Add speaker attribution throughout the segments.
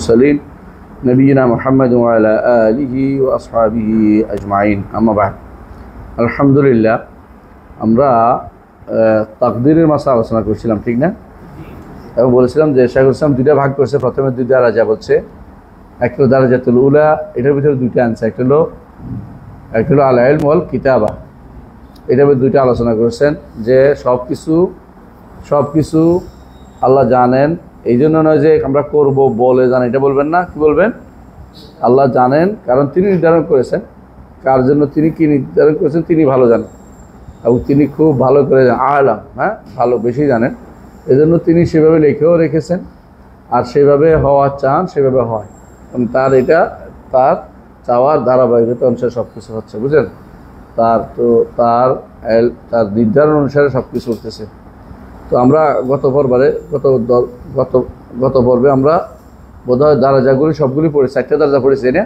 Speaker 1: المرسلين نبينا محمد وعلى آله وأصحابه أجمعين أما بعد الحمد لله আমরা তাকদীরের মাসলা আলোচনা করছিলাম ঠিক না এবং বলেছিলাম যে শাইখুল ইসলাম দুইটা ভাগ করেছে প্রথমে দুই দারাজা বলছে একটা হলো দারাজাতুল উলা এটার ভিতরে দুইটা আনসার একটা হলো আল ইলম ওয়াল কিতাবা এটার ভিতরে দুইটা আলোচনা করেছেন যে সব কিছু আল্লাহ জানেন এই জন্য নয় যে আমরা করব বলে জানেন এটা বলবেন না কি বলবেন আল্লাহ জানেন কারণ তিনি নির্ধারণ করেছেন কার জন্য তিনি কি নির্ধারণ করেছেন তিনি ভালো জানেন এবং তিনি খুব ভালো করে আলাম ভালো বেশি জানেন এজন্য তিনি সেভাবে লিখেও রেখেছেন আর সেভাবে হওয়া চান সেভাবে হয় তার চাওয়ার ধারাবাহিকতা অনুসারে সব কিছু হচ্ছে বুঝলেন তার নির্ধারণ অনুসারে সব কিছু উঠতেছে তো আমরা গত পর্বে আমরা বোধহয় দারাজাগুলি সবগুলি পড়েছি 4টা দারাজা পড়েছি না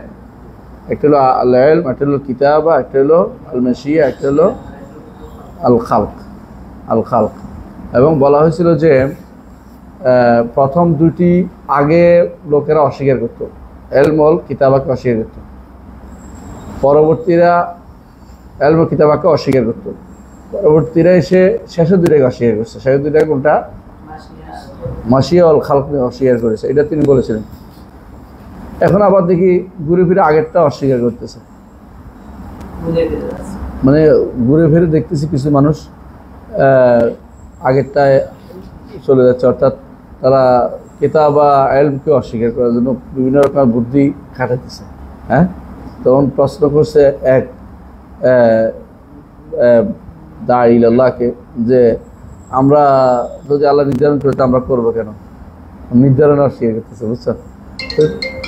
Speaker 1: একটা হলো আল ইলম একটা হলো কিতাবা একটা হলো আল মাশিয়া একটা হলো আল খালক এবং বলা হয়েছিল যে প্রথম দুটি আগে লোকেরা অস্বীকার করত ইলম ওয়াল কিতাবাকে অস্বীকার করত পরবর্তীরা ইলম ওয়াল কিতাবাকে অস্বীকার করত পরবর্তীরা এসে শেষের দুইটাকে অস্বীকার করছে শেষের দুইটা কোনটা মাশিয়া ওয়াল খালককে অস্বীকার করেছে এটা তিনি বলেছিলেন এখন আবার দেখি ঘুরে ফিরে আগেরটা অস্বীকার করতেছে মানে ঘুরে ফিরে দেখতেছি কিছু মানুষ আগেরটায় চলে যাচ্ছে অর্থাৎ তারা কিতাব বা ইলমকে অস্বীকার করার জন্য বিভিন্ন রকমের বুদ্ধি খাটাতেছে তখন প্রশ্ন করছে এক দাঈ ইলাল্লাহকে যে আমরা যদি আল্লাহ নির্ধারণ করে তো আমরা করবো কেন নির্ধারণ অস্বীকার করতেছে বুঝছেন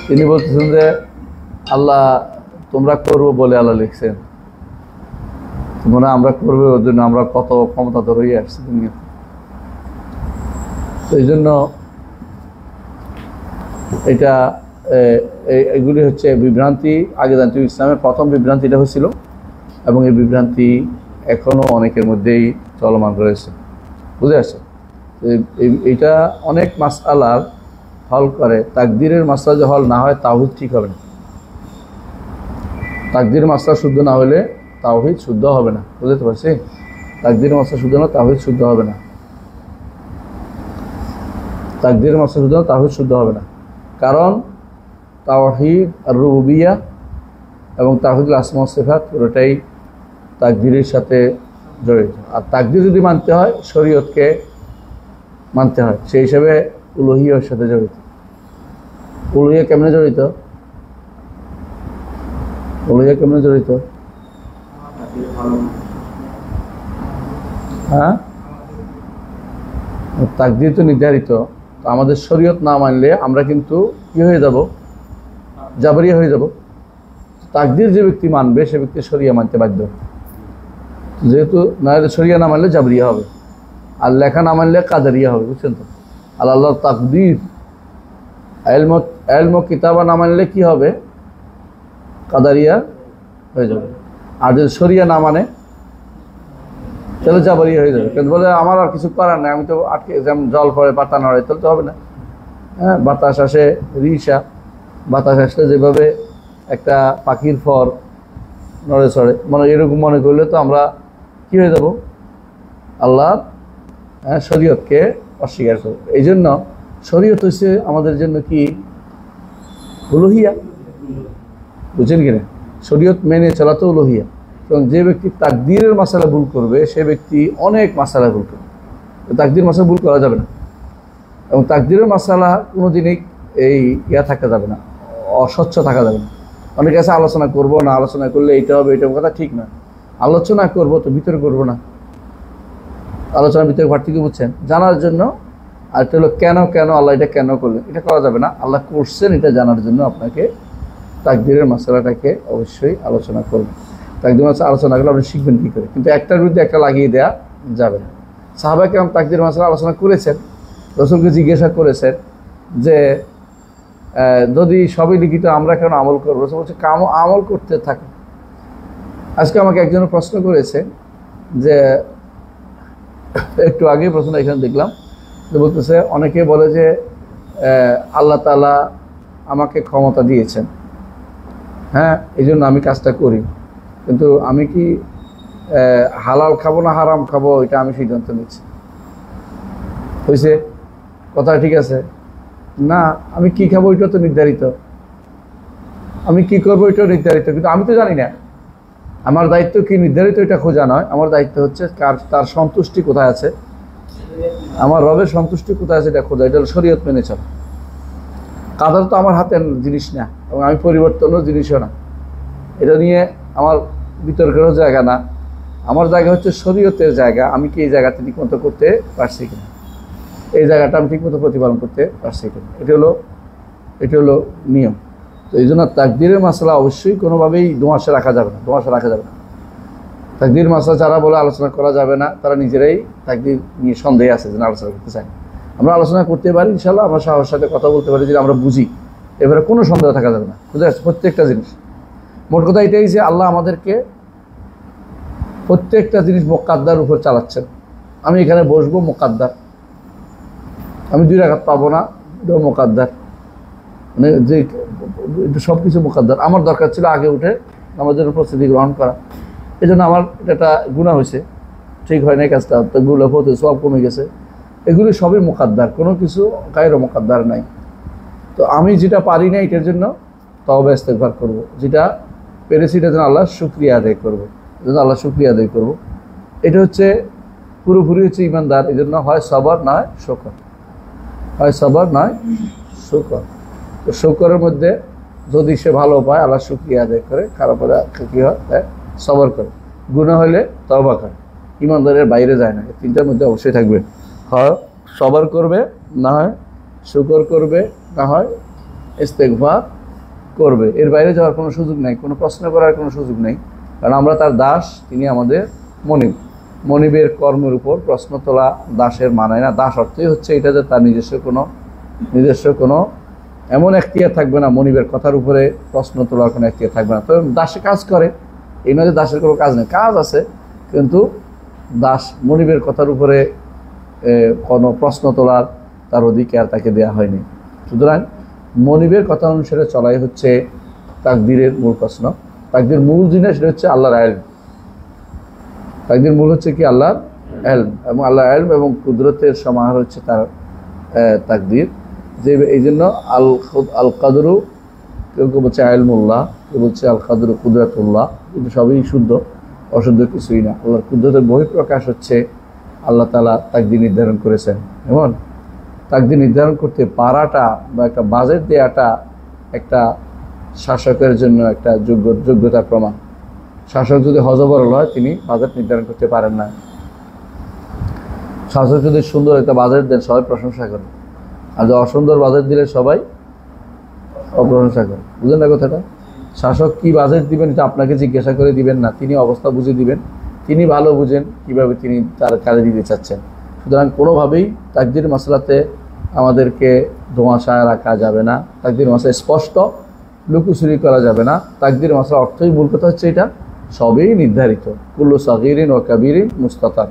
Speaker 1: তিনি বলতেছেন যে আল্লাহ তোমরা করবো বলে আল্লাহ লিখছেন মানে আমরা করবো ওর জন্য আমরা কত ক্ষমতা ধরে আসছি দুনিয়া তো এই জন্য এটা এগুলি হচ্ছে বিভ্রান্তি আগে জানতে ইসলামের প্রথম বিভ্রান্তিটা হয়েছিল এবং এই বিভ্রান্তি এখনও অনেকের মধ্যেই চলমান রয়েছে বুঝে আসছে এইটা অনেক মাসআলার হল করে তাকদীরের মাসলা যে হল না হয় তাওহীদ ঠিক হবে না তাকদীর মাসলা শুদ্ধ না হলে তাওহীদ শুদ্ধ হবে না বুঝতে পারছি তাকদীর মাসলা শুদ্ধ না তাওহীদ শুদ্ধ হবে না তাকদীর মাসলা শুদ্ধ না তাওহীদ শুদ্ধ হবে না কারণ তাওহীদ আর রুবুবিয়্যাহ এবং তাওহীদুল আসমা ওয়াস সিফাত পুরোটাই তাকদীরের সাথে জড়িত আর তাকদীর যদি মানতে হয় শরীয়তকে মানতে হয় সেই হিসাবে উলুহিয়ার সাথে জড়িত উলুহিয়া কেমনে জড়িত তাকদীর তো নির্ধারিত তো আমাদের শরীয়ত না মানলে আমরা কিন্তু কি হয়ে যাব জাবরিয়া হয়ে যাব তাকদীর যে ব্যক্তি মানবে সে ব্যক্তি শরিয়া মানতে বাধ্য যেহেতু না শরিয়া না মানলে জাবরিয়া হবে আর লেখা না মানলে কাদারিয়া হবে বুঝছেন তো আল্লাহর তাকদীর ইলম ও কিতাবা না মানলে কি হবে কাদারিয়া হয়ে যাবে আর যদি শরিয়া না মানে তাহলে জাবরিয়া হয়ে যাবে কিন্তু বলে আমার আর কিছু করার নাই আমি তো আটকে যেমন জল পড়ে পাতা নড়ে তাহলে তো হবে না বাতাস আসে রিসা বাতাস আসলে যেভাবে একটা পাখির ফর নড়ে চড়ে এরকম মনে করলে তো আমরা কি হয়ে যাব আল্লাহ শরীয়তকে অস্বীকার করব এই জন্য শরীয়ত হচ্ছে আমাদের জন্য কি উলুহিয়া বুঝছেন কিনা শরীয়ত মেনে চলা তো উলুহিয়া এবং যে ব্যক্তি তাকদীরের মাসালা ভুল করবে সে ব্যক্তি অনেক মাসালা ভুল করবে তাকদীর মাসালা ভুল করা যাবে না এবং তাকদীরের মাসালা কোনোদিনই থাকা যাবে না অস্বচ্ছ থাকা যাবে না অনেক কাছে আলোচনা করব না আলোচনা করলে এইটা হবে এটা কথা ঠিক না আলোচনা করব তো ভিতরে করব না আলোচনার ভিতরে পার্থক্য বুঝছেন জানার জন্য আর এটা হলো কেন আল্লাহ এটা কেন করলেন এটা করা যাবে না আল্লাহ করছেন এটা জানার জন্য আপনাকে তাকদীরের মাসালাটাকে অবশ্যই আলোচনা করবেন তাকদীর মাসালা আলোচনা করলে আপনি শিখবেন কী করে কিন্তু একটার বিরুদ্ধে একটা লাগিয়ে দেওয়া যাবে না সাহাবা কেরাম তাকদীর মাসালা আলোচনা করেছেন রাসূলকে জিজ্ঞাসা করেছেন যে যদি সবই লিখিত আমরা কেন আমল করবো বলছে আমল করতে থাকো আজকে আমাকে একজন প্রশ্ন করেছে যে একটু আগে প্রশ্ন এখানে দেখলাম বলতেছে অনেকে বলে যে আল্লাহ তাআলা আমাকে ক্ষমতা দিয়েছেন, হ্যাঁ, এই জন্য আমি কাজটা করি, কিন্তু আমি কি হালাল খাবো না হারাম খাবো এটা আমি সিদ্ধান্ত নিচ্ছি। হয়েছে কথা ঠিক আছে না? আমি কি খাবো ওইটা তো নির্ধারিত, আমি কি করবো এটাও নির্ধারিত, কিন্তু আমি তো জানি না। আমার দায়িত্ব কি নির্ধারিত এটা খোঁজা নয়, আমার দায়িত্ব হচ্ছে তার সন্তুষ্টি কোথায় আছে, আমার রবের সন্তুষ্টি কোথায় আছে এটা খোঁজা। এটা শরীয়ত মেনে চলা। কাদার তো আমার হাতের জিনিস না, এবং আমি পরিবর্তনের জিনিসও না। এটা নিয়ে আমার বিতর্কেরও জায়গা না। আমার জায়গা হচ্ছে শরীয়তের জায়গা। আমি কি এই জায়গাতে ঠিকমতো করতে পারছি কিনা, এই জায়গাটা আমি ঠিকমতো প্রতিপালন করতে পারছি কিনা, এটা হলো নিয়ম। তো এই জন্য তাকদীরের মাসলা অবশ্যই কোনোভাবেই দোঁয়াশা রাখা যাবে না, তাকদীর মাসলা যারা বলে আলোচনা করা যাবে না, তারা নিজেরাই তাকদীর নিয়ে সন্দেহ আছে, যেন আলোচনা করতে চায়। আমরা আলোচনা করতে পারি ইনশাল্লাহ, আমরা সাহসের সাথে কথা বলতে পারি যে আমরা বুঝি, এবারে কোনো সন্দেহ থাকা যাবে না, বুঝে আসছে প্রত্যেকটা জিনিস। মোট কথা এটাই যে আল্লাহ আমাদেরকে প্রত্যেকটা জিনিস মোকাদ্দার উপর চালাচ্ছেন। আমি এখানে বসবো মোকাদ্দার, আমি 2 রাকাত পাবো না, এটাও মোকাদ্দার, মানে যে সব কিছু মোকাদ্দার। আমার দরকার ছিল আগে উঠে আমার জন্য প্রস্তুতি গ্রহণ করা, এই জন্য আমার এটা গুনাহ হয়েছে, ঠিক হয় নাই কাজটা, তো গুলো হতে সব কমে গেছে। এগুলি সবই মোকাদ্দার, কোনো কিছু গায়রে মোকাদ্দার নাই। তো আমি যেটা পারি না এটার জন্য তওবা ইস্তেগফার করব, যেটা পেরেছি এটার জন্য আল্লাহর শুকরিয়া আদায় করবো, এটা হচ্ছে পুরোপুরি হচ্ছে ইমানদার। এই জন্য হয় সবর নয় শুকর, তো শুকরের মধ্যে যদি সে ভালো পায় আল্লাহ শুকরিয়া আদায় করে, খারাপ হলে কি হয় সবর করে, গুনাহ হলে তওবা করে, ইমানদারের বাইরে যায় না। 3টার মধ্যে অবশ্যই থাকবে, হয় সবর করবে, না হয় শুকর করবে, না হয় ইস্তেগফার করবে। এর বাইরে যাওয়ার কোনো সুযোগ নেই, কোনো প্রশ্ন করার কোনো সুযোগ নেই, কারণ আমরা তার দাস, তিনি আমাদের মনিব। মনিবের কর্মের উপর প্রশ্ন তোলা দাসের মানায় না। দাস অর্থই হচ্ছে এটা যে তার নিজস্ব কোনো এমন এখতিয়ার থাকবে না, মনিবের কথার উপরে প্রশ্ন তোলার কোনো এখতিয়ার থাকবে না। তবে দাসে কাজ করে, এই নয় যে দাসের কোনো কাজ নেই, কাজ আছে, কিন্তু দাস মনিবের কথার উপরে কোনো প্রশ্ন তোলার তার অধিকার তাকে দেয়া হয়নি। সুতরাং মনিবের কথা অনুসারে চলাই হচ্ছে তাকদীরের মূল প্রশ্ন। তাকদীর মূল জিনিস সেটা হচ্ছে আল্লাহর ইলম। তাকদীর মূল হচ্ছে কি আল্লাহর ইলম, এবং আল্লাহর ইলম এবং কুদরতের সমাহার হচ্ছে তার তাকদীর। যে এই জন্য আল কাদরু, কেউ কেউ বলছে ইলমুল্লাহ, কেউ বলছে আল কাদরু কুদরাতুল্লাহ, কিন্তু সবই শুদ্ধ, অশুদ্ধ কিছুই না। আল্লাহর কুদরতের বহিঃপ্রকাশ হচ্ছে আল্লাহ তাআলা তাকদীর নির্ধারণ করেছেন। এবং তাকদীর নির্ধারণ করতে পারাটা বা একটা বাজেট দেওয়াটা একটা শাসকের জন্য একটা যোগ্যতার প্রমাণ। শাসক যদি হযবরল হয় তিনি বাজেট নির্ধারণ করতে পারেন না। শাসক যদি সুন্দর একটা বাজেট দেন সবাই প্রশংসা করে, আর যদি অসুন্দর বাজেট দিলে সবাই অপ্রশংসা করে। বুঝলেন না কথাটা? শাসক কি বাজেট দিবেন এটা আপনাকে জিজ্ঞাসা করে দিবেন না, তিনি অবস্থা বুঝে দিবেন, তিনি ভালো বুঝেন কিভাবে তিনি তার কাজে দিতে চাচ্ছেন। সুতরাং কোনোভাবেই তাকদীর মাসলাতে আমাদেরকে ধোঁয়াশা রাখা যাবে না। তাকদীর মাসলা স্পষ্ট, লুকোচুরি করা যাবে না। তাকদীর মাসলা অর্থই মূল কথা হচ্ছে এটা সবই নির্ধারিত। কুল্লু সাগীরিন ওয়া কাবীরিন মুস্তাতার,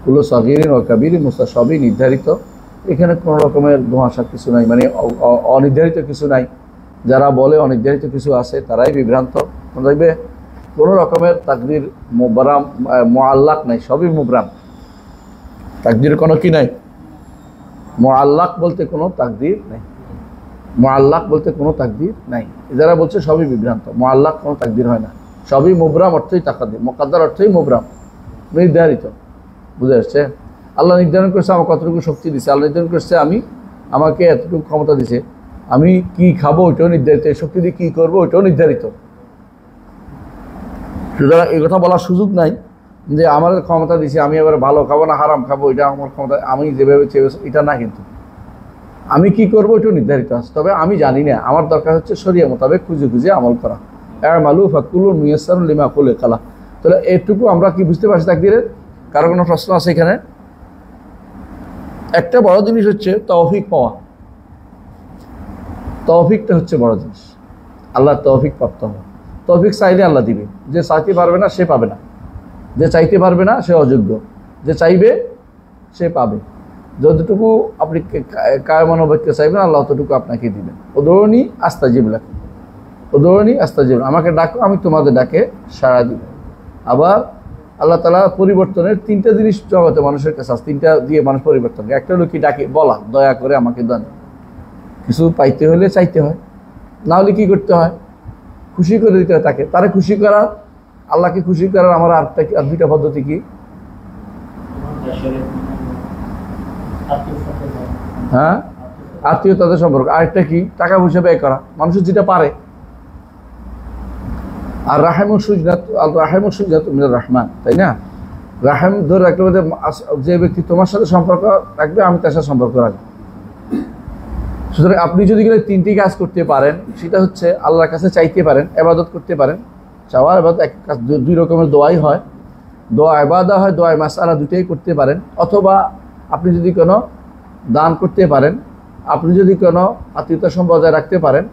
Speaker 1: কুল্লু সাগীরিন ওয়া কাবীরিন মুস্তাতার, সবই নির্ধারিত। এখানে কোনো রকমের ধোঁয়াশা কিছু নাই, মানে অনির্ধারিত কিছু নাই। যারা বলে অনির্ধারিত কিছু আছে তারাই বিভ্রান্ত। দেখবে কোনো রকমের তাকদীর মুবরাম মুআল্লাক নাই, সবই মুবরাম। তাকদীর কোনো কি নাই, মুআল্লাক বলতে কোনো তাকদীর নাই, মুআল্লাক বলতে কোনো তাকদীর নাই। যারা বলছে সবই বিভ্রান্ত, মুআল্লাক কোনো তাকদীর হয় না, সবই মুবরাম অর্থই তাকদীর, মুকাদ্দার অর্থই মুবরাম, নির্ধারিত। বুঝে আসছে? আল্লাহ নির্ধারণ করছে আমার কতটুকু শক্তি দিছে, আল্লাহ নির্ধারণ করছে আমাকে এতটুকু ক্ষমতা দিছে, আমি কি খাবো ওইটাও নির্ধারিত, এই শক্তি দিয়ে কী করবো ওইটাও নির্ধারিত। সুতরাং এই কথা বলার সুযোগ নাই যে আমার ক্ষমতা দিছে আমি এবার ভালো খাবো না হারাম খাবো, এটা আমার ক্ষমতা, আমি যেভাবে চেয়ে, এটা না। কিন্তু আমি কি করবো ওইটাও নির্ধারিত আছে। তবে আমি জানি না, আমার দরকার হচ্ছে শরিয়া মোতাবেক খুঁজে খুঁজে আমল করা। আমালু ফাকুলুন মুয়াসসারুন লিমা খুলিকা লাহ। তাহলে এটুকু আমরা কি বুঝতে পারছি তাকদীরের? কারো কোনো প্রশ্ন আছে এখানে? একটা বড় জিনিস হচ্ছে তৌফিক পাওয়া। তৌফিকটা হচ্ছে বড় জিনিস, আল্লাহ তৌফিক প্রাপ্ত হওয়া। তৌফিক চাইলে আল্লাহ দিবে, যে চাইতে পারবে না সে পাবে না, যে চাইতে পারবে না সে অযোগ্য, যে চাইবে সে পাবে। যতটুকু আপনি কায়মান বাক্য চাইবেন আল্লাহ ততটুকু আপনাকে দিবেন। উদরণী আস্তাজিব লাকুম, উদরণী আস্তাজিব, আমাকে ডাকো আমি তোমাদের ডাকে সাড়া দিব। আবার আল্লাহ তাআলা পরিবর্তনের 3টা জিনিস জগতে মানুষের কাছে আছে, 3টা দিয়ে মানুষ পরিবর্তন করে। একটা হলো কি ডাকে বলা, দয়া করে আমাকে দেন। কিছু পাইতে হলে চাইতে হয়, না হলে কি করতে হয়? খুশি করে দিতে হয় তাকে। তারে খুশি করার, আল্লাহকে খুশি করার আমার আর 2টা পদ্ধতি কি? হ্যাঁ, আত্মীয়তাদের সম্পর্ক। আরেকটা কি? টাকা পয়সা ব্যয় করা, মানুষের যেটা পারে। আর রাহেমুল সুজনাত, আল রাহেমুল সুজনাত মিনার রহমান, তাই না? রাহেম ধরে রাখতে বলতে যে ব্যক্তি তোমার সাথে সম্পর্ক রাখবে আমি তার সাথে সম্পর্ক রাখবো। সুতরাং আপনি যদি গেলে 3টি কাজ করতে পারেন, সেটা হচ্ছে আল্লাহর কাছে চাইতে পারেন, ইবাদত করতে পারেন। চাওয়া ইবাদত এক কাজ, 2 রকমের দোয়াই হয়, দোয়া ইবাদা হয়, দোয়া মাসআলা, দুটোই করতে পারেন। অথবা আপনি যদি কোনো দান করতে পারেন, আপনি যদি কোনো আত্মীয়তা বজায় রাখতে পারেন,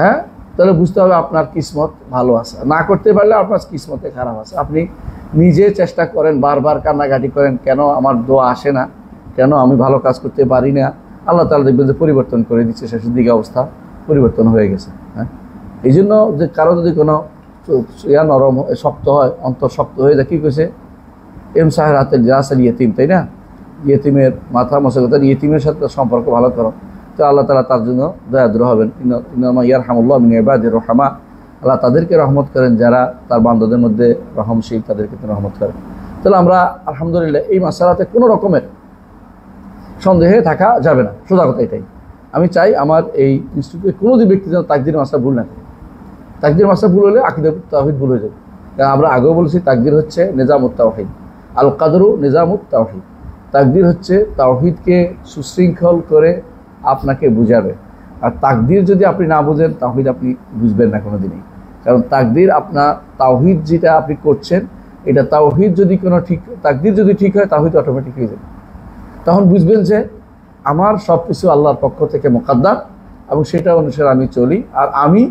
Speaker 1: হ্যাঁ, তাহলে বুঝতে হবে আপনার কিসমত ভালো আছে। না করতে পারলে আপনার কিসমতে খারাপ আছে। আপনি নিজে চেষ্টা করেন, বারবার কান্নাকাটি করেন, কেন আমার দোয়া আসে না, কেন আমি ভালো কাজ করতে পারি না, আল্লাহ তাআলা দেখবেন যে পরিবর্তন করে দিচ্ছে, শেষের দিকে অবস্থা পরিবর্তন হয়ে গেছে। হ্যাঁ, এই জন্য যে কারো যদি কোনো নরম শক্ত হয়, অন্তর শক্ত হয়ে যায়, কী কইছে এম সাহের হাতে রাসেল ইয়েতিম, তাই না? ইয়েতিমের মাথা মশকতার, ইয়েতিমের সাথে সম্পর্ক ভালো করো, তো আল্লাহ তাআলা তার জন্য দয়াদ্র হবেন। ইন্নামা ইয়ারহামুল্লাহু মিন ইবাদির রহমা, আল্লাহ তাদেরকে রহমত করেন যারা তার বান্দাদের মধ্যে রহমশীল, তাদেরকে রহমত করেন। তাহলে আমরা আলহামদুলিল্লাহ এই মাসালাতে কোনো রকমের সন্দেহে থাকা যাবে না। সোজা কথা এটাই। আমি চাই আমার এই ইনস্টিটিউটে কোনো দিন ব্যক্তি যেন তাকদীর মাসলা ভুল না করে। তাকদীর মাসলা ভুল হলে আকীদা তাওহীদ ভুল হয়ে যাবে। কারণ আমরা আগেও বলেছি তাকদীর হচ্ছে নিজামুত তাওহীদ, আল কাদরু নিজামুত তাওহীদ। তাকদীর হচ্ছে তাওহীদকে সুশৃঙ্খল করে আপনাকে বুঝাবে। আর তাকদীর যদি আপনি না বুঝেন, তাওহীদ আপনি বুঝবেন না কোনো দিনই। কারণ তাকদীর আপনার তাওহীদ যেটা আপনি করছেন, এটা তাওহীদ যদি কোনো ঠিক, তাকদীর যদি ঠিক হয়, তাওহীদ অটোমেটিক হয়ে যাবে। তখন বুঝবেন যে আমার সব কিছু আল্লাহর পক্ষ থেকে মুকাদ্দার, এবং সেটা অনুসারে আমি চলি। আর আমি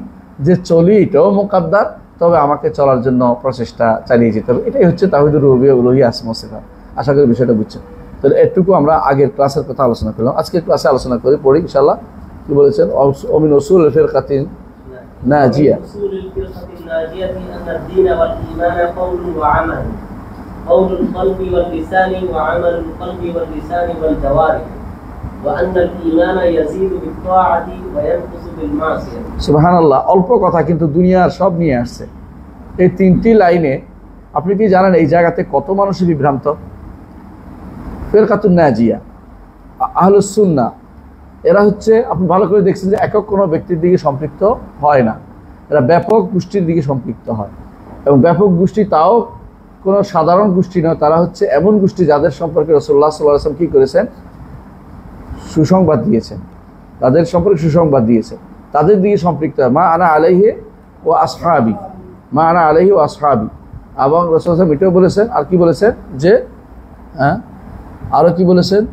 Speaker 1: যে চলি এটাও মুকাদ্দার, তবে আমাকে চলার জন্য প্রচেষ্টা চালিয়ে যেতে হবে। এটাই হচ্ছে তাওহীদুর রুবুবিয়্যা উলুহিয়্যা আসমা ওয়া সিফাত। আশা করি বিষয়টা বুঝছেন। তাহলে এটুকু আমরা আগের ক্লাসের কথা আলোচনা করলাম। আজকের ক্লাসে আলোচনা করে পড়ি ইনশাআল্লাহ। কি বলেছেন? ওমিন উসুল ফিরকাতিন নাজিয়া,
Speaker 2: قول القلب واللسان وعمل القلب واللسان والجوارح وأن الإيمان يزيد بالطاعة وينقص بالمعصية।
Speaker 1: সুবহানাল্লাহ, অল্প কথা কিন্তু দুনিয়ার সব নিয়ে আসছে। এই 3টি লাইনে আপনি কি জানেন এই জায়গাতে কত মানুষ বিভ্রান্ত? ফিরকাতুন নাজিয়া, আহলুস সুন্নাহ, এরা হচ্ছে, আপনি ভালো করে দেখছেন যে একক কোনো ব্যক্তির দিকে সম্পৃক্ত হয় না, এরা ব্যাপক গোষ্ঠীর দিকে সম্পৃক্ত হয়। এবং ব্যাপক গোষ্ঠী তাও কোনো সাধারণ গোষ্ঠী নয়, তারা হচ্ছে এমন গোষ্ঠী যাদের সম্পর্কে রাসূলুল্লাহ সাল্লাল্লাহু আলাইহি ওয়াসাল্লাম কী করেছেন? সুসংবাদ দিয়েছেন, তাদের সম্পর্কে সুসংবাদ দিয়েছেন, তাদের দিকে সম্পৃক্ত হয়। মা আনা আলাইহি ওয়া আসহাবি, মা আনা আলাইহি ওয়া আসহাবি। এবং রাসূলুল্লাহ সাল্লাল্লাহু আলাইহি ওয়াসাল্লাম এটাও বলেছেন, আর কি বলেছেন যে আরও কি বলেছেন?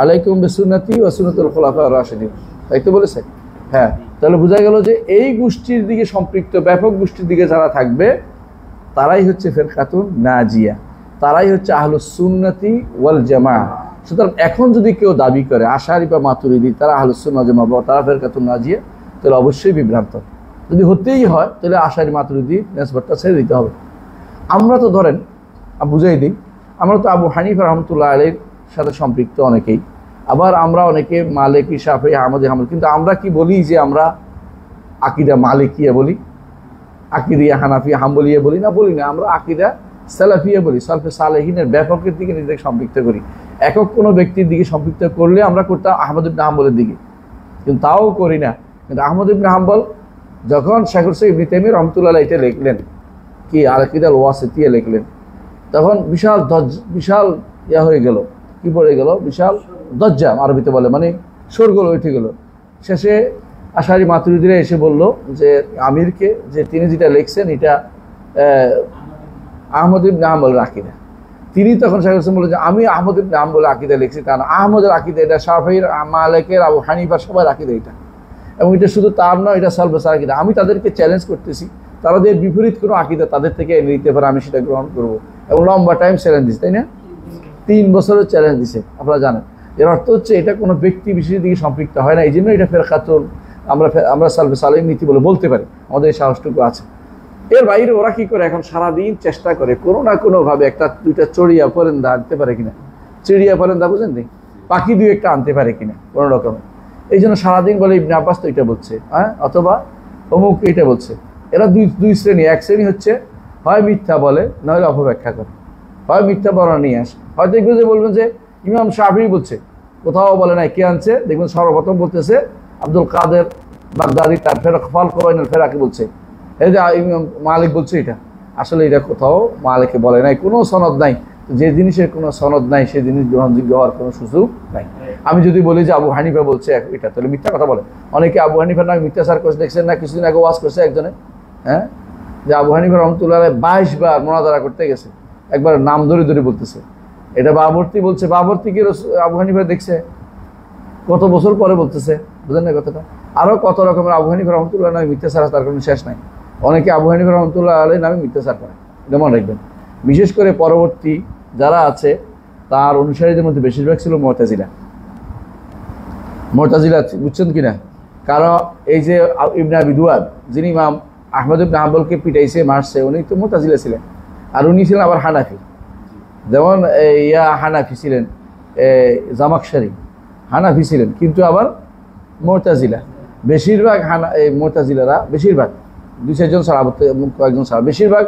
Speaker 1: আলাইকুম বিসুন্নতি ওয়া সুন্নাতুল খুলাফায়ে রাশিদিন, তাই তো বলেছেন? হ্যাঁ, তাহলে বোঝা গেল যে এই গোষ্ঠীর দিকে সম্পৃক্ত, ব্যাপক গোষ্ঠীর দিকে যারা থাকবে তারাই হচ্ছে ফিরকাতুন নাজিয়া, তারাই হচ্ছে আহলুস সুন্নতি ওয়াল জামাআহ। সুতরাং এখন যদি কেউ দাবি করে আশারি বা মাতুরিদি তারা আহলুস সুন্নাহ জামাআহ বা তারা ফিরকাতুন নাজিয়া, তাহলে অবশ্যই বিভ্রান্ত। যদি হতেই হয় তাহলে আশারি মাতুরিদি নিসবতটা ছেড়ে দিতে হবে। আমরা তো ধরেন, বুঝাই দিই, আমরা তো আবু হানিফা রাহমাতুল্লাহ আলাইহির সাথে সম্পৃক্ত অনেকেই, আবার আমরা অনেকে মালিকি, শাফিঈ, আহমদি, হাম্বলি। কিন্তু আমরা কি বলি যে আমরা আকীদা মালিকিয়া বলি, আকীদা হানাফিয়া, হাম্বলিয়া বলি না? বলি না। আমরা আকীদা সালাফিয়া বলি, সালফে সালেহিনের ব্যাপকের দিকে নিজেকে সম্পৃক্ত করি। একক কোনো ব্যক্তির দিকে সম্পৃক্ত করলে আমরা করতাম আহমদ ইবনে হাম্বলের দিকে, কিন্তু তাও করি না। কিন্তু আহমদ ইবনে হাম্বল যখন শাইখুল ইসলাম ইবনে তাইমিয়া রাহমাতুল্লাহ আলাইহি এটা লিখলেন, কি আল আকীদাল ওয়াসিতিয়া লিখলেন, তখন বিশাল ইয়া হয়ে গেল, কি পড়ে গেল, বিশাল দজ্জা আরবিতে বলে, মানে শোরগোল উঠে গেল। শেষে আশারি মাতুরিদিরা এসে বলল যে আমিরকে, যে তিনি যেটা লিখছেন এটা আহমদ ইবনে হাম্বলের আকীদা। তিনি তখন শাইখুল ইসলাম বললেন যে আমি আহমদ ইবনে হাম্বলের আকীদা লিখছি, তা না, আহমদের আকীদা এটা, শাফিঈর, মালিকের, আবু হানিফার সবার আকীদা এটা। এবং এটা শুধু তার নয়, এটা সালফের আকীদা। আমি তাদেরকে চ্যালেঞ্জ করতেছি, তারা যে বিপরীত কোনো আকীদা তাদের থেকে এনে নিতে পারে, আমি সেটা গ্রহণ করবো। এবং লম্বা টাইম চ্যালেঞ্জ দিচ্ছে, তাই না? 3 বছরের চ্যালেঞ্জ দিছে, আপনারা জানেন। এর অর্থ হচ্ছে এটা কোনো ব্যক্তি বিশেষের দিকে সম্পৃক্ত হয় না, এই জন্য এটা ফেরকাতুন আমরা সালফে সালেহিন নীতি বলে বলতে পারি, আমাদের এই সাহসটুকু আছে। এর বাইরে ওরা কি করে এখন সারাদিন চেষ্টা করে কোনো না কোনোভাবে একটা দুইটা চড়িয়া পরেন্দা আনতে পারে কিনা, চিড়িয়া পরেন্দা বুঝেন নি, পাখি দুই একটা আনতে পারে কিনা কোনো রকমের। এই জন্য সারাদিন বলে ইবনে আব্বাস তো এটা বলছে, হ্যাঁ, অথবা অমুক এটা বলছে। এরা দুই শ্রেণী, এক শ্রেণী হচ্ছে হয় মিথ্যা বলে নাহলে অপব্যাখ্যা করে, হয় মিথ্যা বর্ণনা নিয়ে আসে। হয়তো দেখবেন যে বলবেন যে ইমাম শাফিঈ বলছে, কোথাও বলে নাই, কে আনছে দেখবেন সর্বপ্রথম বলতেছে আব্দুল কাদের বাগদাদি, তার ফাল কোবাইনুল ফেরাকি বলছে, এই যে ইমাম মালিক বলছে এটা, আসলে এটা কোথাও মালিকে বলে নাই, কোনো সনদ নাই। যে জিনিসের কোনো সনদ নাই সেই জিনিস গ্রহণযোগ্য হওয়ার কোনো সুযোগ নাই। আমি যদি বলি যে আবু হানিফা বলছে এটা, তাহলে মিথ্যা কথা বলে। অনেকে আবু হানিফার নামে মিথ্যাচার করছে, দেখছেন না, কিছুদিন আগে ওয়াজ করছে একজনে, হ্যাঁ, যে আবু হানিফা রহমতুল্লাহ 22 বার মোনাজারা করতে গেছে, একবার নাম ধরে ধরে বলতেছে। এটা বাবরতি বলছে, বাবরতি কি আবু হানিফা দেখছে, কত বছর পরে বলতেছে, বুঝলেন না কথাটা। আরও কত রকমের আবু হানিফা রহমতুল্লাহ নামে মিথ্যাচার, তার কোনো শেষ নাই। অনেকে আবু হানিফা রহমতুল্লাহ আলাইহি নামে মিথ্যাচার করে, এটা মনে রাখবেন। বিশেষ করে পরবর্তী যারা আছে তার অনুসারীদের মধ্যে বেশিরভাগ ছিল মুতাজিলা, বুঝছেন কিনা। কারণ এই যে ইবনে আবি দুয়াদ, যিনি ইমাম আহমদ ইবনে হাম্বলকে পিটাইছে মারছে, উনি তো মুতাজিলা ছিলেন, আর উনি ছিলেন আবার হানাফি। যেমন হানাফি ছিলেন, জামাকশারি হানাফি ছিলেন, কিন্তু আবার মুতাজিলা। বেশিরভাগ মুতাজিলারা, বেশিরভাগ 2-4 জন ছাড়া, কয়েকজন ছাড়া, বেশিরভাগ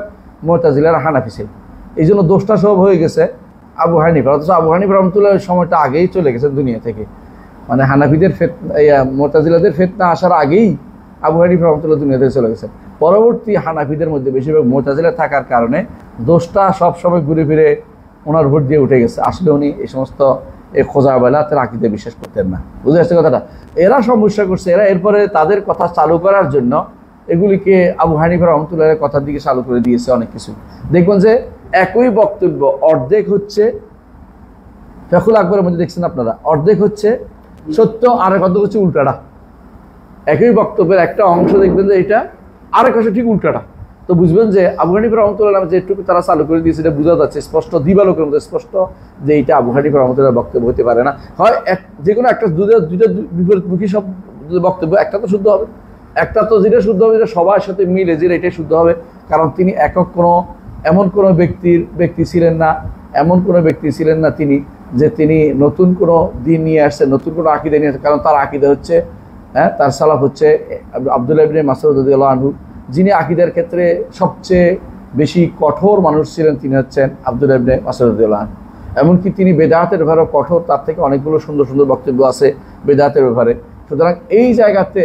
Speaker 1: মুতাজিলারা হানাফি ছিল। এই জন্য দোষটা সব হয়ে গেছে আবু হানিফা। অথচ আবু হানিফা রহমতুল্লাহ সময়টা আগেই চলে গেছে দুনিয়া থেকে, মানে হানাফিদের মুতাজিলাদের ফিতনা আসার আগেই আবু হানিফা রহমতুল্লাহ দুনিয়া থেকে চলে গেছে। পরবর্তী হানাফিদের মধ্যে বেশিরভাগ মুতাজিলা থাকার কারণে দোষটা সবসময় ঘুরে ফিরে ওনার ভোট দিয়ে উঠে গেছে। আসলে উনি এই সমস্ত এই খোঁজা বেলাতের আকিদে বিশ্বাস করতেন না, বুঝে আসছে কথাটা। এরা সমস্যা করছে, এরা এরপরে তাদের কথা চালু করার জন্য এগুলিকে আবু হানিফা রহমতুল্লাহের কথার দিকে চালু করে দিয়েছে অনেক কিছু। দেখবেন যে একই বক্তব্য অর্ধেক হচ্ছে ফেখুল আকবরের মধ্যে, দেখছেন আপনারা, অর্ধেক হচ্ছে সত্য, আরেক অর্ধেক হচ্ছে উল্টাটা। একই বক্তব্যের একটা অংশ দেখবেন যে এটা, আরেক অংশ ঠিক উল্টাটা। তো বুঝবেন যে আবু হানিফা রহমতুল্লাহ নামে যেটুকু তারা চালু করে দিয়েছে এটা বোঝা যাচ্ছে স্পষ্ট, দিবালোকের মধ্যে স্পষ্ট যে এইটা আবু হানিফা রহমতুল্লাহ বক্তব্য হতে পারে না। হয় যে কোনো একটা দুইটা বিপরীতমুখী সব বক্তব্য, একটা তো শুদ্ধ হবে, একটা তো যেটা শুদ্ধ হবে যেটা সবার সাথে মিলে যে এটাই শুদ্ধ হবে। কারণ তিনি একক এমন কোনো ব্যক্তি ছিলেন না, তিনি নতুন কোনো দিন নিয়ে আসছেন, নতুন কোনো আকিদা নিয়ে আসছেন। কারণ তার আকিদা হচ্ছে, হ্যাঁ, তার সালাফ হচ্ছে আব্দুল্লাহ ইবনে মাসউদ রাদিয়াল্লাহু আনহু, যিনি আকিদার ক্ষেত্রে সবচেয়ে বেশি কঠোর মানুষ ছিলেন, তিনি হচ্ছেন আব্দুল্লাহ ইবনে মাসউদ রাদিয়াল্লাহু আনহু। এমনকি তিনি বেদাতের ব্যাপারে কঠোর, তার থেকে অনেকগুলো সুন্দর সুন্দর বক্তব্য আছে বেদাতের ব্যাপারে। সুতরাং এই জায়গাতে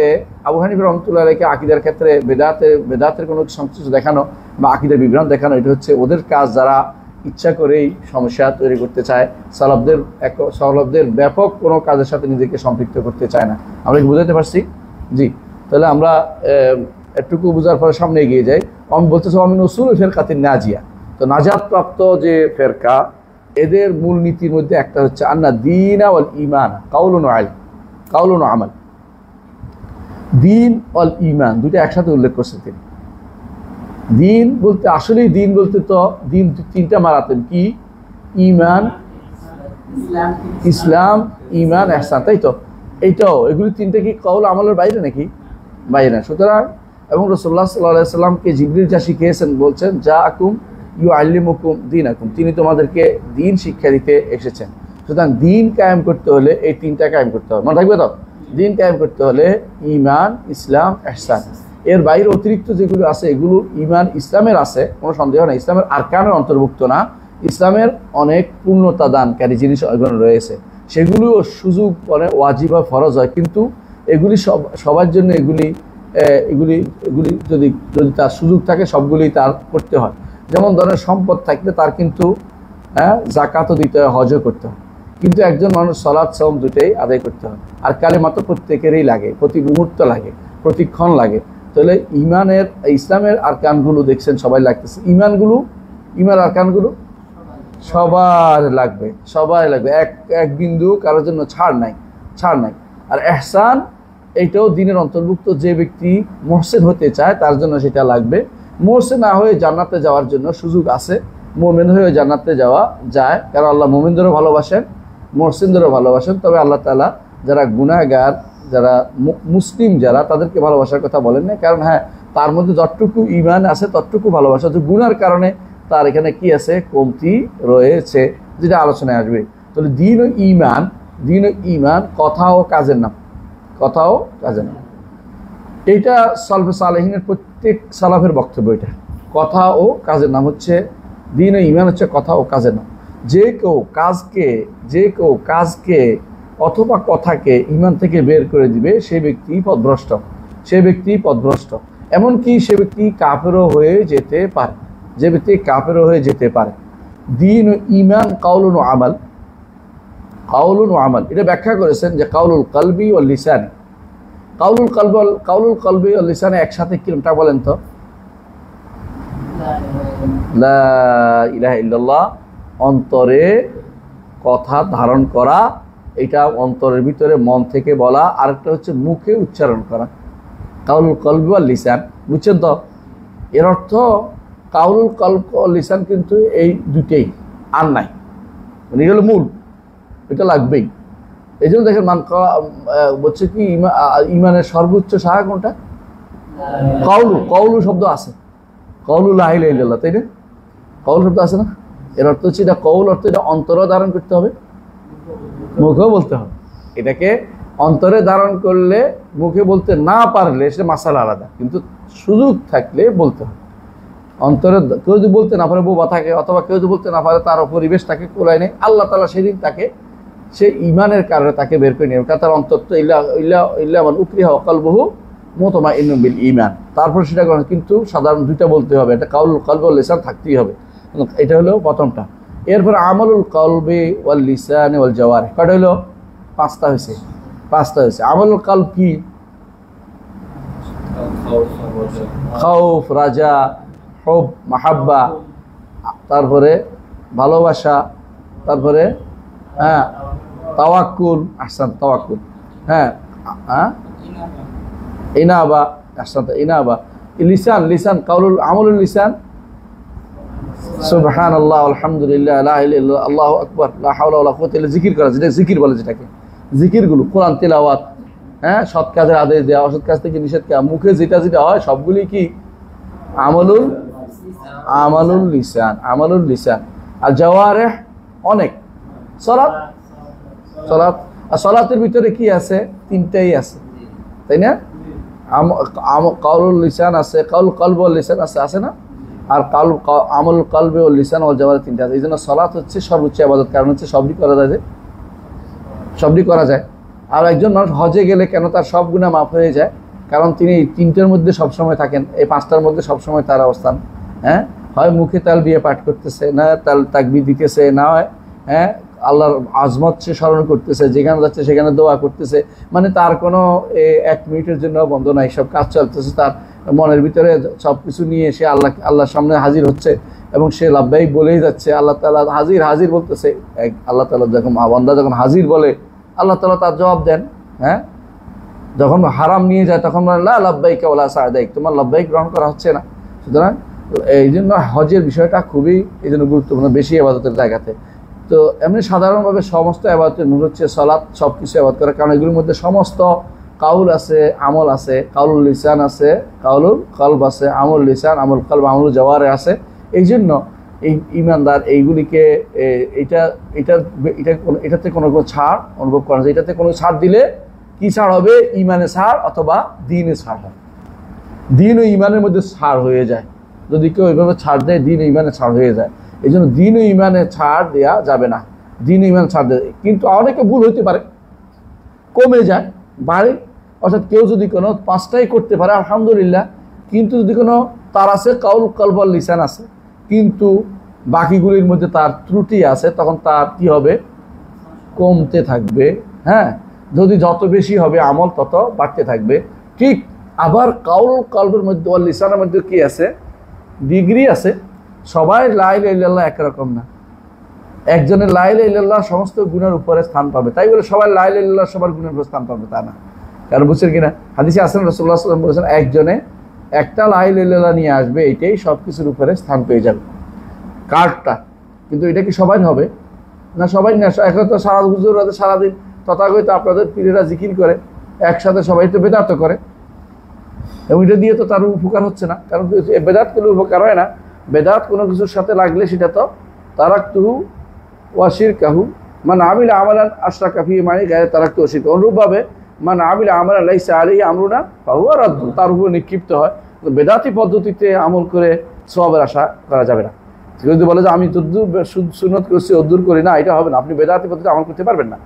Speaker 1: আবু হানিফা রহমতুল্লাহ আলাইহিকে আকিদার ক্ষেত্রে বেদাতের কোনো সংশ্লিষ্ট দেখানো বা আকিদার বিভ্রান্ত দেখানো, এটা হচ্ছে ওদের কাজ। যারা ইচ্ছা করেই সমস্যা তৈরি করতে চায়, সালাফদের ব্যাপক কোনো কাজের সাথে নিজেকে সম্পৃক্ত করতে চায় না। আমরা কি বুঝাতে পারছি? জি, তাহলে আমরা এটুকু বোঝার পরে সামনে এগিয়ে যাই। আমি বলতেছি আমিন উসুল ফিরকাতিন নাজিয়া, তো নাজাতপ্রাপ্ত যে ফেরকা, এদের মূল নীতির মধ্যে একটা হচ্ছে আন্না দীন ওয়াল ঈমান কাউলুন ওয়া আমাল। দিন ওয়াল ঈমান দুইটা একসাথে উল্লেখ করছেন তিনি। দিন বলতে আসলেই দিন বলতে তো দিন তিনটা মারাতেন, কি? ঈমান, ইসলাম, ঈমান, ইহসান, তাই তো? এইটাও, এগুলি তিনটা কি কাউল আমলের বাইরে নাকি? বাইরে না। সুতরাং এবং রাসূলুল্লাহ সাল্লাল্লাহু আলাইহি ওয়াসাল্লামকে জিবরিল যা শিখিয়েছেন, বলছেন জাআকুম ইউআল্লিমুকুম দীনাকুম, তিনি তোমাদেরকে দিন শিক্ষা দিতে এসেছেন। সুতরাং দিন কায়েম করতে হলে এই তিনটা কায়েম করতে হবে, মনে থাকবে তো? দিন কায়েম করতে হলে ঈমান, ইসলাম, ইহসান। এর বাইরে অতিরিক্ত যেগুলো আছে এগুলো ঈমান ইসলামের আছে, কোনো সন্দেহ নেই, ইসলামের আরকানের অন্তর্ভুক্ত না। ইসলামের অনেক পূর্ণতা দানকারী জিনিস এগুলো রয়েছে, সেগুলো সুযোগ পরে ওয়াজিব বা ফরজ হয়, কিন্তু এগুলি সবার জন্য এগুলি যদি তার সুযোগ থাকে সবগুলি তার করতে হয়। যেমন ধরেন সম্পদ থাকলে তার কিন্তু যাকাতও দিতে হয়, হজও করতে হয়, কিন্তু একজন মানুষ সালাত সাওম দুটোই আদায় করতে হয়। আর কালেমা তো প্রত্যেকেরই লাগে, প্রতি মুহূর্ত লাগে, প্রতিক্ষণ লাগে। তাহলে ইসলামের আরকানগুলো দেখছেন সবাই লাগতেছে, ঈমান আরকানগুলো সবার লাগবে, এক বিন্দু কারোর জন্য ছাড় নাই। আর ইহসান এইটাও দিনের অন্তর্ভুক্ত। যে ব্যক্তি মুহসিন হতে চায় তার জন্য সেটা লাগবে। মুহসিন না হয়ে জান্নাতে যাওয়ার জন্য সুযোগ আছে, মুমিন হয়ে জান্নাতে যাওয়া যায়, কারণ আল্লাহ মুমিনদেরও ভালোবাসেন মুহসিনদেরও ভালোবাসেন। তবে আল্লাহ তাআলা যারা গুনাহগার, যারা মুসলিম যারা, তাদেরকে ভালোবাসার কথা বলেন না। কারণ হ্যাঁ, তার মধ্যে যতটুকু ঈমান আছে ততটুকু ভালোবাসা, তো গুনার কারণে তার এখানে কি আছে, কমতি রয়েছে, যেটা আলোচনায় আসবে। তাহলে দ্বীন ও ঈমান কথা ও কাজের নাম, কথা ও কাজের নাম। এইটা সালফে সালেহিনের প্রত্যেক সালাফের বক্তব্য। এটা কথা ও কাজের নাম হচ্ছে দ্বীন ও ঈমান, হচ্ছে কথা ও কাজের নাম। যে কেউ কাজকে অথবা কথাকে ঈমান থেকে বের করে দিবে, সেই ব্যক্তি পথভ্রষ্ট। এমনকি সে ব্যক্তি কাফেরও হয়ে যেতে পারে। দ্বীন ও ঈমান কাউলুন ও আমাল, এটা ব্যাখ্যা করেছেন যে কাউলুল কলবি ও লিসানি। কাউলুল কলবি ও লিসানি একসাথে কিরকমটা বলেন তো? লা ইলাহা ইল্লাল্লাহ, অন্তরে কথা ধারণ করা, এটা অন্তরের ভিতরে মন থেকে বলা, আরেকটা হচ্ছে মুখে উচ্চারণ করা। কাউলুল কলবি ওয়াল লিসান, বুঝছেন তো? এর অর্থ কাউলুল কলব ও লিসান কিন্তু এই দুটেই, আর নাই, মানে এগুলো মূল, এটা লাগবেই। এই জন্য দেখেন বলছে কি ঈমানের সর্বোচ্চ শাখা কোনটা? কওলু শব্দ আছে, কওলু লা ইলাহা ইল্লাল্লাহ, তাই না? কওল শব্দ আছে না? এর অর্থ হচ্ছে এটা কওল, অর্থ এটা অন্তরে ধারণ করতে হবে, মুখেও বলতে হবে। এটাকে অন্তরে ধারণ করলে, মুখে বলতে না পারলে সেটা মাসালা আলাদা, কিন্তু সুযোগ থাকলে বলতে হবে। অন্তরে কেউ যদি বলতে না পারে, বোবা থাকে, অথবা কেউ যদি বলতে না পারে, তার পরিবেশ তাকে কোলায় নেই, আল্লাহ তাআলা সেদিন তাকে সে ঈমানের কারণে তাকে বের করে নিয়ে, তার অন্তর তো ইল্লা মান উকরিহা ওয়া কলবুহু মুতমাইন্নুন বিল ঈমান, তারপর সেটা করেন। কিন্তু সাধারণ দুইটা বলতে হবে, এটা কাউলুল কলব ওয়াল লিসান থাকতেই হবে। এটা হলো প্রথমটা। এরপর আমালুল কলবি ওয়াল লিসানি ওয়াল জাওয়ারিহ, কয়টা হলো? পাঁচটা হয়েছে। আমালুল কলব কি? খাউফ, রাজা, হুব, মাহাব্বা, তারপরে ভালোবাসা, তারপরে হ্যাঁ তাওয়াক্কুল, আহসান তাওয়াক্কুল, হ্যাঁ ইনাবা, আহসান ইনাবা। লিসান কাউলুল আমলুল লিসান সুবহানাল্লাহ, আলহামদুলিল্লাহ, লা ইলাহা ইল্লাল্লাহ, আল্লাহু আকবার, লা হাওলা ওয়ালা কুওয়াতা ইল্লা, জিকির করা, যেটা জিকির বলে, যেটাকে জিকিরগুলো, কোরআন তেলাওয়াত, হ্যাঁ, সৎ কাজের আদেশ দেওয়া, অসৎ কাজ থেকে নিষেধ করা, মুখে যেটা হয় সবগুলি কি? আমালুল লিসান। আর জাওয়ারিহ অনেক, সালাত, আর সালাতের ভিতরে কি আছে? তিনটাই আছে, তাই না? কাউলুল লিসান আছে, কাউলুল কলব ওয়াল লিসান আছে না? আর আমলুল কলবি ওয়াল লিসান ওয়াল জাওয়ারিহ তিনটা আছে। এই জন্য সালাত হচ্ছে সর্বোচ্চ ইবাদত, কারণ হচ্ছে সবই করা যায়। আর একজন মানুষ হজে গেলে কেন তার সব গুনাহ মাফ হয়ে যায়? কারণ তিনি এই তিনটের মধ্যে সবসময় থাকেন, এই পাঁচটার মধ্যে সবসময় তার অবস্থান। হ্যাঁ, হয় মুখে তালবিয়া পাঠ করতেছে, না তাকবীর দিতেছে, না হয় হ্যাঁ আল্লাহর আজমত সে স্মরণ করতেছে, যেখানে যাচ্ছে সেখানে দোয়া করতেছে, মানে তার কোনো 1 মিনিটের জন্য বন্ধ নাই, সব কাজ চলতেছে, তার মনের ভিতরে সব কিছু নিয়ে সে আল্লাহর সামনে হাজির হচ্ছে, এবং সে লাব্বাইক বলেই যাচ্ছে। আল্লাহ তাআলা হাজির বলতেছে। আল্লাহ তাআলা যখন বান্দা যখন হাজির বলে, আল্লাহ তাআলা তার জবাব দেন। হ্যাঁ, যখন হারাম নিয়ে যায় তখন বলে লা লাব্বাইকা ওয়ালা সা'দাইক, তোমার লাব্বাইক গ্রহণ করা হচ্ছে না। সুতরাং এই জন্য হজের বিষয়টা খুবই এই জন্য গুরুত্বপূর্ণ, বেশি ইবাদতের জায়গাতে। তো এমনি সাধারণভাবে সমস্ত ইবাদতের মূল হচ্ছে সালাত, সব কিছু ইবাদত করা, কারণ এগুলোর মধ্যে সমস্ত কাউল আছে, আমল আছে, কাউলুল লিসান আছে, কাউলুল কলব আছে, আমল লিসান, আমল কলব, আমল জাওয়ারিহ আছে। এই জন্য এই ঈমানদার এইগুলিকে এটাতে কোনো ছাড় অনুভব করা যায়। এটাতে কোনো ছাড় দিলে কি ছাড় হবে? ঈমানে ছাড় অথবা দ্বীনে ছাড় হয়। দ্বীন ও ঈমানের মধ্যে ছাড় হয়ে যায়। যদি কেউ এইভাবে ছাড় দেয়, দ্বীন ও ঈমানে ছাড় হয়ে যায়। এই জন্য দ্বীন ও ঈমানে ছাড় দেওয়া যাবে না। দ্বীন ও ঈমান ছাড় দেয়, কিন্তু অনেকে ভুল হতে পারে, কমে যায়, বাড়ে। অর্থাৎ কেউ যদি কোনো 5টাই করতে পারে আলহামদুলিল্লাহ, কিন্তু যদি কোনো তার আছে কাউল কলব ওয়াল লিসান আছে, কিন্তু বাকিগুলির মধ্যে তার ত্রুটি আছে, তখন তার কি হবে? কমতে থাকবে। হ্যাঁ, যদি যত বেশি হবে আমল তত বাড়তে থাকবে। ঠিক আবার কাউল কলবের মধ্যে ওয়াল লিসানের মধ্যে কি আছে? ডিগ্রি আছে। সবাই লা ইলাহা ইল্লাল্লাহ একরকম না। একজনের লা ইলাহা ইল্লাল্লাহ সমস্ত গুণের উপরে স্থান পাবে, তাই বলে সবাই লা ইলাহা ইল্লাল্লাহ সবার গুণের উপরে স্থান পাবে তা না। কারণ বুঝছেন কিনা, হাদিসে আছেন রাসূলুল্লাহ সাল্লাল্লাহু আলাইহি ওয়াসাল্লাম বলেছেন, একজনে একটা লা ইলাহা ইল্লাল্লাহ নিয়ে আসবে, এটাই সব কিছুর উপরে স্থান পেয়ে যাবে, কার্ডটা। কিন্তু এটা কি সবাই হবে? না সবাই না, এখন তো সারা হুজুররা সারাদিন তথাকথিত আপনাদের পীরেরা জিকির করে, একসাথে সবাই তো বেদাত করে, এবং এটা দিয়ে তো তার উপকার হচ্ছে না। কারণ বেদাত করলে উপকার হয় না। বেদাত কোনো কিছুর সাথে লাগলে সেটা তো তারাকতুহু ওয়া শিরকাহু মান আমিলা আমালান আশরাকা ফিহি মাই গায়রা তারাকতু ওয়া শিরকাহু। অনুরূপভাবে মান আমিলা আমালান লাইসা আলাইহি আমরুনা ফাহুয়া রাদ্দু, তার উপর নিক্ষিপ্ত হয়। বেদাতি পদ্ধতিতে আমল করে সওয়াবের আশা করা যাবে না। যদি বলে যে আমি যদ্দূর সুন্নত করছি অদ্দূর করি না, এটা হবে না। আপনি বেদাতি পদ্ধতিতে আমল করতে পারবেন না,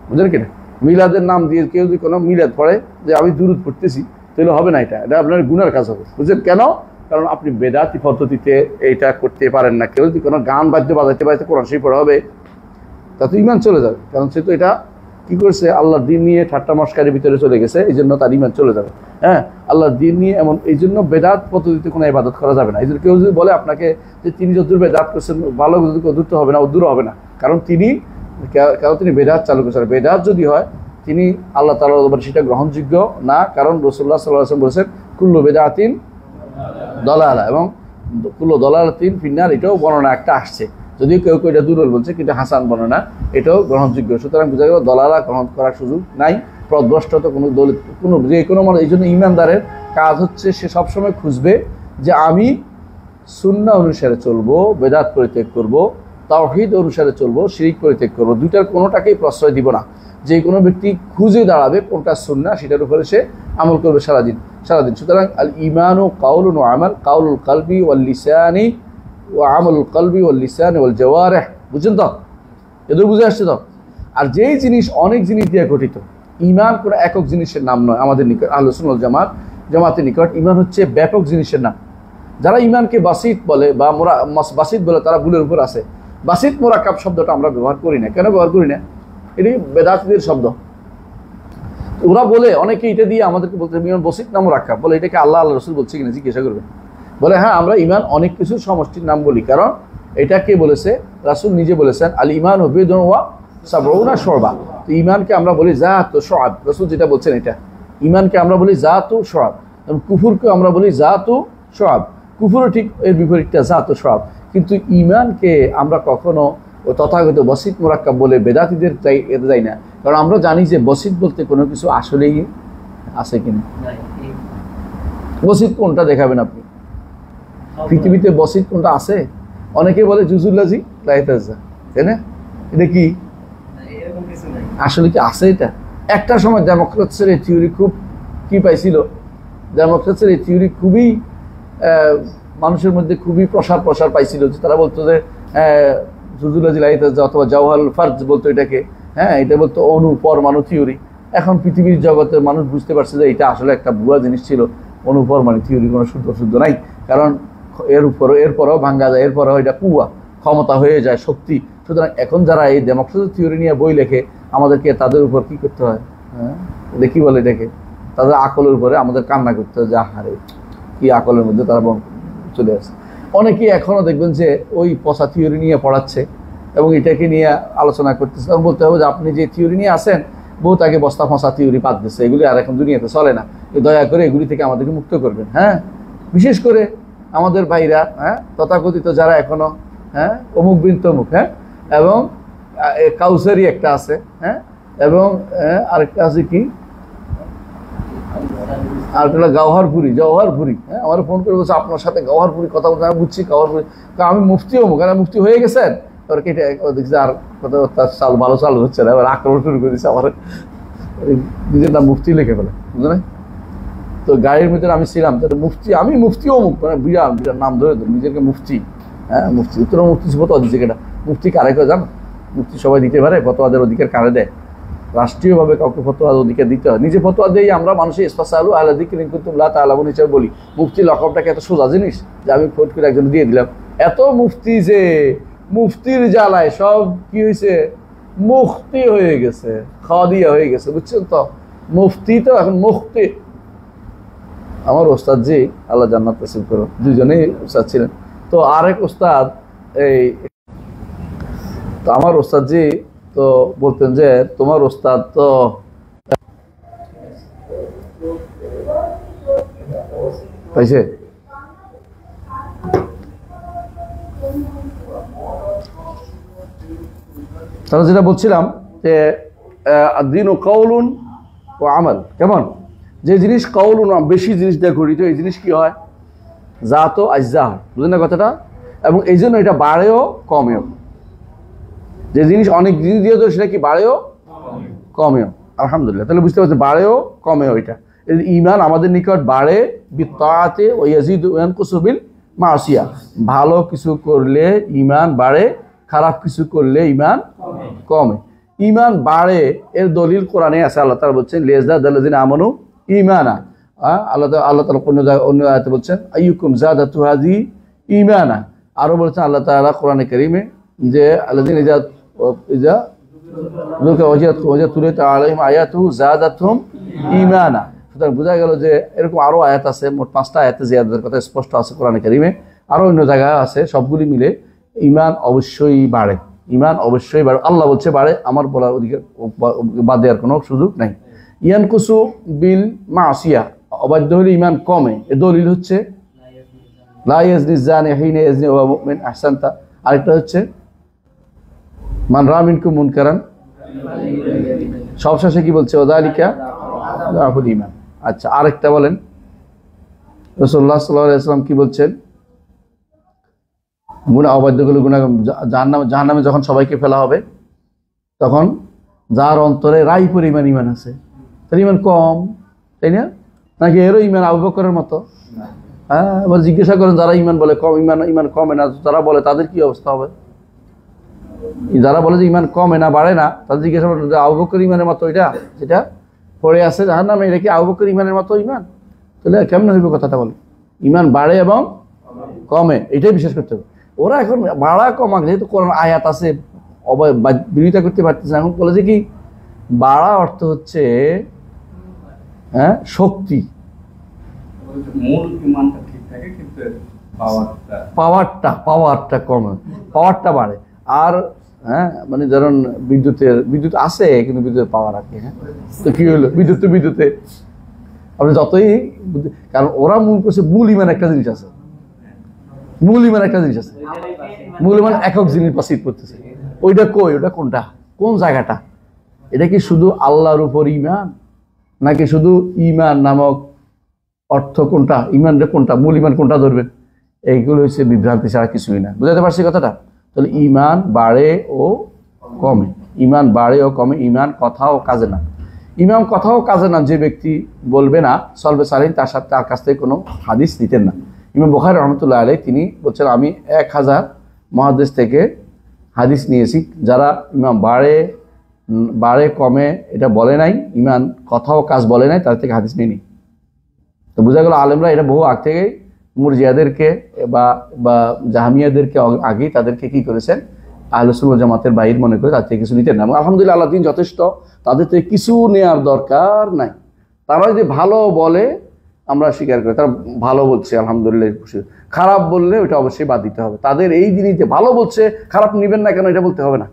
Speaker 1: বুঝলেন কিনা? মিলাদের নাম দিয়ে কেউ যদি কোনো মিলাদ পড়ে যে আমি দুরূদ পড়তেছি, তাহলে হবে না, এটা আপনার গুনার কাজ হবে। বুঝলেন কেন? কারণ আপনি বেদাতি পদ্ধতিতে এইটা করতে পারেন না। কেউ যদি কোনো গান বাদ্য বাজাইতে বাজাইতে কোরআন শরীফ পড়া হবে, তা তো ইমান চলে যাবে। কারণ সে তো এটা কি করছে, আল্লাহর দিন নিয়ে ঠাট্টা মশকারির ভিতরে চলে গেছে, এই জন্য তার ইমান চলে যাবে। হ্যাঁ, আল্লাহর দিন নিয়ে এমন, এই জন্য বেদাত পদ্ধতিতে কোনো ইবাদত করা যাবে না। এই জন্য কেউ যদি বলে আপনাকে যে তিনি যদ্দূর বেদাত করছেন, ভালো অদূর তো হবে না, অদূরও হবে না। কারণ তিনি বেদাত চালু করছেন। বেদাত যদি হয়, তিনি আল্লাহ তাআলা সেটা গ্রহণযোগ্য না। কারণ রাসূলুল্লাহ সাল্লাল্লাহু আলাইহি ওয়াসাল্লাম বলেছেন কুল্লু বেদাতিন দলালা এবং কুল্লু দলালাতিন ফিন্নার, এটাও বর্ণনা একটা আসছে, যদিও কেউ কেউ এটা দুর্বল বলছে, কিন্তু হাসান বর্ণনা, এটাও গ্রহণযোগ্য। সুতরাং বোঝা গেল দলালা গ্রহণ করার সুযোগ নাই। পথভ্রষ্ট তো কোনো দলিত কোনো যে কোনো মানুষ। এই জন্য ইমানদারের কাজ হচ্ছে সে সবসময় খুঁজবে যে আমি সুন্নাহ অনুসারে চলবো, বেদাত পরিত্যাগ করবো, তাওহীদ অনুসারে চলবো, শিরিক পরিত্যাগ করবো। দুইটার কোনোটাকেই প্রশ্রয় দিব না। যে কোনো ব্যক্তি খুঁজে দাঁড়াবে কোনটা সুন্নাহ, সেটার উপরে সে আমল করবে সারাদিন। সুতরাং আল ঈমানু কাউলুন ওয়া আমাল, কাউলুল কলবি ওয়াল লিসানি ওয়া আমালুল কলবি ওয়াল লিসানি ওয়াল জাওয়ারিহ। বুঝছেন তো? এদের বুঝে আসছে তো? আর যেই জিনিস অনেক জিনিস দিয়ে গঠিত, ঈমান কোনো একক জিনিসের নাম নয়। আমাদের নিকট আহলুস সুন্নাহ ওয়াল জামাতের নিকট ঈমান হচ্ছে ব্যাপক জিনিসের নাম। যারা ঈমানকে বাসিত বলে বা বাসিত বলে, তারা ভুলের উপর আছে। বাসিত মোরাক্কাব শব্দটা আমরা ব্যবহার করি না। কেন ব্যবহার করি না? এটি বেদাতীদের শব্দ। ওরা বলে, অনেকে এটা দিয়ে আমাদেরকে বলতে, ঈমান বাসিত না মোরাক্কাব, বলে এটাকে আল্লাহ রাসূল বলছে কিনা জিজ্ঞাসা করবেন। বলে হ্যাঁ, আমরা ঈমান অনেক কিছু সমষ্টির নাম বলি। কারণ এটা কে বলেছে? রাসূল নিজে বলেছেন আল ঈমানু বিদ'un ওয়া সাবউনা শু'বা। তো ঈমানকে আমরা বলি যাতু শু'আব, রাসূল যেটা বলছেন এটা। ঈমানকে আমরা বলি যাতু শু'আব, এবং কুফরকে আমরা বলি যাতু শু'আব। কুফরও ঠিক এর বিপরীতটা, যাতু শু'আব। কিন্তু ঈমানকে আমরা কখনো তথাগত বসিত মোরাক্কাব বলে বেদাতীদের যাই না। কারণ আমরা জানি যে বসিত বলতে কোনো কিছু আসলেই আছে কিনা। বসিত কোনটা দেখাবেন আপনি? পৃথিবীতে বসিত কোনটা আছে? অনেকে বলে জুজুল্লাজি লাইতাজা, তাই না? এটা কি আসলে কি আছে? এটা একটা সময় ডেমোক্রেটসের এই থিওরি খুব কি পাইছিল, ডেমোক্রেটসের এই থিওরি খুবই মানুষের মধ্যে খুবই প্রসার পাইছিল। যে তারা বলতো যে জুজুল্লাজি লাইতাজা অথবা জাওহারুল ফার্জ বলতো এটাকে। হ্যাঁ, এটা বলতো অণু পরমাণু থিওরি। এখন পৃথিবীর জগতের মানুষ বুঝতে পারছে যে এটা আসলে একটা ভুয়া জিনিস ছিল। অণু পরমাণু থিওরি কোনো শুদ্ধ নাই। কারণ এরপরও ভাঙ্গা যায়, এরপরও এটা কুয়া ক্ষমতা হয়ে যায়, শক্তি। সুতরাং এখন যারা এই ডেমোক্রেসি থিওরি নিয়ে বই লেখে, আমাদেরকে তাদের উপর কি করতে হয়? হ্যাঁ, দেখি বলে এটাকে তাদের আকলের উপরে আমাদের কান্না করতে হয় যে আহারে কি আকলের মধ্যে তারা চলে আসে। অনেকেই এখনও দেখবেন যে ওই পচা থিওরি নিয়ে পড়াচ্ছে এবং এটাকে নিয়ে আলোচনা করতেছে। তখন বলতে হবে যে আপনি যে থিওরি নিয়ে আসেন, বহুত আগে বস্তা ফসা থিওরি বাদ দিচ্ছে, এগুলি আর এখন দুনিয়াতে চলে না। দয়া করে এগুলি থেকে আমাদেরকে মুক্ত করবেন। হ্যাঁ, বিশেষ করে আমাদের ভাইরা, হ্যাঁ, তথাকথিত যারা এখনো হ্যাঁ অমুক বিন তমুক, হ্যাঁ, এবং কাউসারি একটা আছে, হ্যাঁ, এবং আরেকটা আছে কি, আরেকটা জওহরপুরি। হ্যাঁ, আমার ফোন করে বলছে আপনার সাথে জওহরপুরি কথা বলতে। আমি বুঝছি জওহরপুরি, আমি মুফতি অমুক, আর মুফতি হয়ে গেছেন। এবার কেটে দেখছি আর কথা ভালো চালু হচ্ছে না, এবার আক্রমণ শুরু করে দিচ্ছে। আমার নিজের নাম মুফতি লিখে ফেলে, বুঝলে? তো গাড়ির ভিতরে আমি ছিলাম, মুফতি, আমি মুফতি অমুক, মানে বিরাট নাম ধরে নিজেকে মুফতি। হ্যাঁ, মুফতি, তোরা মুফতি ফতোয়া দিচ্ছে কেটা? মুফতি কারে কেউ জানো? মুফতি সবাই দিতে পারে? ফতোয়াদের অধিকার কারে দেয়? রাষ্ট্রীয়ভাবে কাউকে ফতোয়ার অধিকার দিতে হয়। নিজে ফতোয়া দিয়েই আমরা মানুষের ইসফাসালু আলা যিকরিন কুনতুম লা তা'লামুন হিসেবে বলি। মুফতি লকবটাকে এত সোজা জিনিস যে আমি ফোট করে একজন দিয়ে দিলাম। এত মুফতি যে মুফতির জ্বালায় সব কি হয়েছে, মুফতি হয়ে গেছে, খাদিয়া হয়ে গেছে, বুঝছেন তো? মুফতি তো এখন মুফতি। আমার ওস্তাদ জি, আল্লাহ জান্নাত নসিব করো, দুজনেই ওস্তাদ ছিলেন। তো আরেক ওস্তাদ, আমার ওস্তাদ জি তো বলতেন যে তোমার ওস্তাদ তো পাইছে, তাহলে যেটা বলছিলাম যে দিন ও কওলুন ও আমাল, কেমন যে জিনিস কওলুন বেশি জিনিস দিয়ে গঠিত, এই জিনিস কি হয় জাত ও আজ্জা হয়, বুঝলেন না কথাটা? এবং এই জন্য এটা বাড়েও কমেও, যে জিনিস অনেক জিনিস দিয়ে সেটা কি বাড়েও কমেও। আলহামদুলিল্লাহ, তাহলে বুঝতে পারছি বাড়েও কমেও। এটা ঈমান আমাদের নিকট বাড়ে বিত্তাআতি ওয়া ইয়াজিদু ওয়া ইয়ানকুসু বিল মাসিয়া, ভালো কিছু করলে ঈমান বাড়ে, খারাপ কিছু করলে ঈমান কমে। ঈমান বাড়ে এর দলিল কোরআনে আছে, আল্লাহ তাআলা বলছেন লিয়াজদাদাল্লাযিনা আমানু ঈমানা। আল্লাহ তাআলা অন্য আয়াতে বলছেন আইয়ুকুম যাদাতু হাযি ঈমানা। আরো বলছেন আল্লাহ তাআলা কোরআনে কারীমে যে আল্লাযিনা ইজা ঈমানা। সুতরাং বোঝা গেল যে এরকম আরো আয়াত আছে, মোট 5টা আয়াতে জিয়াদাতের কথা স্পষ্ট আছে কোরআনে কারীমে, আরো অন্য জায়গায় আছে। সবগুলি মিলে ঈমান অবশ্যই বাড়ে, ঈমান অবশ্যই বাড়ে। আল্লাহ বলছে বাড়ে, আমার বলার অধিকার বাদ দেওয়ার কোনো সুযোগ নাই। ইয়ানকুসু বিল মাসিয়া, অবাধ্য হলে ঈমান কমে। এর দলিল হচ্ছে লা ইয়াজনি জানি হিনা ইয়াজনি ওয়া মুমিন আহসানতা। আরেকটা হচ্ছে মান রা মিনকুম মুনকারান, সবশেষে কি বলছে ওযালিকা যাহুল ঈমান। আচ্ছা, আরেকটা বলেন রাসূলুল্লাহ সাল্লাল্লাহু আলাইহি ওয়াসাল্লাম কি বলছেন? গুনাহ অবাধ্যগুলো গুনাহ জাহান্নামে যখন সবাইকে ফেলা হবে, তখন যার অন্তরে রাই পরিমাণ ঈমান আছে তার ঈমান কম, তাই না? নাকি এরও ঈমান আবু বকরের মতো? হ্যাঁ, এবার জিজ্ঞাসা করেন যারা ঈমান বলে কম, ঈমান কমে না, যারা বলে তাদের কি অবস্থা হবে? যারা বলে যে ঈমান কমে না বাড়ে না, তাদের জিজ্ঞাসা করেন যে আবু বকর ঈমানের মতো এটা যেটা পড়ে আছে জাহান্নামে, এটা কি আবু বকর ঈমানের মতো ঈমান? তাহলে কেমন হইবে কথাটা বলে? ঈমান বাড়ে এবং কমে, এটাই বিশ্বাস করতে হবে। ওরা এখন বাড়া কমা, যেহেতু কোরআন আয়াত আছে বিরোধিতা করতে পারতেছে না। এখন বলে যে কি বাড়া অর্থ হচ্ছে হ্যাঁ শক্তি,
Speaker 3: মূল ঈমানটা ঠিক থাকে কিন্তু
Speaker 1: পাওয়ারটা কমে, পাওয়ারটা বাড়ে। আর হ্যাঁ মানে ধরুন বিদ্যুৎ আছে কিন্তু বিদ্যুতের পাওয়ার রাখে, হ্যাঁ তো কি হলো বিদ্যুতে আপনি যতই, কারণ ওরা মূল করছে মূল ঈমান একটা জিনিস আছে, মূল ঈমান একক জিনিস পাশিত করতেছে। ওইটা কই, ওটা কোনটা, কোন জায়গাটা? এটা কি শুধু আল্লাহর উপর ঈমান, নাকি শুধু ঈমান নামক অর্থ কোনটা, ঈমানটা কোনটা, মূল ঈমান কোনটা ধরবেন? এইগুলো হচ্ছে বিভ্রান্তি ছাড়া কিছুই না। বুঝাতে পারছি কথাটা? তাহলে ঈমান বাড়ে ও কমে, ঈমান বাড়ে ও কমে, ঈমান কথা ও কাজে না। ইমাম কথা ও কাজে না যে ব্যক্তি বলবে না সলবে সালিন, তার কাছ থেকে কোনো হাদিস নিতেন না। ইমাম বুখারী রহমতুল্লাহ আলাইহি তিনি বলছেন আমি 1000 মুহাদ্দিস থেকে হাদিস নিয়েছি, যারা ইমাম বাড়ে কমে এটা বলে নাই, ঈমান কথা ও কাজ বলে নাই, তার থেকে হাদিস নিইনি। তো বোঝা গেল আলেমরা এটা বহু আগ থেকেই মুরজিয়াদেরকে বা জাহামিয়াদেরকে আগেই তাদেরকে কি করেছেন, আহলে সুন্নাহ ওয়াল জামাতের বাইর মনে করে তার থেকে কিছু নিতেন না। আলহামদুলিল্লাহ আল্লাহ দিন যথেষ্ট, তাদের থেকে কিছু নেওয়ার দরকার নাই। তারা যদি ভালো বলে আমরা স্বীকার করি, তারা ভালো বলছে আলহামদুলিল্লাহ, খারাপ বললে ওইটা অবশ্যই বাদ দিতে হবে। তাদের এই জিনিসে ভালো বলছে খারাপ নেবেন না কেন এটা বলতে হবে না।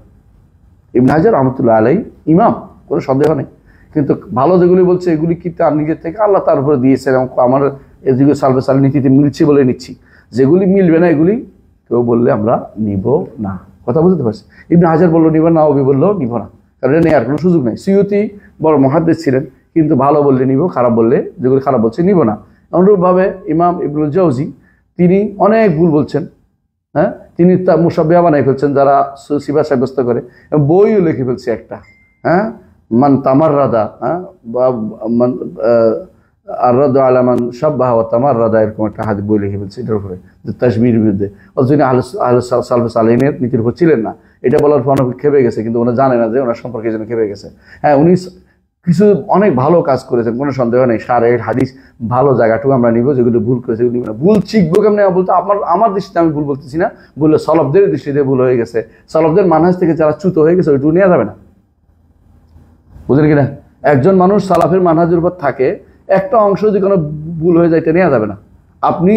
Speaker 1: ইবনে হাজার রহমতুল্লাহ আলাইহি ইমাম, কোনো সন্দেহ নেই, কিন্তু ভালো যেগুলি বলছে এগুলি কি তার নিজের থেকে আল্লাহ তার উপরে দিয়েছেন, এবং আমার এদিকে সালবে সাল নীতিতে মিলছে বলে নিচ্ছি, যেগুলি মিলবে না এগুলি কেউ বললে আমরা নিব না। কথা বুঝতে পারছি? ইবনে হাজার বললো নিব না, ওবি বললো নিব না, কারণ এটা নেওয়ার কোনো সুযোগ নেই। সিয়ুতি বড় মুহাদ্দিস ছিলেন, কিন্তু ভালো বললে নিব, খারাপ বললে যেগুলি খারাপ বলছে নিব না। অনুরূপভাবে ইমাম ইবনুল জাওজি তিনি অনেক ভুল বলছেন, হ্যাঁ তিনি তা মুশাব্বিহা বানাই ফেলছেন যারা সিফাত সাব্যস্ত করে, বইও লিখে ফেলছে একটা, হ্যাঁ মান তামাররাদা, হ্যাঁ বা মান আর-রাদু আলা মান শাব্বাহা ওয়া তামাররাদা, এরকম একটা হাদিস বই লিখে ফেলছে এটার উপরে, যে তাশবিহর বিরুদ্ধে। অথচ তিনি আহলে সালফে সালেহিনের নীতির উপর ছিলেন না। এটা বলার পর অনেক খেপে গেছে, কিন্তু ওরা জানে না যে ওনার সম্পর্কে যেন খেপে গেছে। হ্যাঁ উনি কিছু অনেক ভালো কাজ করেছেন, কোনো সন্দেহ নেই। শারঈ হাদিস ভালো জায়গাটুকু আমরা নিব, যেগুলো ভুল করেছে এগুলো নিব না। ভুল শিখবো কেমন বলতে আমার দৃষ্টিতে আমি ভুল বলতেছি না, বললে সলফদের দৃষ্টিতে ভুল হয়ে গেছে, সলফদের মানহাজ থেকে যারা চ্যুত হয়ে গেছে ওইটুকু নেওয়া যাবে না। বুঝলেন কিনা? একজন মানুষ সালাফের মানহাজের উপর থাকে, একটা অংশ যদি কোনো ভুল হয়ে যায় এটা নেওয়া যাবে না। আপনি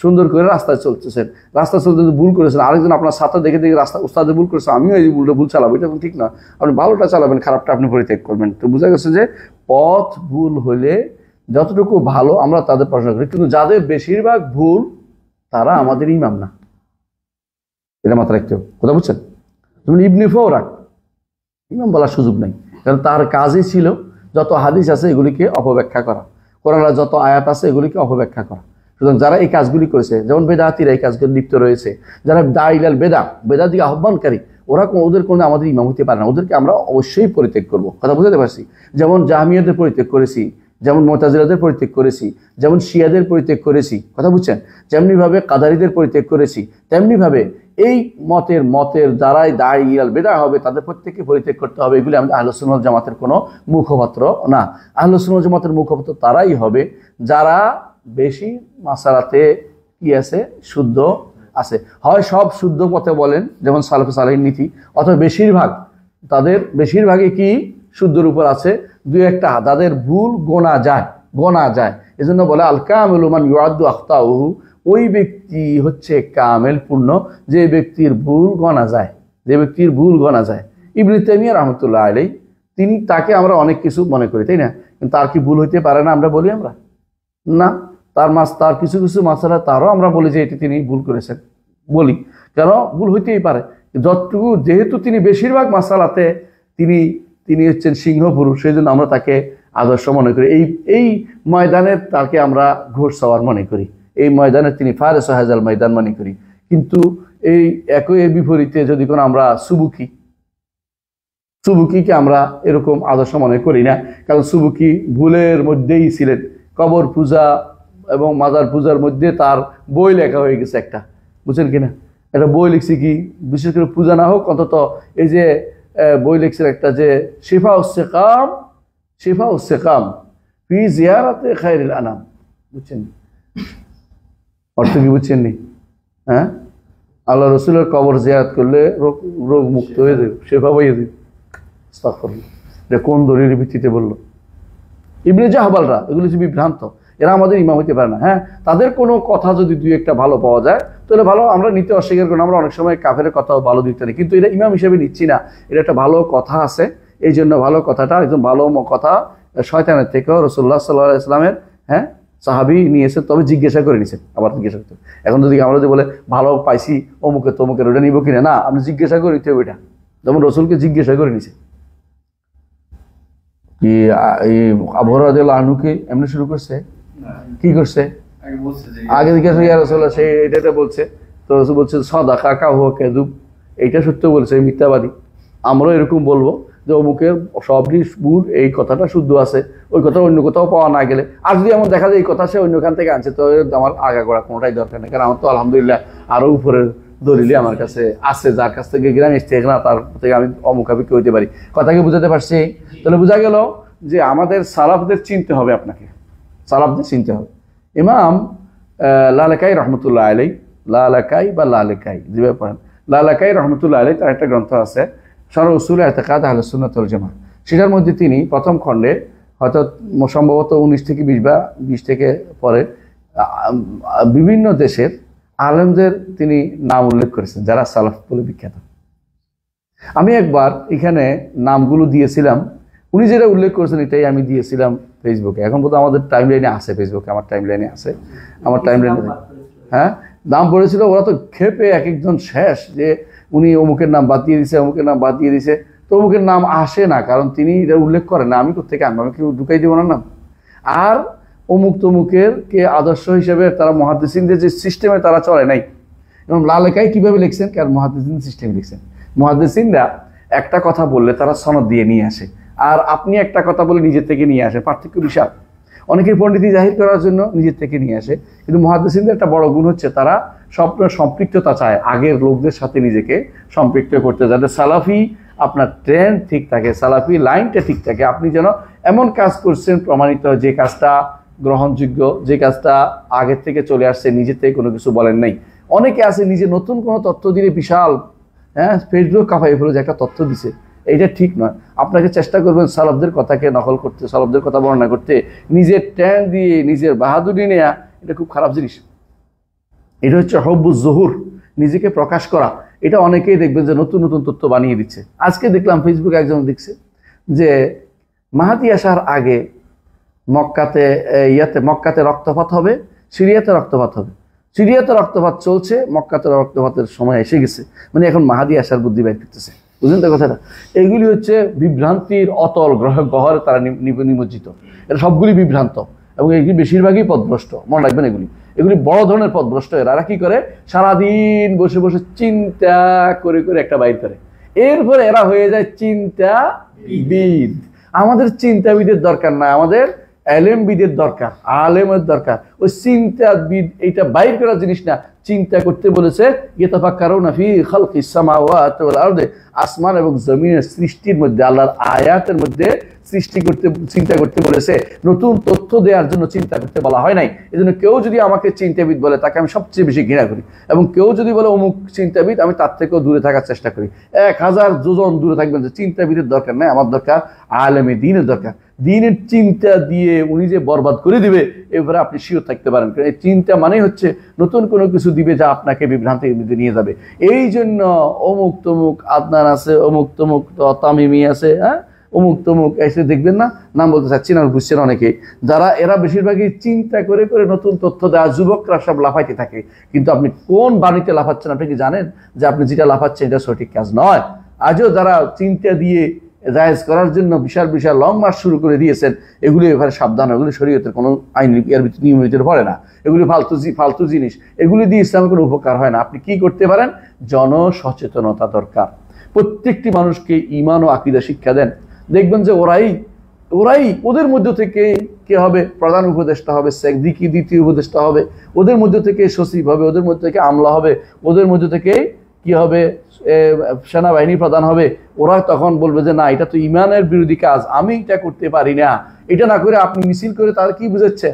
Speaker 1: সুন্দর করে রাস্তায় চলতেছেন, রাস্তা চলতে ভুল করেছেন, আরেকজন আপনার সাথে দেখে দেখে রাস্তা উস্তাদে ভুল করেছে, আমিও এই ভুল চালাবো, এটা ঠিক না। আপনি ভালোটা চালাবেন, খারাপটা আপনি পরিত্যাগ করবেন। তো বোঝা গেছে যে পথ ভুল হলে যতটুকু ভালো আমরা তাদের প্রশংসা করি, কিন্তু যাদের বেশিরভাগ ভুল তারা আমাদের ইমাম না, এটা মাথায় রাখতে হবে। কথা বুঝছেন? যেমন ইবনে ফওরাক, ইমাম বলার সুযোগ নেই, কারণ তার কাজই ছিল যত হাদিস আছে এগুলিকে অপব্যাখ্যা করা, কোরআনের যত আয়াত আছে এগুলিকে অপব্যাখ্যা করা। সুতরাং যারা এই কাজগুলি করেছে, যেমন বেদাতিরা এই কাজগুলি লিপ্ত রয়েছে, যারা দাইলাল বেদার দিকে আহ্বানকারী, ওদের কোনো আমাদের ইমাম হতে পারে না, ওদেরকে আমরা অবশ্যই পরিত্যাগ করব। কথা বুঝতে পারছি? যেমন জাহমিয়াদের পরিত্যাগ করেছি, যেমন মুতাজিলাদের পরিত্যাগ করেছি, যেমন শিয়াদের পরিত্যাগ করেছি, কথা বুঝছেন, যেমনিভাবে কাদারিদের পরিত্যাগ করেছি, তেমনিভাবে এই মতের দ্বারাই দাইলাল বেদা হবে তাদের প্রত্যেককে পরিত্যাগ করতে হবে। এগুলি আমাদের আহলে সুন্নাত জামাতের কোনো মুখপাত্র না। আহলে সুন্নাত জামাতের মুখপাত্র তারাই হবে যারা বেশি মাসালাতে কি আছে, শুদ্ধ আছে। হয় সব শুদ্ধ পথে বলেন যেমন সালাফে সালেহীন নীতি, অথবা বেশিরভাগই কি শুদ্ধর উপর আছে, দুই একটা তাদের ভুল গোনা যায়। এজন্য বলে আল কামিলু মান ইউআদ্দু আখতাউহু, ওই ব্যক্তি হচ্ছে কামেল পূর্ণ যে ব্যক্তির ভুল গণা যায়, ইবনে তাইমিয়া রাহমাতুল্লাহ আলাইহি তাকে আমরা অনেক কিছু মনে করি, তাই না? কিন্তু তার কি ভুল হইতে পারে না আমরা বলি? আমরা না, তার কিছু কিছু মাসালা তারও আমরা বলি যে এটি তিনি ভুল করেছেন, বলি কেন, ভুল হইতেই পারে। যতটুকু যেহেতু তিনি বেশিরভাগ মাসালাতে তিনি হচ্ছেন সিংহ পুরুষ, সেই জন্য আমরা তাকে আদর্শ মনে করি। এই ময়দানে তাকে আমরা ঘোড়সওয়ার মনে করি, এই ময়দানে তিনি ফারেস হাজাল ময়দান মনে করি। কিন্তু এই একই বিপরীতে যদি কোনো আমরা সুবুকিকে আমরা এরকম আদর্শ মনে করি না, কারণ সুবুকি ভুলের মধ্যেই ছিলেন। কবর পূজা এবং মাজার পূজার মধ্যে তার বই লেখা হয়ে গেছে একটা, বুঝছেন কিনা? একটা বই লিখছি কি, বিশেষ করে পূজা না হোক অন্তত এই যে বই লিখছিল একটা, যে শিফা উসসেকাম ফি জিয়ারাতে খায়রিল আনাম, বুঝছেন অর্থ কি? বুঝছেন নি? হ্যাঁ, আল্লাহ রসুলের কবর জিয়ারত করলে রোগ মুক্ত হয়ে যাবে, শেফা হয়ে যাবে। এটা কোন দলিলের ভিত্তিতে বললো? ইবনে জাহবালরা এগুলো হচ্ছে বিভ্রান্ত, এরা আমাদের ইমাম হইতে পারে না। হ্যাঁ, তাদের কোনো কথা যদি দুই একটা ভালো পাওয়া যায় তাহলে ভালো, আমরা নিতে অস্বীকার করি, আমরা অনেক সময় কাফের কথাও ভালো দিতে নেই, কিন্তু এটা ইমাম হিসেবে নিচ্ছি না। এটা একটা ভালো কথা আছে, এই জন্য ভালো কথাটা একদম ভালো কথা শয়তানের থেকেও রাসূলুল্লাহ সাল্লাল্লাহু আলাইহি ওয়াসাল্লামের সাহাবী নিয়েছে, তবে জিজ্ঞাসা করে নিয়েছেন। আবার জিজ্ঞাসা করতে, এখন যদি আমরা যদি বলে ভালো পাইছি অমুকের তমুকের, ওটা নিব কিনা, না, আপনি জিজ্ঞাসা করে নিতে হবে। এটা যেমন রসুলকে জিজ্ঞাসা করে নিছে কি, এই আবু হুরায়রা রাদিয়াল্লাহু আনহুকে এমনি শুরু করছে, কি করছে আগে জিজ্ঞাসা, ইয়া রাসূলুল্লাহ সে এটা বলছে, তো রসুল বলছে সাদাকা কাহুয়া কাযুব, এইটা সত্য বলছে, মিথ্যাবাদী। আমরাও এরকম বলবো যে অমুকের সবই ভুল, এই কথাটা শুদ্ধ আছে, ওই কথা অন্য কোথাও পাওয়া না গেলে, আর যদি এমন দেখা যায় এই কথা সে অন্যখান থেকে আনছে, তো আমার আগা করা কোনোটাই দরকার নেই, কারণ আমার তো আলহামদুলিল্লাহ আরো উপরের দলিল আমার কাছে আছে, যার কাছ থেকে গ্রাম ইস্তেক না তার থেকে আমি অমুখাপেক্ষি হইতে পারি। কথাকে বুঝাতে পারছি? তাহলে বোঝা গেল যে আমাদের সালাফদের চিনতে হবে, আপনাকে সালাফদের চিনতে হবে। ইমাম লালাকাই রহমতুল্লাহ আলাইহি, যেভাবে পড়েন লালাকাই রহমতুল্লাহ আলাইহি, তার একটা গ্রন্থ আছে শরহ উসুল ইতিকাদ আহলে সুন্নাত ওয়াল জামাত, সেটার মধ্যে তিনি প্রথম খণ্ডে হয়তো সম্ভবত 19 থেকে 20 থেকে পরে বিভিন্ন দেশের আলেমদের তিনি নাম উল্লেখ করেছেন যারা সালাফ বলে বিখ্যাত। আমি একবার এখানে নামগুলো দিয়েছিলাম, উনি যেটা উল্লেখ করেছেন এটাই আমি দিয়েছিলাম ফেসবুকে। এখন বোধহয় আমাদের টাইম লাইনে আছে, ফেসবুকে আমার টাইম লাইনে আছে, আমার টাইম লাইনে। হ্যাঁ, নাম পড়েছিল, ওরা তো খেপে এক একজন শেষ, যে উনি অমুকের নাম বাদ দিয়ে দিছে, অমুকের নাম বাদ দিয়ে দিছে। তো অমুকের নাম আসে না, কারণ তিনি এটা উল্লেখ করেন না, আমি কোথেকে আনবো, আমি কি ঢুকাই দিব না নাম? আর অমুক তমুকের কে আদর্শ হিসেবে তারা মুহাদ্দিসিনদের যে সিস্টেমে তারা চলে নাই। এবং লালেকাই কিভাবে লিখছেন, কারণ মুহাদ্দিসিন সিস্টেমে লিখছেন। মুহাদ্দিসিনরা একটা কথা বললে তারা সনদ দিয়ে নিয়ে আসে, আর আপনি একটা কথা বলে নিজের থেকে নিয়ে আসে, পার্থক্য বিশাল। অনেকের পণ্ডিতি জাহির করার জন্য নিজের থেকে নিয়ে আসে, কিন্তু মুহাদ্দিসিনদের একটা বড় গুণ হচ্ছে তারা সম্পৃক্ততা চায়, আগের লোকদের সাথে নিজেকে সম্পৃক্ত করতে, যাতে সালাফি আপনার ট্রেন্ড ঠিক থাকে, সালাফি লাইনটা ঠিক থাকে। আপনি যেন এমন কাজ করছেন প্রমাণিত, যে কাজটা গ্রহণযোগ্য, যে কাজটা আগের থেকে চলে আসছে, নিজের থেকে কোনো কিছু বলেন নাই। অনেকে আছে নিজে নতুন কোনো তথ্য দিলে বিশাল ফেসবুক কাঁপাই ফেলে যে একটা তথ্য দিছে, এইটা ঠিক নয়। আপনাকে চেষ্টা করবেন সালাফদের কথাকে নকল করতে, সালাফদের কথা বর্ণনা করতে, নিজের ট্যান দিয়ে নিজের বাহাদুরি নেয়া, এটা খুব খারাপ জিনিস। এটা হচ্ছে হব্বুজ জহুর, নিজেকে প্রকাশ করা। এটা অনেকেই দেখবেন যে নতুন নতুন তথ্য বানিয়ে দিচ্ছে। আজকে দেখলাম ফেসবুকে একজন দেখছে যে মাহাদি আসার আগে মক্কাতে রক্তপাত হবে, সিরিয়াতে রক্তপাত হবে, সিরিয়াতে রক্তপাত চলছে, মক্কাতে রক্তপাতের সময় এসে গেছে, মানে এখন মাহাদি আসার বুদ্ধি বাইর করতেছে। বুঝলেন তো কথাটা? এগুলি হচ্ছে বিভ্রান্তির অতল গহরে তারা নিমজ্জিত। এটা সবগুলি বিভ্রান্ত এবং এগুলি বেশিরভাগই পথভ্রষ্ট, মনে রাখবেন। এগুলি বড় ধরনের পথভ্রষ্ট। এরা কি করে, সারাদিন বসে বসে চিন্তা করে করে একটা বাইর করে, এরপরে এরা হয়ে যায় চিন্তাবিদ। আমাদের চিন্তাবিদের দরকার না, আমাদের আলেমবিদের দরকার, আলেমের দরকার। ওই চিন্তাবিদ এইটা বাইর করার জিনিস না, চিন্তা করতে বলেছে ইয়াতাফাক্কারুনা ফি খালকিস সামাওয়াতি ওয়াল আরদি, আসমান এবং জমিনের সৃষ্টির মধ্যে, আল্লাহর আয়াতের মধ্যে চিন্তা করতে বলেছে। নতুন তথ্য দেওয়ার জন্য চিন্তা করতে বলা হয় নাই। এজন্য কেউ যদি আমাকে চিন্তাবিদ বলে তাকে আমি সবচেয়ে বেশি ঘৃণা করি, এবং কেউ যদি বলে অমুক চিন্তাবিদ, আমি তার থেকেও দূরে থাকার চেষ্টা করি। 1000 যোজন দূরে থাকবেন। যে চিন্তাবিদের দরকার নাই, আমার দরকার আলেমে দ্বীনের দরকার। দ্বীনের চিন্তা দিয়ে উনি যে বরবাদ করে দিবে এবারে আপনি শিওর থাকতে পারেন। কারণ এই চিন্তা মানেই হচ্ছে নতুন কোনো কিছু দিবে যা আপনাকে বিভ্রান্তির মধ্যে নিয়ে যাবে। এই জন্য অমুক তমুক আদনান আছে, অমুক তমুক তামিমি আছে, হ্যাঁ, অমুক তমুক এসে দেখবেন না, নাম বলতে চাচ্ছি না, বুঝছেন অনেকেই, যারা এরা বেশিরভাগই চিন্তা করে করে নতুন তথ্য দেওয়া, যুবকরা সব লাফাইতে থাকে। কিন্তু আপনি কোন বাণীতে লাফাচ্ছেন আপনি কি জানেন যে আপনি যেটা লাফাচ্ছেন এটা সঠিক কাজ নয়? আজও যারা চিন্তা দিয়ে জায়েজ করার জন্য বিশাল বিশাল লং মার্চ শুরু করে দিয়েছেন, এগুলি এবারে সাবধান। এগুলি শরীয়তের কোনো আইন নিয়মের ভিতরে পড়ে না, এগুলি ফালতু জিনিস। এগুলি দিয়ে ইসলামের কোনো উপকার হয় না। আপনি কি করতে পারেন? জনসচেতনতা দরকার। প্রত্যেকটি মানুষকে ঈমান ও আকীদা শিক্ষা দেন। দেখবেন যে ওরাই ওদের মধ্য থেকে কে হবে প্রধান উপদেষ্টা হবে, দ্বিতীয় উপদেষ্টা হবে, ওদের মধ্য থেকে সচিব হবে, ওদের মধ্য থেকে আমলা হবে, ওদের মধ্য থেকে কি হবে সেনাবাহিনী প্রধান হবে। ওরা তখন বলবে যে না, এটা তো ইমানের বিরোধী কাজ, আমি এটা করতে পারি না। এটা না করে আপনি মিছিল করে তার কি বুঝাচ্ছেন?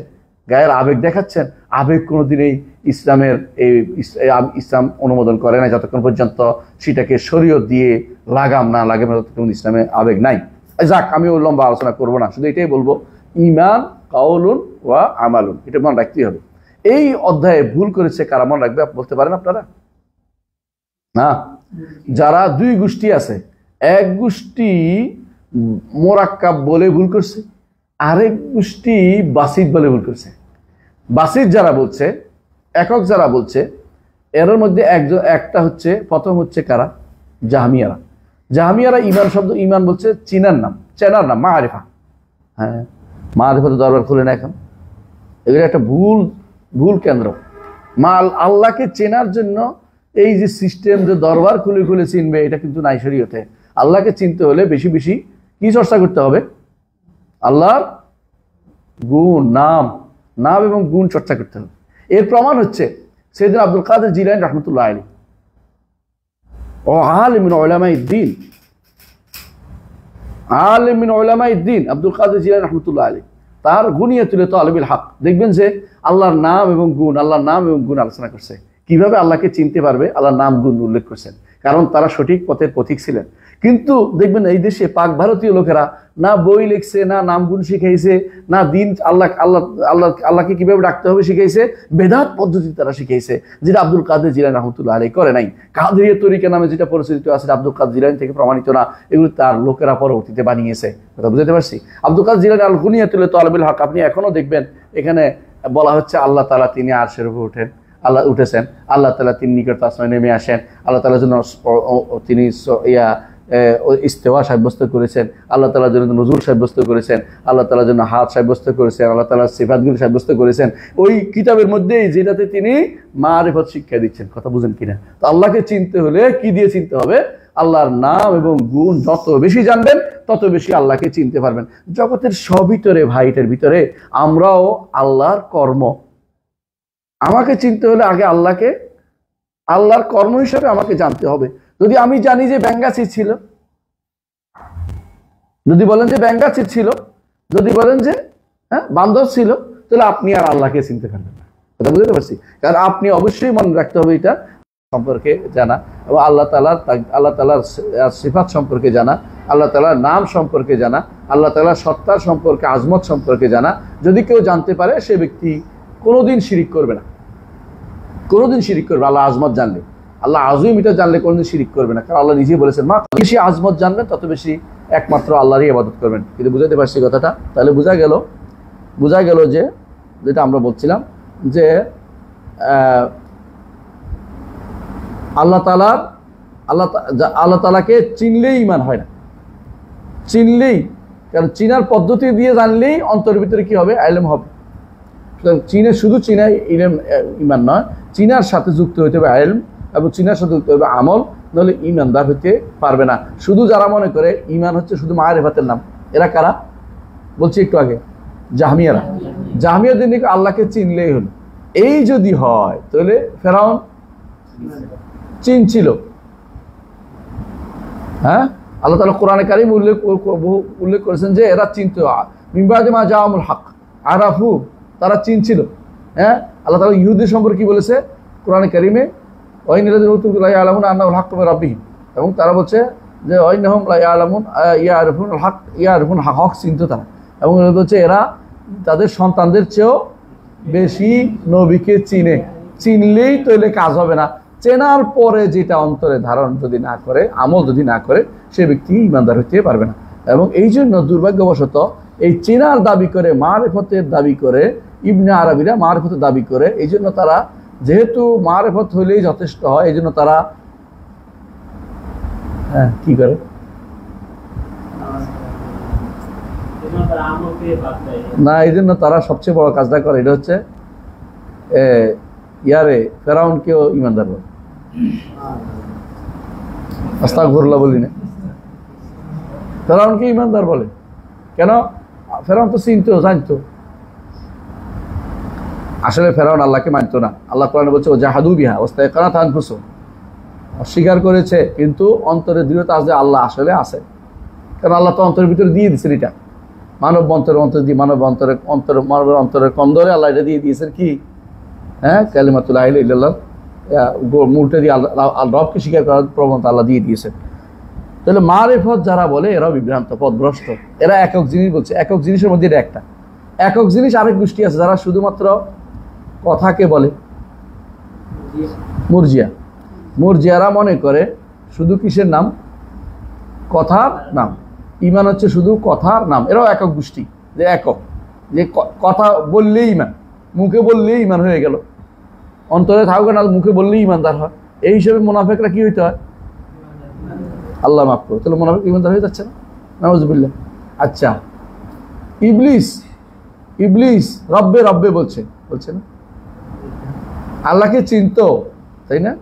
Speaker 1: গায়ের আবেগ দেখাচ্ছেন। আবেগ কোনোদিনই ইসলাম অনুমোদন করে না, যতক্ষণ পর্যন্ত সেটাকে শরীয়ত দিয়ে লাগাম না লাগে, ততক্ষণ ইসলামে আবেগ নাই। যাক, আমি ওই লম্বা আলোচনা করবো না, শুধু এটাই বলবো, ঈমান কাউলুন ওয়া আমালুন, এটা মনে রাখতেই হবে। এই অধ্যায়ে ভুল করেছে কারা মনে রাখবে বলতে পারেন আপনারা? না, যারা দুই গোষ্ঠী আছে, এক গোষ্ঠী মোরাক্কাব বলে ভুল করছে, আরেক গোষ্ঠী বাসিত বলে ভুল করছে। বাসিত যারা বলছে, একক যারা বলছে, এর মধ্যে একটা হচ্ছে, প্রথম হচ্ছে কারা? জাহমিয়ারা। জাহমিয়ারা ঈমান শব্দ, ঈমান বলছে চেনার নাম, মারিফা। হ্যাঁ, মারিফা তো দরবার খুলে না এখন। এগুলো একটা ভুল কেন্দ্র। আল্লাহকে চেনার জন্য এই যে সিস্টেম, যে দরবার খুলে খুলে চিনবে, এটা কিন্তু নাই শরীয়তে। আল্লাহকে চিনতে হলে বেশি বেশি কি চর্চা করতে হবে? আল্লাহর গুণ, নাম এবং গুণ চর্চা করতে হবে। এর প্রমাণ হচ্ছে সাইয়েদনা আব্দুল কাদের জিলানী রাহমাতুল্লাহ আলাইহি, ও আলিম মিন উলামায়ে দ্বীন, আব্দুল কাদের জিলানী রাহমাতুল্লাহ আলাইহি, তার গুনিয়াতুল তালিবুল হক দেখবেন যে আল্লাহর নাম এবং গুণ আলোচনা করছে। কিভাবে আল্লাহকে চিনতে পারবে, আল্লাহর নাম গুণ উল্লেখ করছেন, কারণ তারা সঠিক পথের পথিক ছিলেন। কিন্তু দেখবেন এই দেশে পাক ভারতীয় লোকেরা না বই লিখছে, না নাম গুণ শিখাইছে, না দিন আল্লাহকে কিভাবে ডাকতে হবে শিখাইছে, বেদাত পদ্ধতি তারা শিখাইছে, যেটা আব্দুল কাদের জিলানী রাহমাতুল্লাহ আলাইহি করে নাই। কাদেরিয়া তরিকা নামে যেটা পরিচিত আছে, আব্দুল কাদের জিলানী থেকে প্রমাণিত না, এগুলো তার লোকেরা পরবর্তীতে বানিয়েছে। কথা বুঝতে পারছি? আব্দুল কাদের জিলানী আল গুনিয়াতুল তালিবুল হক, আপনি এখনো দেখবেন এখানে বলা হচ্ছে আল্লাহ তাআলা তিনি আরশের উপর উঠেছেন, আল্লাহ তাআলা তিনি নিকট আসমানে নেমে আসেন, আল্লাহ তাআলার জন্য তিনি ইস্তেওয়া সাব্যস্ত করেছেন, আল্লাহ তাআলার জন্য নুজুল সাব্যস্ত করেছেন, আল্লাহ তাআলার জন্য হাত সাব্যস্ত করেছেন, আল্লাহ তাআলার সিফাতগুলো সাব্যস্ত করেছেন ওই কিতাবের মধ্যেই, যেটাতে তিনি মারিফত শিক্ষা দিচ্ছেন। কথা বুঝেন কিনা? তো আল্লাহকে চিনতে হলে কি দিয়ে চিনতে হবে? আল্লাহর নাম এবং গুণ যত বেশি জানবেন তত বেশি আল্লাহকে চিনতে পারবেন। জগতের সবিতরে ভাইটের ভিতরে আমরাও আল্লাহর কর্ম, আমাকে চিনতে হলে আগে আল্লাহকে আল্লাহর কর্ম হিসাবে আমাকে জানতে হবে। যদি আমি জানি যে ব্যাঙ্গাচির ছিল, যদি বলেন যে ব্যাঙ্গাচির ছিল, যদি বলেন যে বান্দর ছিল, তাহলে আপনি আর আল্লাহকে চিনতে পারবেন না। কথা বুঝতে পারছি? কারণ আপনি অবশ্যই মনে রাখতে হবে এটা সম্পর্কে জানা, এবং আল্লাহ তাআলার সিফাত সম্পর্কে জানা, আল্লাহ তাআলার নাম সম্পর্কে জানা, আল্লাহ তাআলার সত্তার সম্পর্কে, আজমত সম্পর্কে জানা। যদি কেউ জানতে পারে সে ব্যক্তি কোনোদিন শিরিক করবে না, কোনোদিন শিরিক করবে। আল্লাহ আজমত জানলে, আল্লাহ আযীম এটা জানলে কোনোদিন শিরিক করবে না, কারণ আল্লাহ নিজেই বলেছেন মা বেশি আজমত জানবেন তত বেশি একমাত্র আল্লাহরই ইবাদত করবেন। কিন্তু বুঝাতে পারছি কথাটা? তাহলে বোঝা গেল যে যেটা আমরা বলছিলাম যে আল্লাহ তাআলার আল্লাহ তাআলাকে চিনলেই ঈমান হয় না, চিনলেই, কারণ চিনার পদ্ধতি দিয়ে জানলেই অন্তরের ভিতরে কি হবে, ইলম হবে। সুতরাং শুধু চিনাই ঈমান নয়, চিনার সাথে যুক্ত হতে হবে ইলম, এবং চিনার সাথে যুক্ত হবে আমল, নইলে ঈমানদার হতে পারবে না। শুধু যারা মনে করে ঈমান হচ্ছে শুধু মারিফাতের নাম, এরা কারা বলছি একটু আগে, জাহমিয়ারা। জাহমিয়াদের দিকে আল্লাহকে চিনলেই হলো। এই যদি হয় তাহলে ফেরাউন চিনছিল, হ্যাঁ, আল্লাহ তাআলা কোরআনে কারীম উল্লেখ করেছেন যে এরা চিনতো, মিন বাদি মা জাআহুল হক আরাফু, তারা চিনছিল। হ্যাঁ, আল্লাহ তাআলা ইহুদি সম্পর্কে কি বলেছে কোরআনে কারীমে, ওয়াইনাল্লাযিনা উতুল লা ইয়ালামুনা আন্নাহুল হাক্কু মির রাব্বিহিম, এবং তারা বলছে যে ওয়াইনাহুম লা ইয়ালামুন ইয়ারিফুনাল হক, ইয়ারিফুন হক চিনতো তারা, এবং বলছে এরা তাদের সন্তানদের চেয়েও বেশি নবীকে চিনে। চিনলেই তৈলে কাজ হবে না, চেনার পরে যেটা অন্তরে ধারণ যদি না করে, আমল যদি না করে, সে ব্যক্তি ইমানদার হতে পারবে না। এবং এই জন্য দুর্ভাগ্যবশত এই চেনার দাবি করে, মারিফতের দাবি করে ইবনে আরবিরা মারিফতের দাবি করে, এই জন্য তারা যেহেতু মারিফত হইলেই যথেষ্ট হয়, এই জন্য তারা কি করে না, এই জন্য তারা সবচেয়ে বড় কাজটা করে, এটা হচ্ছে ফেরাউনকেও ইমানদার বলে। আস্তাগফিরুল্লাহ বলি না, ফেরাউনকে ইমানদার বলে কেন? ফেরাউন তো চিনতো, জানতো। আসলে ফেরাউন আল্লাহকে মানতো না। আল্লাহ কোরআনে বলছে ও জাহাদু বিহা ওয়াস্তায়কানাতহা আনফুসুহুম, অস্বীকার করেছে, কিন্তু অন্তরে দৃঢ়তা আছে আল্লাহ আসলে আছে। কারণ আল্লাহ তো অন্তরের ভিতরে দিয়ে দিয়েছেন, এটা মানব অন্তর দিয়ে, মানবের অন্তরের কন্দরে আল্লাহ এটা দিয়ে দিয়েছেন কি, হ্যাঁ, কালিমাতুল লা ইলাহা ইল্লাল্লাহ, মুখটা দিয়ে রবকে স্বীকার করার প্রবণতা আল্লাহ দিয়ে দিয়েছেন। তাহলে মারিফত যারা বলে এরাও বিভ্রান্ত, পথভ্রষ্ট। এরা একক জিনিস বলছে, একক জিনিসের মধ্যে এটা একটা একক জিনিস। আরেক গোষ্ঠী আছে যারা শুধুমাত্র কথাকে বলে, মুরজিয়ারা মনে করে শুধু কিসের নাম, কথার নাম। ঈমান হচ্ছে শুধু কথার নাম। এরাও একক গোষ্ঠী, যে একক, যে কথা বললেই ঈমান, মুখে বললেই ঈমান হয়ে গেল, অন্তরে থাকবে না, মুখে বললেই ঈমানদার হয়। এই হিসেবে মুনাফিকরা কি হইতে হয়, আল্লাহ মাফ করো, তাহলে মুনাফিক ঈমানদার হয়ে যাচ্ছে না, নাউযুবিল্লাহ। আচ্ছা, ইবলিস রব্বে রব্বে বলছে না, আল্লাহকে চিনতো, তাই না?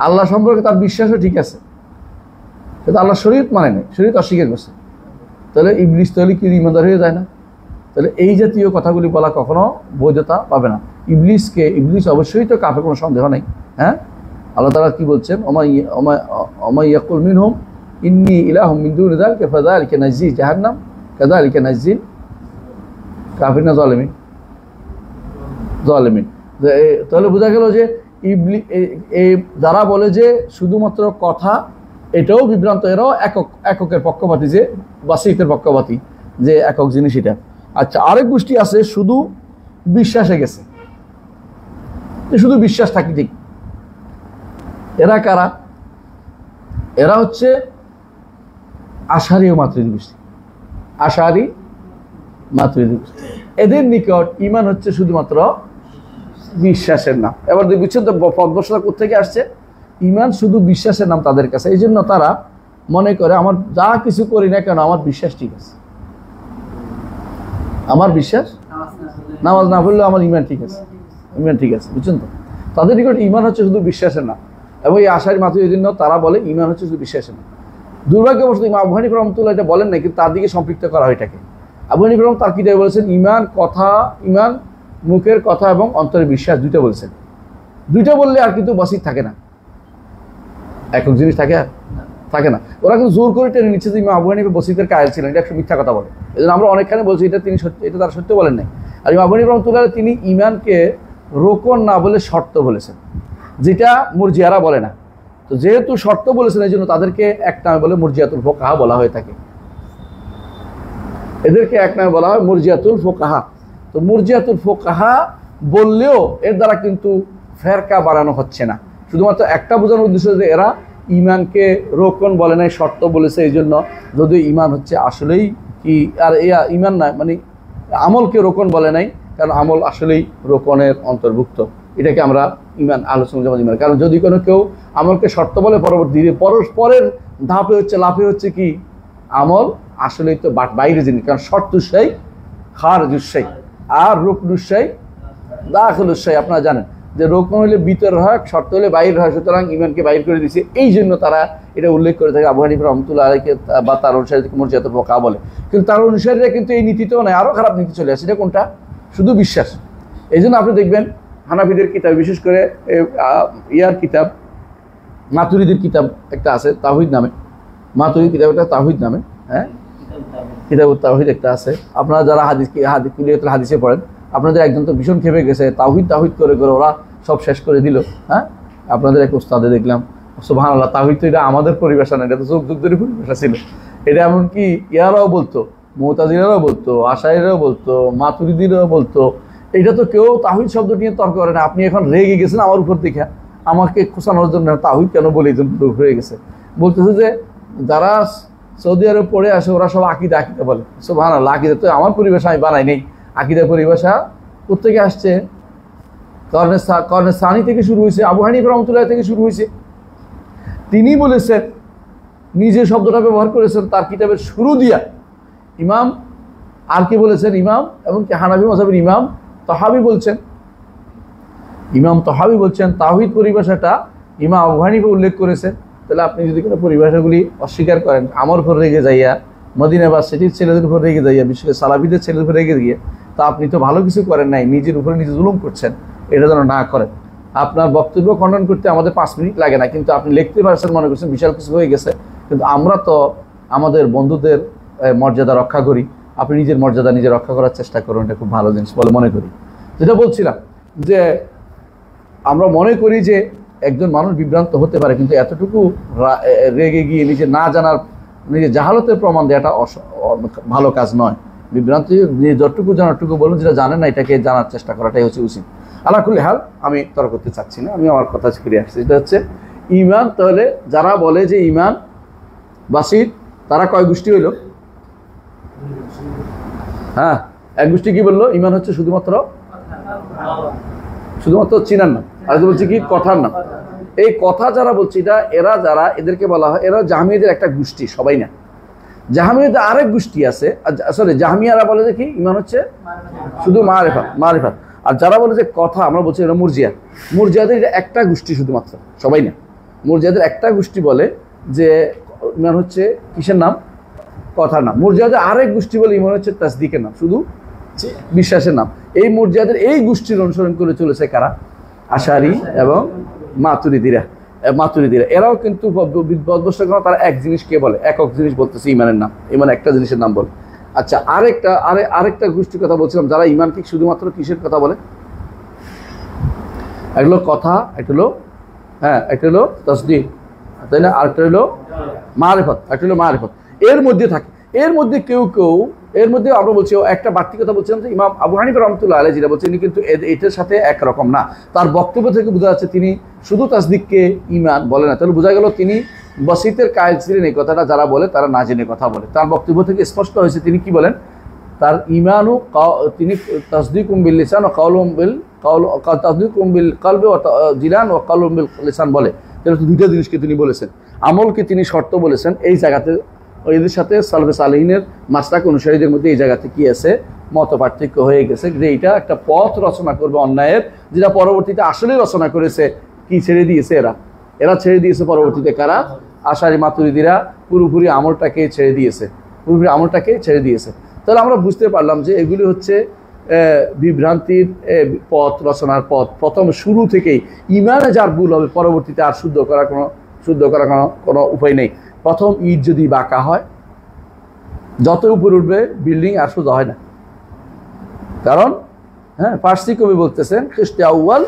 Speaker 1: আল্লাহ সম্পর্কে তার বিশ্বাসও ঠিক আছে, কিন্তু আল্লাহ শরীয়ত মানে নেই, শরীয়ত অস্বীকার করছে। তাহলে ইবলিস তাহলে কি ঈমানদার হয়ে যায় না? তাহলে এই জাতীয় কথাগুলি বলা কখনো বৈধতা পাবে না। ইবলিস অবশ্যই তো কাফের, কোনো সন্দেহ নেই। হ্যাঁ, আল্লাহ তাআলা কি বলছেন, ওমা ইয়াকুল মিনহুম ইন্নী ইলাহুম মিন দুনি যালিকা ফাযালিকা নাজজি জাহান্নাম কাযালিকা নাজজিল কাফিরিন যালিমিন। তাহলে বোঝা গেল যে যারা বলে যে শুধুমাত্র কথা, এটাও বিভ্রান্ত। এরাও এককের পক্ষপাতী, যে বাসিতের পক্ষপাতী, যে একক জিনিস এটা। আচ্ছা, আরেক গোষ্ঠী আছে শুধু বিশ্বাসে গেছে, শুধু বিশ্বাস থাকি ঠিক। এরা কারা? এরা হচ্ছে আশারী ও মাতুরিদী গোষ্ঠী। আশারী মাতুরিদী গোষ্ঠী, এদের নিকট ঈমান হচ্ছে শুধুমাত্র বিশ্বাসের নাম। এবার বুঝছেন তো পদবসতা কোথেকে আসছে? ঈমান শুধু বিশ্বাসের নাম তাদের কাছে। এই জন্য তারা মনে করে আমার যা কিছু করি না কেন আমার বিশ্বাস ঠিক আছে, আমার বিশ্বাস, নামাজ না পড়লেও আমার ঈমান ঠিক আছে, ঈমান ঠিক আছে। বুঝছেন তো? তাদের নিকট ঈমান হচ্ছে শুধু বিশ্বাসের নাম, এবং এই আশারী মাতুরিদীর জন্য তারা বলে ঈমান হচ্ছে শুধু বিশ্বাসের নাম। দুর্ভাগ্যবশত ইমাম আবু হানিফা রাহমাতুল্লাহ এটা বলেন না, কিন্তু তার দিকে সম্পৃক্ত করা হয় এটাকে। আবু হানিফা রাহমাতুল্লাহ তার কিতাবে বলেছেন ঈমান মুখের কথা এবং অন্তরের বিশ্বাস, দুইটা বলছেন। দুইটা বললে আর কিন্তু বাসিত থাকে না, একক জিনিস থাকে না। ওরা কিন্তু জোর করে টেনে নিচ্ছে যে ইমাম আবু হানিফা বসিতের কায়েল ছিলেন, এটা একটা মিথ্যা কথা বলে। এই জন্য আমরা অনেকখানে বলছি এটা তিনি সত্য, এটা তারা সত্য বলেন নাই। আর ইমাম আবু হানিফা রাহমাতুল্লাহ তিনি ঈমানকে রোকন না বলে শর্ত বলেছেন, যেটা মুরজিয়ারা বলে না। তো যেহেতু শর্ত বলেছেন, এই জন্য তাদেরকে এক নামে বলে মুরজিয়াতুল ফুকাহা বলা হয়ে থাকে। এদেরকে এক নামে বলা হয় মুরজিয়াতুল ফুকাহা। তো মুরজিয়াতুল ফুকাহা বললেও এর দ্বারা কিন্তু ফেরকা বাড়ানো হচ্ছে না, শুধুমাত্র একটা বোঝানোর উদ্দেশ্য যে এরা ঈমানকে রোকন বলে নাই, শর্ত বলেছে। এই জন্য যদিও ঈমান হচ্ছে আসলেই কি, আর ঈমান না মানে আমলকে রোকন বলে নাই, কারণ আমল আসলেই রোকনের অন্তর্ভুক্ত। এটাকে আমরা ইমান, আহলে সুন্নাত জামাত ইমান। কারণ যদি কোনো কেউ আমলকে শর্ত বলে, পরবর্তী পরের ধাপে হচ্ছে, লাফে হচ্ছে কি আমল আসলেই তো বাইরে জিনিস। কারণ শর্তুসাই খারজুসাই আর রুকনুসাই দাখিলুসাই। আপনারা জানেন যে রুকন হলে ভিতর হয়, শর্ত হলে বাইরে হয়, সুতরাং ইমানকে বাইর করে দিয়েছে। এই জন্য তারা এটা উল্লেখ করে থাকে, আবু হানিফা রাহমাতুল্লাহ আলাইহি বা তার অনুসারীদেরকে মুরজিয়াতুল ফুকাহা বলে। কিন্তু তার অনুসারীরা কিন্তু এই নীতিতেও নয়, আরও খারাপ নীতি চলে আসে। এটা কোনটা? শুধু বিশ্বাস। এই জন্য আপনি দেখবেন হানাফিদের কিতাব, বিশেষ করে ইয়ার কিতাব, মাতুরিদির কিতাব একটা আছে তাওহীদ নামে, মাতুরিদ কিতাব একটা তাওহীদ নামে, হ্যাঁ কিতাবুত তাওহীদ একটা আছে। আপনারা যারা কুলিয়াতুল হাদিসে পড়েন, আপনাদের একজন তো ভীষণ খেপে গেছে, তাওহীদ করে করে ওরা সব শেষ করে দিল। হ্যাঁ, আপনাদের এক ওস্তাদে দেখলাম, সুবহানাল্লাহ, তাওহীদ তো এটা আমাদের পরিভাষা না, এটা তো যুগ যুগ ধরে পরিভাষা ছিল। এটা এমনকি ইয়ারাও বলতো, মুতাজিলারাও বলতো, আশাইরাও বলতো, মাতুরিদিরাও বলতো। এটা তো কেউ তাওহীদ শব্দ নিয়ে তর্ক করে না। আপনি এখন রেগে গেছেন আমার উপর দেখে, আমাকে খোঁচানোর জন্য তাওহীদ কেন বলে এই জন্য হয়ে গেছে। বলতেছে যে যারা সৌদি আরব পড়ে আসে ওরা সব আকিদা বলে। সুবহানাল্লাহ, আকিদা তো আমার পরিভাষা আমি বানাই নেই। আকিদা পরিভাষা কোত্থেকে আসছে? কর্নে সানি থেকে শুরু হয়েছে, আবু হানিফা রাহমাতুল্লাহ থেকে শুরু হয়েছে। তিনি বলেছেন, নিজে শব্দটা ব্যবহার করেছেন তার কিতাবের শুরু দিয়া। ইমাম আর কি বলেছেন? ইমাম এবং কি হানাফি মাযহাবের ইমাম তাহাবি বলছেন, ইমাম তাহাবি বলছেন তাওহীদ পরিভাষাটা ইমাম আবু হানিফা উল্লেখ করেছেন। তাহলে আপনি যদি কোনো পরিভাষাগুলি অস্বীকার করেন, আমার উপর রেগে যাইয়া, মদিনা ইউনিভার্সিটির ছেলেদের উপর রেগে যাইয়া, বিশেষ করে সালাফিদের ছেলেদের উপর রেগে গিয়ে, তা আপনি তো ভালো কিছু করেন নাই, নিজের উপরে নিজে জুলুম করছেন। এটা যেন না করেন। আপনার বক্তব্য খণ্ডন করতে আমাদের 5 মিনিট লাগে না, কিন্তু আপনি লিখতে পারছেন, মনে করছেন বিশাল কিছু হয়ে গেছে। কিন্তু আমরা তো আমাদের বন্ধুদের মর্যাদা রক্ষা করি। আপনি নিজের মর্যাদা নিজে রক্ষা করার চেষ্টা করুন, এটা খুব ভালো জিনিস বলে মনে করি। যেটা বলছিলাম যে আমরা মনে করি যে একজন মানুষ বিভ্রান্ত হতে পারে, কিন্তু এতটুকু রেগে গিয়ে নিজে না জানার, নিজের জাহালতের প্রমাণ দেওয়াটা ভালো কাজ নয়। বিভ্রান্তি যতটুকু জানারটুকু বলুন, যেটা জানেন না এটাকে জানার চেষ্টা করাটাই হচ্ছে উচিত। আল্লাহ কুল্লি হাল, আমি তর্ক করতে চাচ্ছি না, আমি আমার কথা ফিরে আসছি। এটা হচ্ছে ইমান। তাহলে যারা বলে যে ইমান বাসির, তারা কয় গোষ্ঠী হইল? হ্যাঁ, এক গোষ্ঠী কি বললো? ইমান হচ্ছে শুধুমাত্র চিনার নাম, আর বলছে কি কথার নাম। এই কথা যারা বলছে এটা, এরা যারা, এদেরকে বলা হয় এরা জাহমিয়াদের একটা গোষ্ঠী, সবাই না। জাহমিয়াদের আরেক গোষ্ঠী আছে, সরি, জাহমিয়ারা বলে যে কি ইমান হচ্ছে শুধু মারিফাত। আর যারা বলে যে কথা, আমরা বলছি এরা মুরজিয়াদের এটা একটা গোষ্ঠী শুধুমাত্র, সবাই না। মুরজিয়াদের একটা গোষ্ঠী বলে যে ইমান হচ্ছে কিসের নাম? কথার নাম। মুরজিয়াদের আরেক গোষ্ঠী বলে ইমান হচ্ছে তাসদিকের নাম, শুধু বিশ্বাসের নাম। এই মুরজিয়াদের এই গোষ্ঠীর অনুসরণ করে চলেছে কারা? আশারি এবং মাতুরিদিরা। এরাও কিন্তু তারা এক জিনিসকে বলে, একক জিনিস বলতেছে ইমানের নাম, ইমান একটা জিনিসের নাম বলে। আচ্ছা, আরেকটা গোষ্ঠীর কথা বলছিলাম, যারা ইমানকে শুধুমাত্র কিসের কথা বলে? একটা হলো কথা, একটা হলো তাসদীক, তাই না? আরেকটা হলো মারিফত। এর মধ্যে থাকে, এর মধ্যে কেউ এর মধ্যে আমরা বলছি একটা বাড়তি কথা বলছিলাম যে ইমাম আবু হানিফা রাহমাতুল্লাহ আলাইহি যেটা বলছেন, কিন্তু এটার সাথে একরকম না। তার বক্তব্য থেকে বোঝা যাচ্ছে তিনি শুধু তাসদিককে ইমান বলে না। তাহলে বোঝা গেল তিনি বসিতের কায়েল ছিলেন। এই কথাটা যারা বলে তারা না জেনে কথা বলে। তার বক্তব্য থেকে স্পষ্ট হয়েছে তিনি কি বলেন, তার ইমানও তিনি তাসদিকুম বিল লিসান ও কাউলুম বিল তাসদিকুম বিল কলবি ও জিলান ও কাউলুম বিল লিসান বলে। তাহলে দুইটা জিনিসকে তিনি বলেছেন। আমলকে তিনি শর্ত বলেছেন। এই জায়গাতে এদের সাথে সালফে সালেহিনের মাসলাক অনুসারীদের মধ্যে এই জায়গাতে কি আছে? মত পার্থক্য হয়ে গেছে যে এটা একটা পথ রচনা করবে অন্যায়ের, যেটা পরবর্তীতে আসলে রচনা করেছে কি ছেড়ে দিয়েছে এরা ছেড়ে দিয়েছে পরবর্তীতে কারা? আশারি মাতুরিদিরা পুরোপুরি আমলটাকে ছেড়ে দিয়েছে। তাহলে আমরা বুঝতে পারলাম যে এগুলি হচ্ছে বিভ্রান্তির পথ রচনার পথ। প্রথম শুরু থেকেই ইমানে যার ভুল হবে, পরবর্তীতে আর শুদ্ধ করার কোনো উপায় নেই। প্রথম ইট যদি বাঁকা হয়, যত উপরে উঠবে বিল্ডিং আর সোজা হয় না। কারণ ফার্সি কবি বলতেছেন, খিস্তে আউয়াল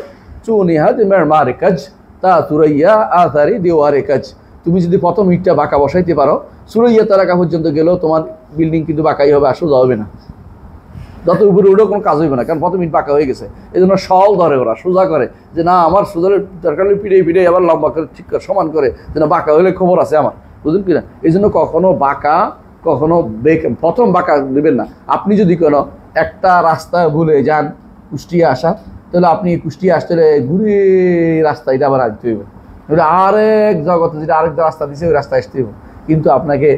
Speaker 1: চুনিহাদ মেরমারে কাজ তা তুরাইয়া আতারি দেওয়ারে কাজ। তুমি যদি প্রথম ইটটা বাঁকা বসাইতে পারো, সুরাইয়া তারাকা পর্যন্ত গেলেও তোমার বিল্ডিং কিন্তু বাঁকাই হবে, আর সোজা হবে না। যত উপরে উঠেও কোনো কাজ হইবে না, কারণ প্রথম ইট বাঁকা হয়ে গেছে। এই জন্য সল ধরে ওরা, সোজা করে যে না আমার সোজা দরকার পিড়ে আবার লম্বা করে ঠিক করে সমান করে, যেন বাঁকা হইলে খবর আছে আমার, বুঝলেন কিনা? এই জন্য কখনো বাঁকা কখনো প্রথম বাঁকা দেবেন না। আপনি যদি কোনো একটা রাস্তা ভুলে যান কুষ্টিয়া আসা, তাহলে আপনি কুষ্টিয়া আসতে হলে ঘুরে রাস্তা এটা আবার আসতে হইবে, আরেক জগতে যেটা আরেক রাস্তা দিচ্ছে ওই রাস্তায় আসতে হইব। কিন্তু আপনাকে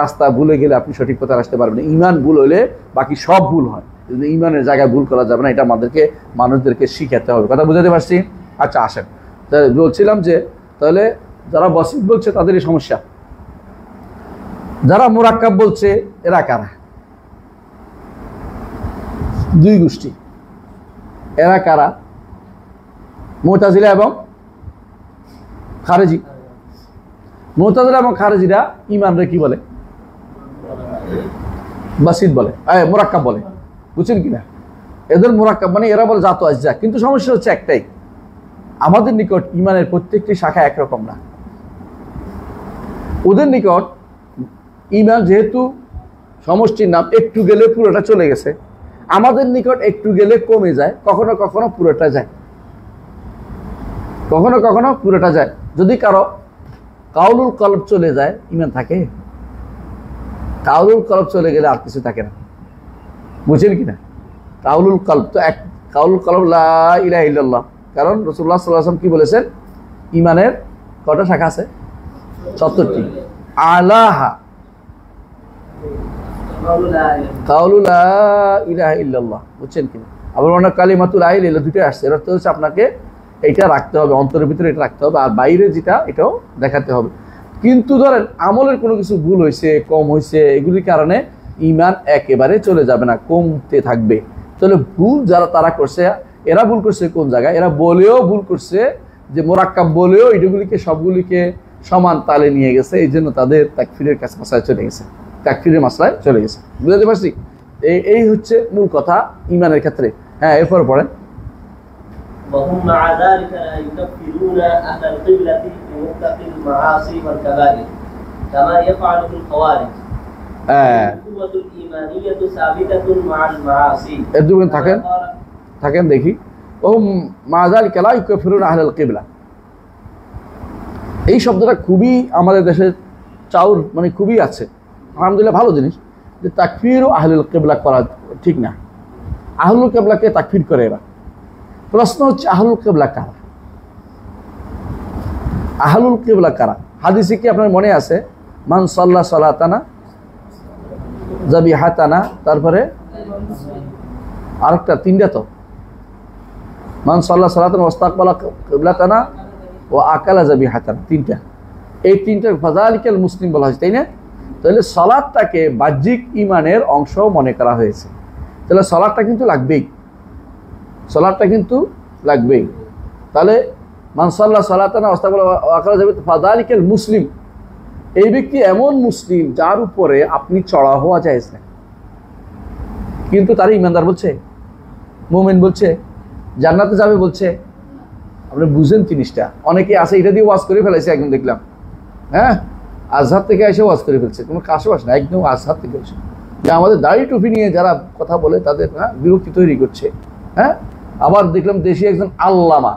Speaker 1: রাস্তা ভুলে গেলে আপনি সঠিক পথে আসতে পারবেন না। ইমান ভুল হলে বাকি সব ভুল হয়, কিন্তু ইমানের জায়গায় ভুল করা যাবে না, এটা আমাদেরকে মানুষদেরকে শিখাতে হবে। কথা বুঝাতে পারছি? আচ্ছা আসেন, তাহলে বলছিলাম যে তাহলে যারা বসিত বলছে তাদেরই সমস্যা, যারা মুরাক্কাব বলছে এরা কারা? দুই গোষ্ঠী। এরা কারা? মুতাজিলা এবং খারেজি। মুতাজিলা এবং খারেজিরা ইমানরে কি বলে? বাসিত বলে, মুরাক্কাব বলে। বুঝছেন কিনা? এদের মুরাক্কাব মানে এরা বলে জাত আজ্জা। কিন্তু সমস্যা হচ্ছে একটাই, আমাদের নিকট ইমানের প্রত্যেকটি শাখা একরকম না। ওদের নিকট ইমান যেহেতু সমষ্টির নাম, একটু গেলে পুরোটা চলে গেছে। আমাদের নিকট একটু গেলে কমে যায়, কখনো কখনো পুরোটা যায়, কখনো কখনো পুরোটা যায়। যদি কারো কাউলুল কলব চলে যায়, ইমান থাকে? কাউলুল কলব চলে গেলে আর কিছু থাকে না। বুঝছেন কিনা? কাউলুল কলব তো এক, কাউলুল কলব লা ইলাহা ইল্লাল্লাহ। কারণ রাসূলুল্লাহ সাল্লাল্লাহু আলাইহি ওয়াসাল্লাম কি বলেছেন? ইমানের কটা শাখা আছে? ৭০টি। আলাহা কাউলু লা ইলাহা ইল্লাল্লাহ। বুঝছেন কিনা? আবার অনেক কালিমাতুল লা ইলাহা ইল্লাল্লাহ দুটোই আসছে। এর অর্থ হচ্ছে আপনাকে এটা রাখতে হবে, অন্তরের ভিতরে এটা রাখতে হবে, আর বাইরে যেটা এটাও দেখাতে হবে। কিন্তু ধরেন আমলের কোনো কিছু ভুল হয়েছে, কম হয়েছে, এগুলির কারণে ইমান একেবারে চলে যাবে না, কমতে থাকবে। তাহলে ভুল যারা তারা করছে, এরা ভুল করছে কোন জায়গায়? এরা বলেও ভুল করছে, যে মোরাক্কাব বলেও এগুলিকে সবগুলিকে সমান তালে নিয়ে গেছে, এই জন্য তাদের তাকফিরের কাছে মাসায় চলে গেছে, তাকফিরের মাসলায় চলে গেছে। বুঝতে পারছি? এই হচ্ছে মূল কথা ইমানের ক্ষেত্রে। হ্যাঁ, এরপর পড়েন।
Speaker 2: وهم مع ذلك لا يكفرون أهل القبلة بمطلق المعاصي والكبائر كما يفعله الخوارج. القوة الإيمانية ثابتة مع المعاصي.
Speaker 1: এরদুবেন থাকেন দেখি। وهم مع ذلك لا يكفرون أهل القبلة। এই শব্দটা খুবই আমাদের দেশে চাউর মানে খুবই আছে, আলহামদুলিল্লাহ ভালো জিনিস, যে তাকফির ও আহলুল কিবলা করা ঠিক না। আহলুল কিবলাকে তাকফির করে এরা। প্রশ্ন হচ্ছে আহলুল কিবলা কারা? আহলুল কিবলা কারা? হাদিসে কি আপনার মনে আছে? মান সাল্লা সালাতানা যাবিহাতানা, তারপরে আরেকটা তিনটা তো, মান সাল্লা সালাতানা ওয়াস্তাকবালা কিবলাতানা ও আকালা যাবিহাতানা, তিনটা। এই তিনটার ফাযালিকাল মুসলিম বলা হয়েছে, তাই না? তাহলে সালাতটাকে বাহ্যিক ইমানের অংশ মনে করা হয়েছে। তাহলে সালাতটা কিন্তু লাগবেই, সালাতটা কিন্তু লাগবেই। তাহলে মান সাল্লা সালাতানা ওয়াস্তাকবালা ও আকালা যাবিহাতানা ফাযালিকাল মুসলিম, এই ব্যক্তি এমন মুসলিম যার উপরে আপনি চড়া হওয়া জায়েজ না, কিন্তু তার ইমানদার বলছে, মুমিন বলছে, জান্নাতে যাবে বলছে। আপনি বুঝেন জিনিসটা। অনেকে আছে এটা দিয়ে ওয়াজ করে ফেলাইছে, একদম দেখলাম, হ্যাঁ, আজহার থেকে এসে ওয়াজ করে ফেলছে, কোনো কাশবাস না, একদম আজহার থেকে এসে। যে আমাদের দাড়ি টুপি নিয়ে যারা কথা বলে তাদের বিরক্তি তৈরি করছে। হ্যাঁ, আবার দেখলাম দেশি একজন আল্লামা,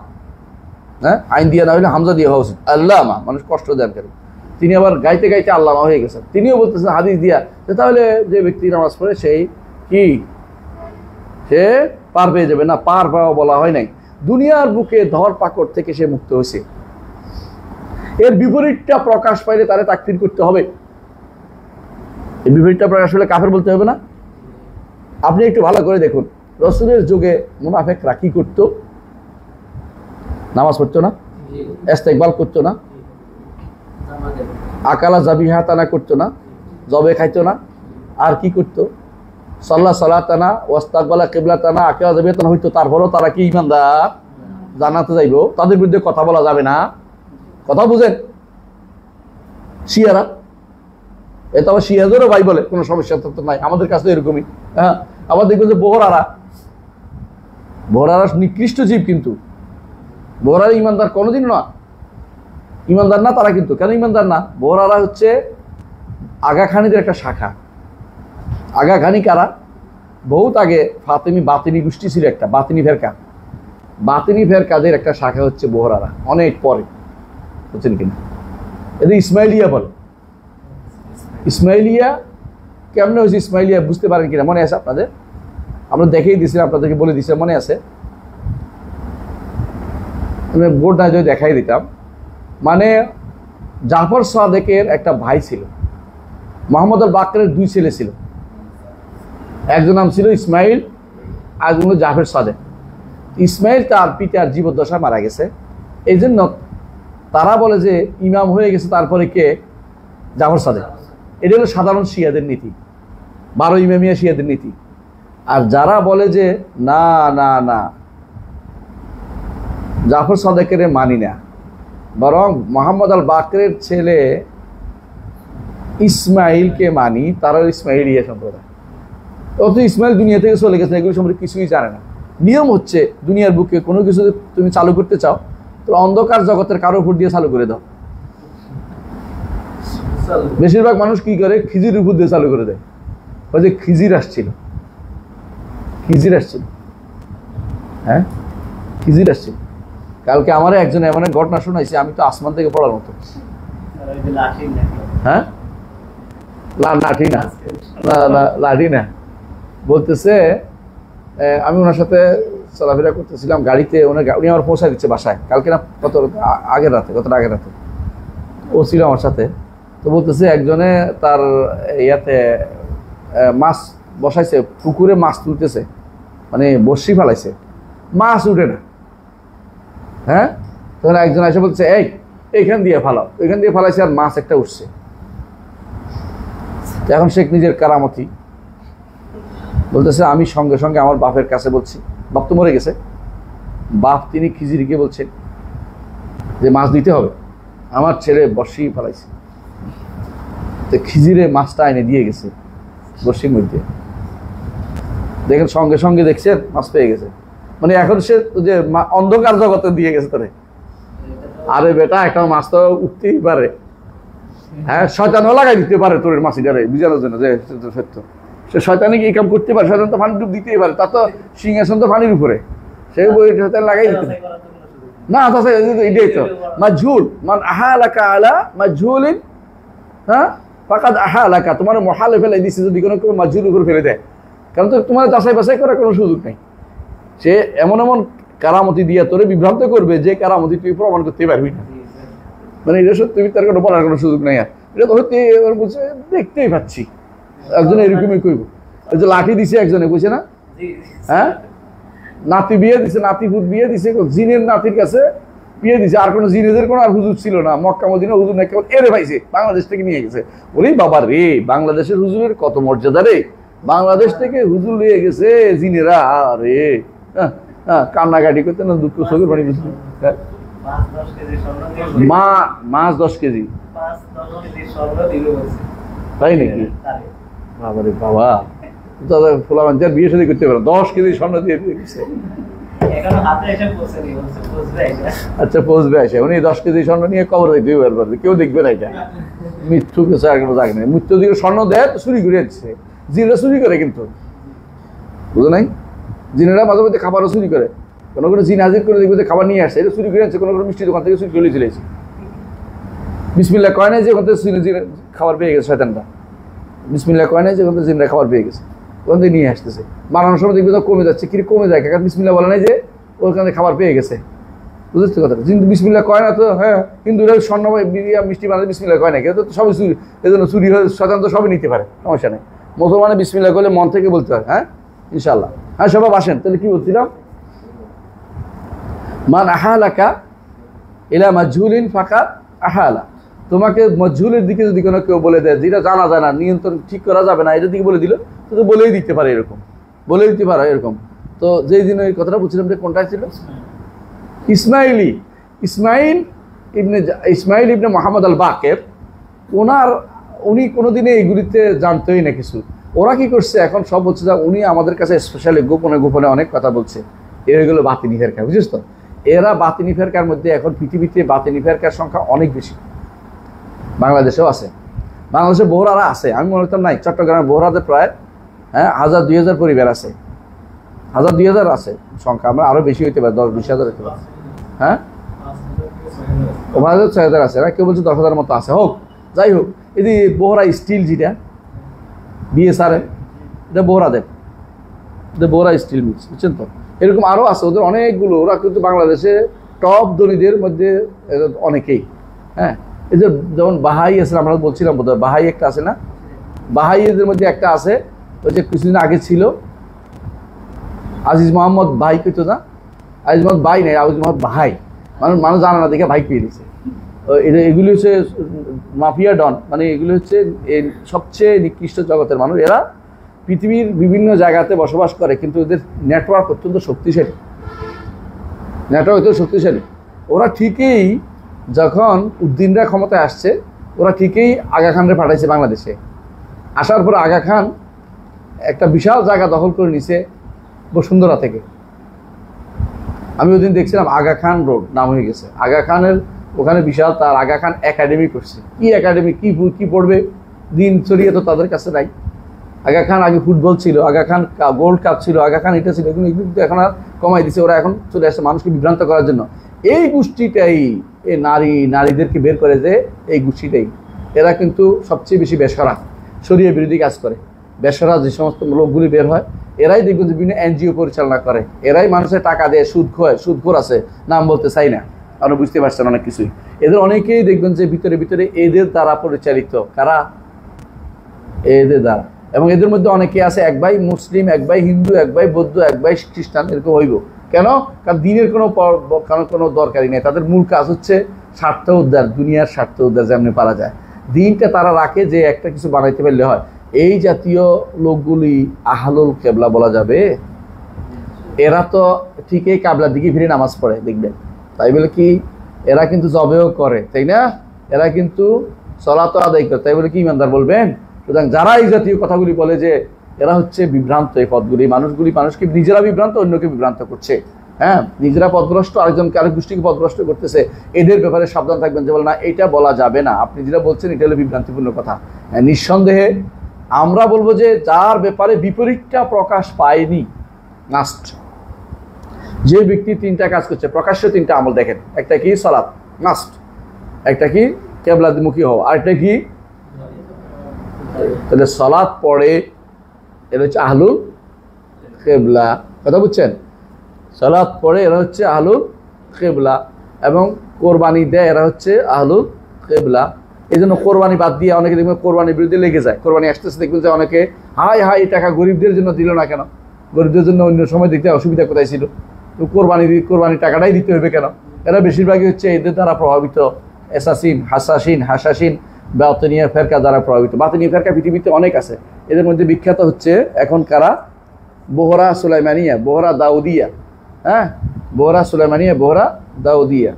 Speaker 1: হ্যাঁ, আইন দিয়ে না হলে হামজা দিয়ে হওয়া উচিত, আল্লামা, মানুষ কষ্ট দেন কেন, তিনি আবার গাইতে গাইতে আল্লামা হয়ে গেছেন। তিনিও বলতেছেন হাদিস দিয়া, তাহলে যে ব্যক্তি নামাজ পড়ে সেই কি সে পার পেয়ে যাবে না? পার পাওয়া বলা হয় নাই, দুনিয়ার বুকে ধর পাকড় থেকে সে মুক্ত হয়েছে। এর বিপরীতটা প্রকাশ পাইলে তারে তাকফির করতে হবে। এই বিপরীতটা প্রকাশ হলে কাফের বলতে হবে না? আপনি একটু ভালো করে দেখুন, রাসূলের যুগে মুনাফিকরা কি করতো? নামাজ পড়তো না, ইস্তেকবাল করতো না, আকালা যাবিহাতানা করতো না, জবে খাইতো না, আর কি করতো? সাল্লা সালাতানা ওয়াস্তাকবালা কিবলাতানা আকালা যাবিহাতানা হইতো। তারপরও তারা কি ইমানদার? জান্নাতে যাইব। তাদের বিরুদ্ধে কথা বলা যাবে না। কথা বুঝেন? শিয়ারা, এটা আবার শিয়াদেরও ভাই বলে, কোনো সমস্যা তো নাই, আমাদের কাছে এরকমই। হ্যাঁ, আবার দেখবেন যে বোহরারা নিকৃষ্ট জীব, কিন্তু বোহরারা ইমানদার কোনোদিন না, ইমানদার না তারা। কিন্তু কেন ইমানদার না? বোহরারা হচ্ছে আগাখানিদের একটা শাখা। আগাখানি কারা? বহুত আগে ফাতেমি বাতিনি গোষ্ঠী ছিল একটা, বাতিনি ফেরকা। বাতিনি ফেরকাদের একটা শাখা হচ্ছে বোহরারা, অনেক পরে। বুঝছেন কিনা? এদের ইসমাইলিয়া বলে। ইসমাইলিয়া কেমন হয়েছে? ইসমাইলিয়া বুঝতে পারেন কিনা? মনে আছে আপনাদের? আমরা দেখেই দিয়েছিলাম, আপনাদেরকে বলে দিয়েছিলাম, মনে আছে? মানে বোর্ড না যদি দেখাই দিতাম, মানে জাফর সাদেকের একটা ভাই ছিল, মোহাম্মদ আল বাকরের 2 ছেলে ছিল, একজন নাম ছিল ইসমাইল আর একজন হলো জাফর সাদেক। ইসমাইল তার পিতার জীবদ্দশায় মারা গেছে, এই জন্য তারা বলে যে ইমাম হয়ে গেছে তারপরে কে? জাফর সাদেক। এটা হলো সাধারণ শিয়াদের নীতি, 12 ইমামিয়া শিয়াদের নীতি। আর যারা বলে যে না না না জাফর সাদেকের মানি না, বরং মোহাম্মদ আল বাকরের ছেলে ইসমাইলকে মানি, তারা ইসমাইলিয়া সম্প্রদায়। অত ইসমাইল দুনিয়া থেকে চলে গেছে, এগুলো সম্পর্কে কিছুই জানে না। নিয়ম হচ্ছে দুনিয়ার বুকে কোনো কিছু তুমি চালু করতে চাও তো অন্ধকার জগতের কারো উপর দিয়ে চালু করে দাও। বেশিরভাগ মানুষ কি করে? খিজির উপর দিয়ে চালু করে দেয়। ওই যে খিজির আসছিল, হ্যাঁ খিজির আসছিল। কালকে আমার একজন এমন এক ঘটনা শোনাইছে, আমি তো আসমান থেকে পড়ার মতো। হ্যাঁ লাঠি না, বলতেছে আমি ওনার সাথে চলাফেরা করতেছিলাম গাড়িতে, উনি আমার পৌঁছায় দিচ্ছে বাসায়, কালকে না কতটা আগের রাতে ও ছিল আমার সাথে। তো বলতেছে একজনে তার ইয়াতে মাছ বসাইছে, পুকুরে মাছ তুলতেছে, মানে বড়শি ফেলাইছে, মাছ উঠে না। হ্যাঁ, তখন একজন এসে বলছে এইখান দিয়ে ফালাও, ওইখান দিয়ে ফালাইছে আর মাছ একটা উঠছে। এখন শেখ নিজের কারামতি বলতেছে, আমি সঙ্গে সঙ্গে আমার বাপের কাছে বলছি, বাপ তো মরে গেছে, বাপ তিনি খিজিরিকে বলছেন যে মাছ দিতে হবে, আমার ছেলে বর্ষি ফেলাইছে। তো খিজিরে মাছটা এনে দিয়ে গেছে বর্ষির মধ্যে, দেখেন সঙ্গে সঙ্গে দেখছেন মাছ পেয়ে গেছে। মানে এখন সে যে অন্ধকার জগতে দিয়ে গেছে তোরে, আরে বেটা একটা মাছ তো উঠতেই পারে, হ্যাঁ শয়তানও লাগাই দিতে পারে তোর মাছিটারে বুঝানোর জন্য যে সত্য। সে শয়তানে কি কাম করতে পারে, শয়তান তো পানি ডুব দিতেই পারে, তার তো সিংহাসন তো পানির উপরে, সে শয়তান লাগাই দিতে পারে না। এটাই তো মাজহুল, মান আহালাকা আলা মাজহুলিন, হ্যাঁ ফাকাদ আহালাকা, তোমার মহালে ফেলে দিচ্ছে যদি কোনো কেউ মাজহুল উপর ফেলে দেয়, কারণ তো তোমার যাচাই বাছাই করার কোনো সুযোগ নেই। সে এমন এমন কারামতি দিয়ে তোরে বিভ্রান্ত করবে যে কারামতি তুই প্রমাণ করতে পারবি না। মানে এটা সত্যি তার কোনো বলার কোনো সুযোগ নেই। আর এটা তো হতে এবার বলছে দেখতেই পাচ্ছি, একজনে এরকমই কইব। ওই যে লাঠি দিছে একজনে, বুঝছে না? হ্যাঁ, নাতি বিয়ে দিছে, নাতিপুত বিয়ে দিছে, জিনের নাতির কাছে বিয়ে দিছে। আর কোনো জিনেদের কোনো আর হুজুর ছিল না মক্কা মদিনা, হুজুর না কেবল এরে পাইছে, বাংলাদেশ থেকে নিয়ে গেছে। ওরে বাবা রে, বাংলাদেশের হুজুরের কত মর্যাদা রে, বাংলাদেশ থেকে হুজুর নিয়ে গেছে জিনেরা। আরে হ্যাঁ, কান্নাকাটি করতে না, দুঃখ চোখের পানি বুঝলি। মাছ 10 কেজি, তাই নাকি? বাবারে বাবা, ফোলা মানুষের বিয়ে শাদী করতে পারে, 10 কেজি স্বর্ণ দিয়ে দিচ্ছে। আচ্ছা পৌঁছবে আসে, উনি 10 কেজি স্বর্ণ নিয়ে কবর দিতে পারবে, কেউ দেখবে না। এটা মৃত্যু কিছু আর কোনো জায়গা নেই। মৃত্যু দিকে স্বর্ণ দেয় তো চুরি করে যাচ্ছে, জিনেরা চুরি করে, কিন্তু বুঝো নাই, জিনেরা মাঝে মধ্যে খাবারও চুরি করে। কোনো কোনো জিন হাজির করে দেখবে খাবার নিয়ে আসছে, এটা চুরি করে আনছে, কোনো কোনো মিষ্টি দোকান থেকে চুরি করে চলেছে। বিসমিল্লাহ কয় নাই যে ওখান থেকে খাবার পেয়ে গেছে শয়তানটা, বিসমিল্লাহ কয় নাই যে ওখান থেকে জিনরা খাবার পেয়ে গেছে, ওখান থেকে নিয়ে আসতেছে। বানানোর সময় দেখবে তো কমে যাচ্ছে, কি কমে যায়, কারণ বিসমিল্লাহ বলে নাই যে ওখান থেকে খাবার পেয়ে গেছে। বুঝতে কথাটা, কিন্তু বিসমিল্লাহ কয় না তো। হ্যাঁ, হিন্দুরা স্বর্ণ মিষ্টি বানাতে বিসমিল্লাহ কয় না, কেউ তো সবই চুরি, এই জন্য চুরি হয়ে শয়তান তো সবই নিতে পারে, সমস্যা নেই। মুসলমানে বিসমিল্লাহ করলে মন থেকে বলতে হয়। হ্যাঁ ইনশাআল্লাহ। হ্যাঁ সবাই আসেন, তাহলে কি বলছিলাম, মান আহালাকা ইলা মাজহুলিন ফাকাদ আহালা, তোমাকে মজহুলের দিকে যদি কোনো কেউ বলে দেয়, যেটা জানা যায় না, নিয়ন্ত্রণ ঠিক করা যাবে না, এটার দিকে বলে দিল, তো বলেই দিতে পারে, এরকম বলে দিতে পারে এরকম। তো যেই দিন ওই কথাটা বলছিলাম যে কোনটা ছিল, ইসমাইল ইবনে মোহাম্মদ আল বাকের, উনি কোনোদিনে এইগুলিতে জানতোই না কিছু। ওরা কি করছে এখন সব হচ্ছে, উনি আমাদের কাছে স্পেশালি গোপনে গোপনে অনেক কথা বলছে, এগুলো বাতিনি ফেরকা, বুঝিস তো? এরা বাতিনি ফেরকার মধ্যে এখন পৃথিবীতে বাতিনি ফেরকার সংখ্যা অনেক বেশি, বাংলাদেশেও আছে, বাংলাদেশে বোহরারা আছে, আমি মনে করতাম নাই। চট্টগ্রামে বোহরাতে প্রায় 1000-2000 পরিবার আছে, 1000-2000 আছে সংখ্যা, আমরা আরো বেশি হইতে পারে, 10-20,000 হইতে পারে। হ্যাঁ 5,000-6,000 আছে না, কেউ বলছে 10,000 মতো আছে। হোক, যাই হোক, এই বোহরা স্টিল যেটা বিএসআর, এটা বোহরা দেব, এটা বোহরা স্টিল মিলস, বুঝছেন তো? এরকম আরও আছে, ওদের অনেকগুলো। ওরা কিন্তু বাংলাদেশে টপ ধনীদের মধ্যে অনেকেই, হ্যাঁ, এই যে যেমন বাহাই আছে, আমরা বলছিলাম বোধহয় বাহাই একটা আছে না, বাহাইদের মধ্যে একটা আছে, ওই যে কিছুদিন আগে ছিল আজিজ মোহাম্মদ ভাই, কইতো না, আজিজ মোহাম্মদ ভাই নেই, আজিজ মোহাম্মদ ভাই, মানুষ জানে না দেখে ভাই পেয়ে দিচ্ছে। এগুলি হচ্ছে মাফিয়া ডন, মানে এগুলি হচ্ছে সবচেয়ে নিকৃষ্ট জগতের মানুষ। এরা পৃথিবীর বিভিন্ন জায়গাতে বসবাস করে, কিন্তু ওদের নেটওয়ার্ক অত্যন্ত শক্তিশালী, ওরা ঠিকই যখন উদ্দিনরা ক্ষমতায় আসছে, ওরা ঠিকই আগা খানরে পাঠাইছে বাংলাদেশে। আসার পর আগা খান একটা বিশাল জায়গা দখল করে নিছে বসুন্ধরা থেকে। আমি ওই দিন দেখছিলাম আগা খান রোড নাম হয়ে গেছে, আগা খানের ওখানে বিশাল, তার আগা খান একাডেমি করছে। কি একাডেমি, কি পড়বে, দিন চড়িয়ে তো তাদের কাছে নাই। আগা খান আগে ফুটবল ছিল, আগা খান গোল্ড কাপ ছিল, আগা খান এটা ছিল, কিন্তু এখন আর কমাই দিছে। ওরা এখন চলে আসছে মানুষকে বিভ্রান্ত করার জন্য। এই গোষ্ঠীটাই, এই নারীদেরকে বের করে যে এই গোষ্ঠীটাই, এরা কিন্তু সবচেয়ে বেশি বেসরা, শরীয়ত বিরোধী কাজ করে। বেসরা যে সমস্ত লোকগুলি বের হয়, এরাই দেখবেন যে বিভিন্ন এনজিও পরিচালনা করে, এরাই মানুষের টাকা দেয়, সুদখোর আছে, নাম বলতে চাই না, আপনি বুঝতে পারছেন অনেক কিছুই। এদের অনেকেই দেখবেন যে ভিতরে এদের দ্বারা পরিচালিত। কারা? এদের দ্বারা। এবং এদের মধ্যে অনেকে আছে এক ভাই মুসলিম, এক ভাই হিন্দু, এক ভাই বৌদ্ধ, এক ভাই খ্রিস্টান, এরকম হইব। কেন? কারণ দিনের কোনো দরকারই নেই। তাদের মূল কাজ হচ্ছে স্বার্থ উদ্ধার, দুনিয়ার স্বার্থ উদ্ধার যেমনি পারা যায়। দিনটা তারা রাখে যে একটা কিছু বানাইতে পারলে হয়। এই জাতীয় লোকগুলি আহলুল কেবলা বলা যাবে? এরা তো ঠিকই কাবলার দিকে ফিরে নামাজ পড়ে দেখবেন, তাই বলে কি এরা কিন্তু জবেও করে, তাই না? এরা কিন্তু সলাত আদায় করে, তাই বলে কি ইমানদার বলবেন? সুতরাং যারা এই জাতীয় কথাগুলি বলে যে এরা হচ্ছে বিভ্রান্ত, এই পথগুলি মানুষকে নিজেরা বিভ্রান্ত, অন্যকে বিভ্রান্ত করছে, হ্যাঁ, নিজেরা পথভ্রষ্ট, আরেক গোষ্ঠীকে পথভ্রষ্ট করতেছে। এদের ব্যাপারে সাবধান থাকবেন, যে বলে না এটা বলা যাবে না, আপনি যেটা বলছেন এটা হলো বিভ্রান্তিপূর্ণ কথা। নিঃসন্দেহে আমরা বলবো যে যার ব্যাপারে বিপরীতটা প্রকাশ পায়নি, মাস্ট, যে ব্যক্তি তিনটা কাজ করছে, প্রকাশ্য তিনটা আমল দেখেন, একটা কি সালাত মাস্ট, একটা কি কেবলামুখী হওয়া, আর একটা কি, তাহলে সালাত পড়ে এরা হচ্ছে আহলুল কেবলা, কথা বুঝছেন? সালাত পড়ে এরা হচ্ছে আহলুল কেবলা, এবং কোরবানি দেয় এরা হচ্ছে আহলুল কেবলা। এই জন্য কোরবানি বাদ দিয়ে অনেকে দেখবেন কোরবানির বিরুদ্ধে লেগে যায়। কোরবানি আসতেছে দেখবেন যে অনেকে হাই এই টাকা গরিবদের জন্য দিল না কেন? গরিবদের জন্য অন্য সময় দেখতে অসুবিধা কোথায় ছিল? তো কোরবানি টাকাটাই দিতে হবে কেন? এরা বেশিরভাগই হচ্ছে এদের দ্বারা প্রভাবিত, হাসাসিন বাতিনিয়া ফেরকা দ্বারা প্রভাবিত। বাতিনিয়া ফেরকা পৃথিবীতে অনেক আছে, এদের মধ্যে বিখ্যাত হচ্ছে এখন কারা? বোহরা সুলাইমানিয়া, বোহরা দাউদিয়া, হ্যাঁ, বোহরা সুলাইমানিয়া, বোহরা দাউদিয়া।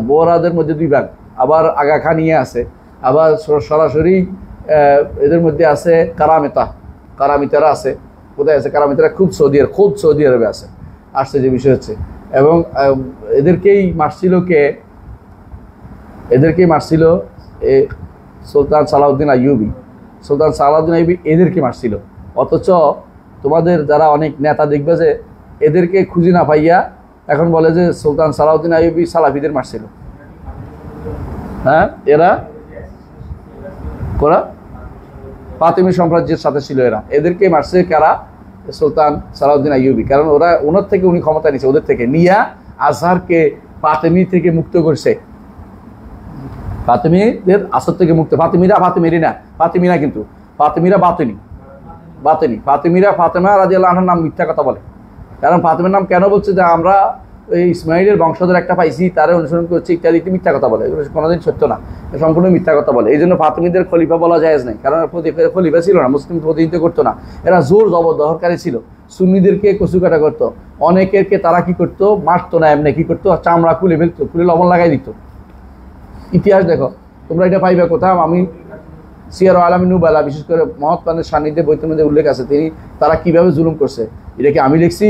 Speaker 1: বোহরাদের মধ্যে দুই ভাগ, আবার আগা খানিয়া আছে, আবার সরাসরি এদের মধ্যে আছে কারামিতারা আছে। কোথায় আছে কারামিতারা? খুব সৌদি আরবে আছে, আসছে যে বিষয় হচ্ছে। এবং এদেরকেই মারছিল সুলতান সালাউদ্দিন আইয়ুবী এদেরকে মারছিল। অথচ তোমাদের যারা অনেক নেতা দেখবে যে এদেরকে খুঁজে না পাইয়া এখন বলে যে সুলতান সালাউদ্দিন আইয়ুবী সালাফিদের মারছিল। হ্যাঁ, এরা ফাতিমি সাম্রাজ্যের সাথে ছিল, এদেরকে মারছে কারা? সুলতান সালাউদ্দিন আইয়ুবী। কারণ ওনার থেকে উনি ক্ষমতা নিছে, ওদের থেকে নিয়া আজহারকে ফাতিমি থেকে মুক্ত করছে, ফাতিমিদের আসর থেকে মুক্ত। ফাতিমিরা কিন্তু ফাতিমিরা ফাতেমা রাদিয়াল্লাহু আনহার নাম মিথ্যা কথা বলে। কারণ ফাতেমার নাম কেন বলছে? যে আমরা এই ইসমাইলের বংশধর একটা পাইছি, তারা অনুসরণ করছে ইত্যাদি, মিথ্যা কথা বলে, এগুলো কোনোদিন সত্য না, সম্পূর্ণ মিথ্যা কথা বলে। এই জন্য ফাতেমিদের খলিফা বলা জায়েজ নাই, কারণ খলিফা ছিল না, মুসলিম প্রতিনিধিত্ব করতো না, এরা জোর জবরদখলকারী ছিল, সুন্নিদেরকে কচুকাটা করতো, অনেকেরকে তারা কি করতো? মারতো না, এমনি কি করতো? চামড়া খুলে ফেলতো, খুলে লবণ লাগাই দিত। ইতিহাস দেখো তোমরা, এটা পাইবে কোথাও? আমি সিয়ার আলামিন নুবালা, বিশেষ করে মহাত্মানের সান্নিধ্যে বইতের মধ্যে উল্লেখ আছে, তারা কিভাবে জুলুম করছে। এটা কি আমি লিখছি?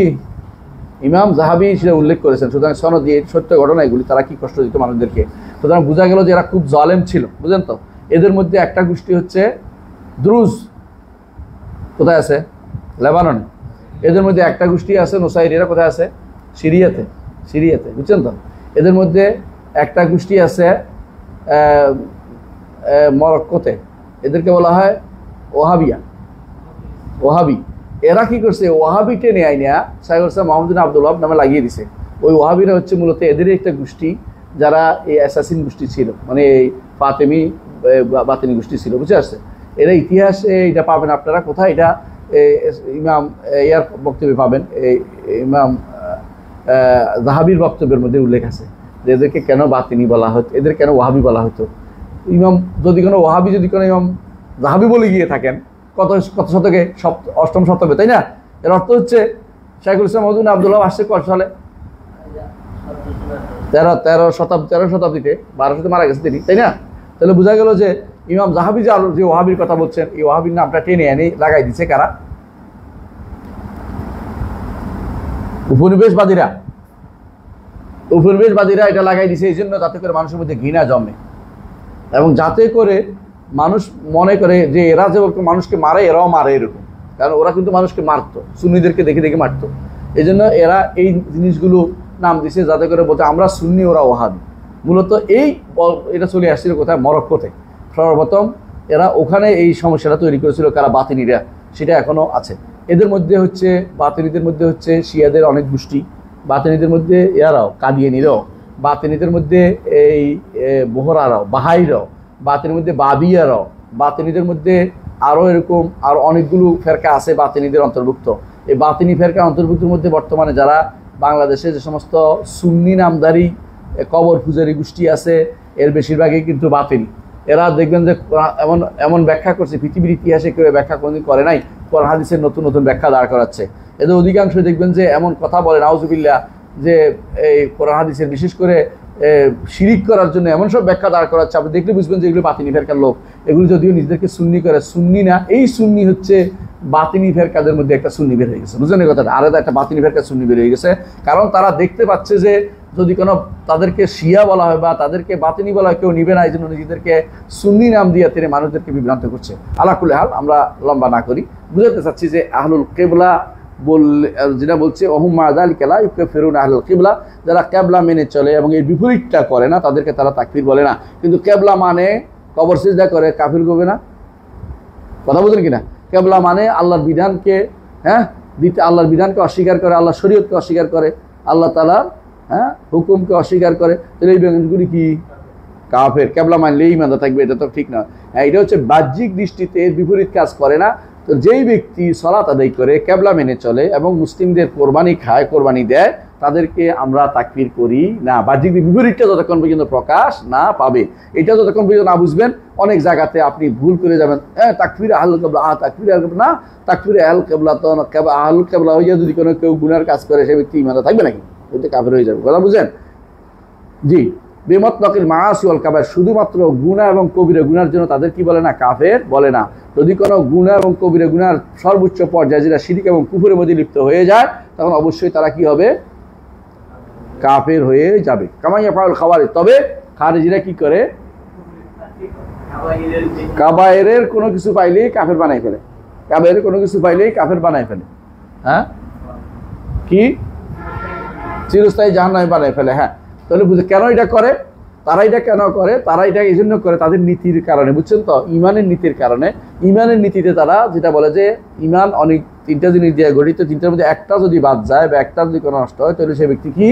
Speaker 1: ইমাম জাহাবি সেটা উল্লেখ করেছেন। সুতরাং সনদ দিয়ে সত্য ঘটনা এগুলি, তারা কি কষ্ট দিত মানুষদেরকে। সুতরাং বোঝা গেল যে এরা খুব জালেম ছিল, বুঝলেন তো? এদের মধ্যে একটা গোষ্ঠী হচ্ছে দ্রুজ, কোথায় আছে? লেবাননে। এদের মধ্যে একটা গোষ্ঠী আছে নোসাইরিরা, কোথায় আছে? সিরিয়াতে, বুঝছেন তো? এদের মধ্যে একটা গোষ্ঠী আছে মরক্কোতে, এদেরকে বলা হয় ওহাবি। এরা কি করছে? ওহাবি টেনে আইনা শাইখ মোহাম্মদ বিন আব্দুল ওয়াহাব নামে লাগিয়ে দিছে। ওই ওয়াহাবিরা হচ্ছে মূলত এদেরই একটা গোষ্ঠী, যারা এই অ্যাসাসিন গোষ্ঠী ছিল, মানে এই ফাতেমি বাতিনি গোষ্ঠী ছিল, বুঝে আসছে। এরা ইতিহাসে এটা পাবেন আপনারা কোথায়, এটা ইমাম ইয়ার বক্তব্যে পাবেন, এই ইমাম যাহাবির বক্তব্যের মধ্যে উল্লেখ আছে যে এদেরকে কেন বাতিনি বলা হতো, এদের কেন ওয়াহাবি বলা হতো। ইমাম যদি কোনো ওয়াহাবি যদি কোনো ইমাম যাহাবি বলে গিয়ে থাকেন কত শতকে, 8ম শতকে, তাই না? এর অর্থ হচ্ছে শাইখুল ইসলাম মওদুদ আব্দুল্লাহ আসছে কত সালে? 13 শতাব্দীতে, 1200-তে মারা গেছে তিনি, তাই না? তাহলে বোঝা গেল যে ইমাম যাহাবি যে ওয়াহাবির কথা বলছেন, এই ওয়াহাবির নামটা টেনে এনে লাগাই দিচ্ছে কারা? উপনিবেশবাদীরা এটা লাগাই দিছে এই জন্য যাতে করে মানুষের মধ্যে ঘৃণা জন্মে, এবং যাতে করে মানুষ মনে করে যে এরা যে মানুষকে মারে এরাও মারে এরকম। কারণ ওরা কিন্তু মানুষকে মারতো, সুন্নিদেরকে দেখে দেখে মারতো। এই জন্য এরা এই জিনিসগুলো নাম দিছে যাতে করে বলতে আমরা সুন্নি ওরা ওয়াহাবি। মূলত এটা চলে আসছিল কোথায়? মরক্কোতে। সর্বপ্রথম এরা ওখানে এই সমস্যাটা তৈরি করেছিল কারা? বাতিনিরা। সেটা এখনও আছে। এদের মধ্যে হচ্ছে বাতিনিদের মধ্যে হচ্ছে শিয়াদের অনেক গোষ্ঠী, বাতিনিদের মধ্যে এরাও কাদিয়ানিরাও, বাতিনিদের মধ্যে এই বোহরারাও, বাহাইরাও, বাতিনির মধ্যে বাবিয়ারাও, বাতিনিদের মধ্যে আরও এরকম আরও অনেকগুলো ফেরকা আছে বাতিনিদের অন্তর্ভুক্ত। এই বাতিনি ফেরকা অন্তর্ভুক্তের মধ্যে বর্তমানে যারা বাংলাদেশে যে সমস্ত সুন্নি নামদারি কবর পূজারী গোষ্ঠী আছে এর বেশিরভাগই কিন্তু বাতিনি। এরা দেখবেন যে এমন ব্যাখ্যা করছে পৃথিবীর ইতিহাসে কেউ ব্যাখ্যা কোনোদিন করে নাই, কোরআন হাদিসের নতুন নতুন ব্যাখ্যা দাঁড় করাচ্ছে। এদের অধিকাংশ দেখবেন যে এমন কথা বলে নাউজুবিল্লাহ, যে এই কোরআন হাদিসের বিশেষ করে শিরিক করার জন্য এমন সব ব্যাখ্যা দাঁড় করাচ্ছে, আপনি দেখলে বুঝবেন যে এগুলো বাতিনি ফেরকার লোক। এগুলো যদিও নিজেদেরকে সুন্নি করে, সুন্নি না, এই সুন্নি হচ্ছে বাতিনি ফেরকাদের মধ্যে একটা সুন্নি বের হয়ে গেছে, বুঝলেন এই কথাটা? আলাদা একটা বাতিনি ফেরকা সুন্নি বের হয়ে গেছে, কারণ তারা দেখতে পাচ্ছে যে যদি কোনো তাদেরকে শিয়া বলা হয় বা তাদেরকে বাতিনি বলা হয় কেউ নিবে না, এই জন্য নিজেদেরকে সুন্নি নাম দিয়ে তিনি মানুষদেরকে বিভ্রান্ত করছে। আলা কুল্লি হাল, আমরা লম্বা না করি, বুঝাতে চাচ্ছি যে আহলুল কিবলা বললে যেটা বলছে ওহুম মা যালিকা লা ইউকাফিরুনা আহলুল কিবলা, যারা কেবলা মেনে চলে এবং এর বিপরীতটা করে না তাদেরকে তারা তাকফির বলে না। কিন্তু কেবলা মানে কবর সিজদা করে কাফির করবে না, কথা বুঝলেন কিনা? কেবলা মানে আল্লাহর বিধানকে আল্লাহর বিধানকে অস্বীকার করে, আল্লাহর শরীয়তকে অস্বীকার করে, আল্লাহ তাআলার হুকুমকে অস্বীকার করে, তাহলে এই ব্যক্তিগুলি কি? কাফের। কেবলা মানলেই ইমানদার থাকবে, এটা তো ঠিক না। এটা হচ্ছে বাহ্যিক দৃষ্টিতে এর বিপরীত কাজ করে না। তো যেই ব্যক্তি সালাত আদায় করে, কেবলা মেনে চলে এবং মুসলিমদের কোরবানি খায়, কোরবানি দেয়, তাদেরকে আমরা তাকফির করি না। বাহ্যিক বিপরীতটা যতক্ষণ পর্যন্ত প্রকাশ না পাবে, এটা যতক্ষণ পর্যন্ত না বুঝবেন, অনেক জায়গাতে আপনি ভুল করে যাবেন। তাকফির আহলুল কিবলা, তাকফির আহলুল কিবলা না, তাকফির আহলুল কিবলা তো আহলুল কিবলা হইয়া যদি কোনো কেউ গুনার কাজ করে সে ব্যক্তি ইমানদার থাকবে নাকি? এটা কাফের হয়ে যাবে, কথা বুঝেন? জি, বেমতলকিল মাআসি ওয়াল কাবায়ের, শুধুমাত্র গুনাহ এবং কবিরা গুনার জন্য তাদের কি বলে না? কাফের বলে না। যদি কোনো গুনাহ এবং কবিরা গুনার সর্বোচ্চ পর্যায়ে যেটা শিরক এবং কুফরের মধ্যে লিপ্ত হয়ে যায়, তখন অবশ্যই তারা কি হবে? কাফের হয়ে যাবে। কামা ইয়াফআলুল খাওয়ারিজ, তবে খারিজিরা কি করে? কাবায়েরের কোনো কিছু পাইলেই কাফের বানাই ফেলে, কাবায়েরের কোনো কিছু পাইলেই কাফের বানাই ফেলে। হ্যাঁ, কি চিরস্থায়ী জাহান্নামে বানাই ফেলে। হ্যাঁ, তাহলে বুঝে কেন এটা করে? তারা এটা কেন করে? তারা এটা এই জন্য করে তাদের নীতির কারণে, বুঝছেন তো? ইমানের নীতির কারণে। ইমানের নীতিতে তারা যেটা বলে যে ইমান অনেক 3টা জিনিস দিয়ে গঠিত, 3টার মধ্যে একটা যদি বাদ যায় বা একটা যদি কোনো নষ্ট হয়, তাহলে সে ব্যক্তি কি?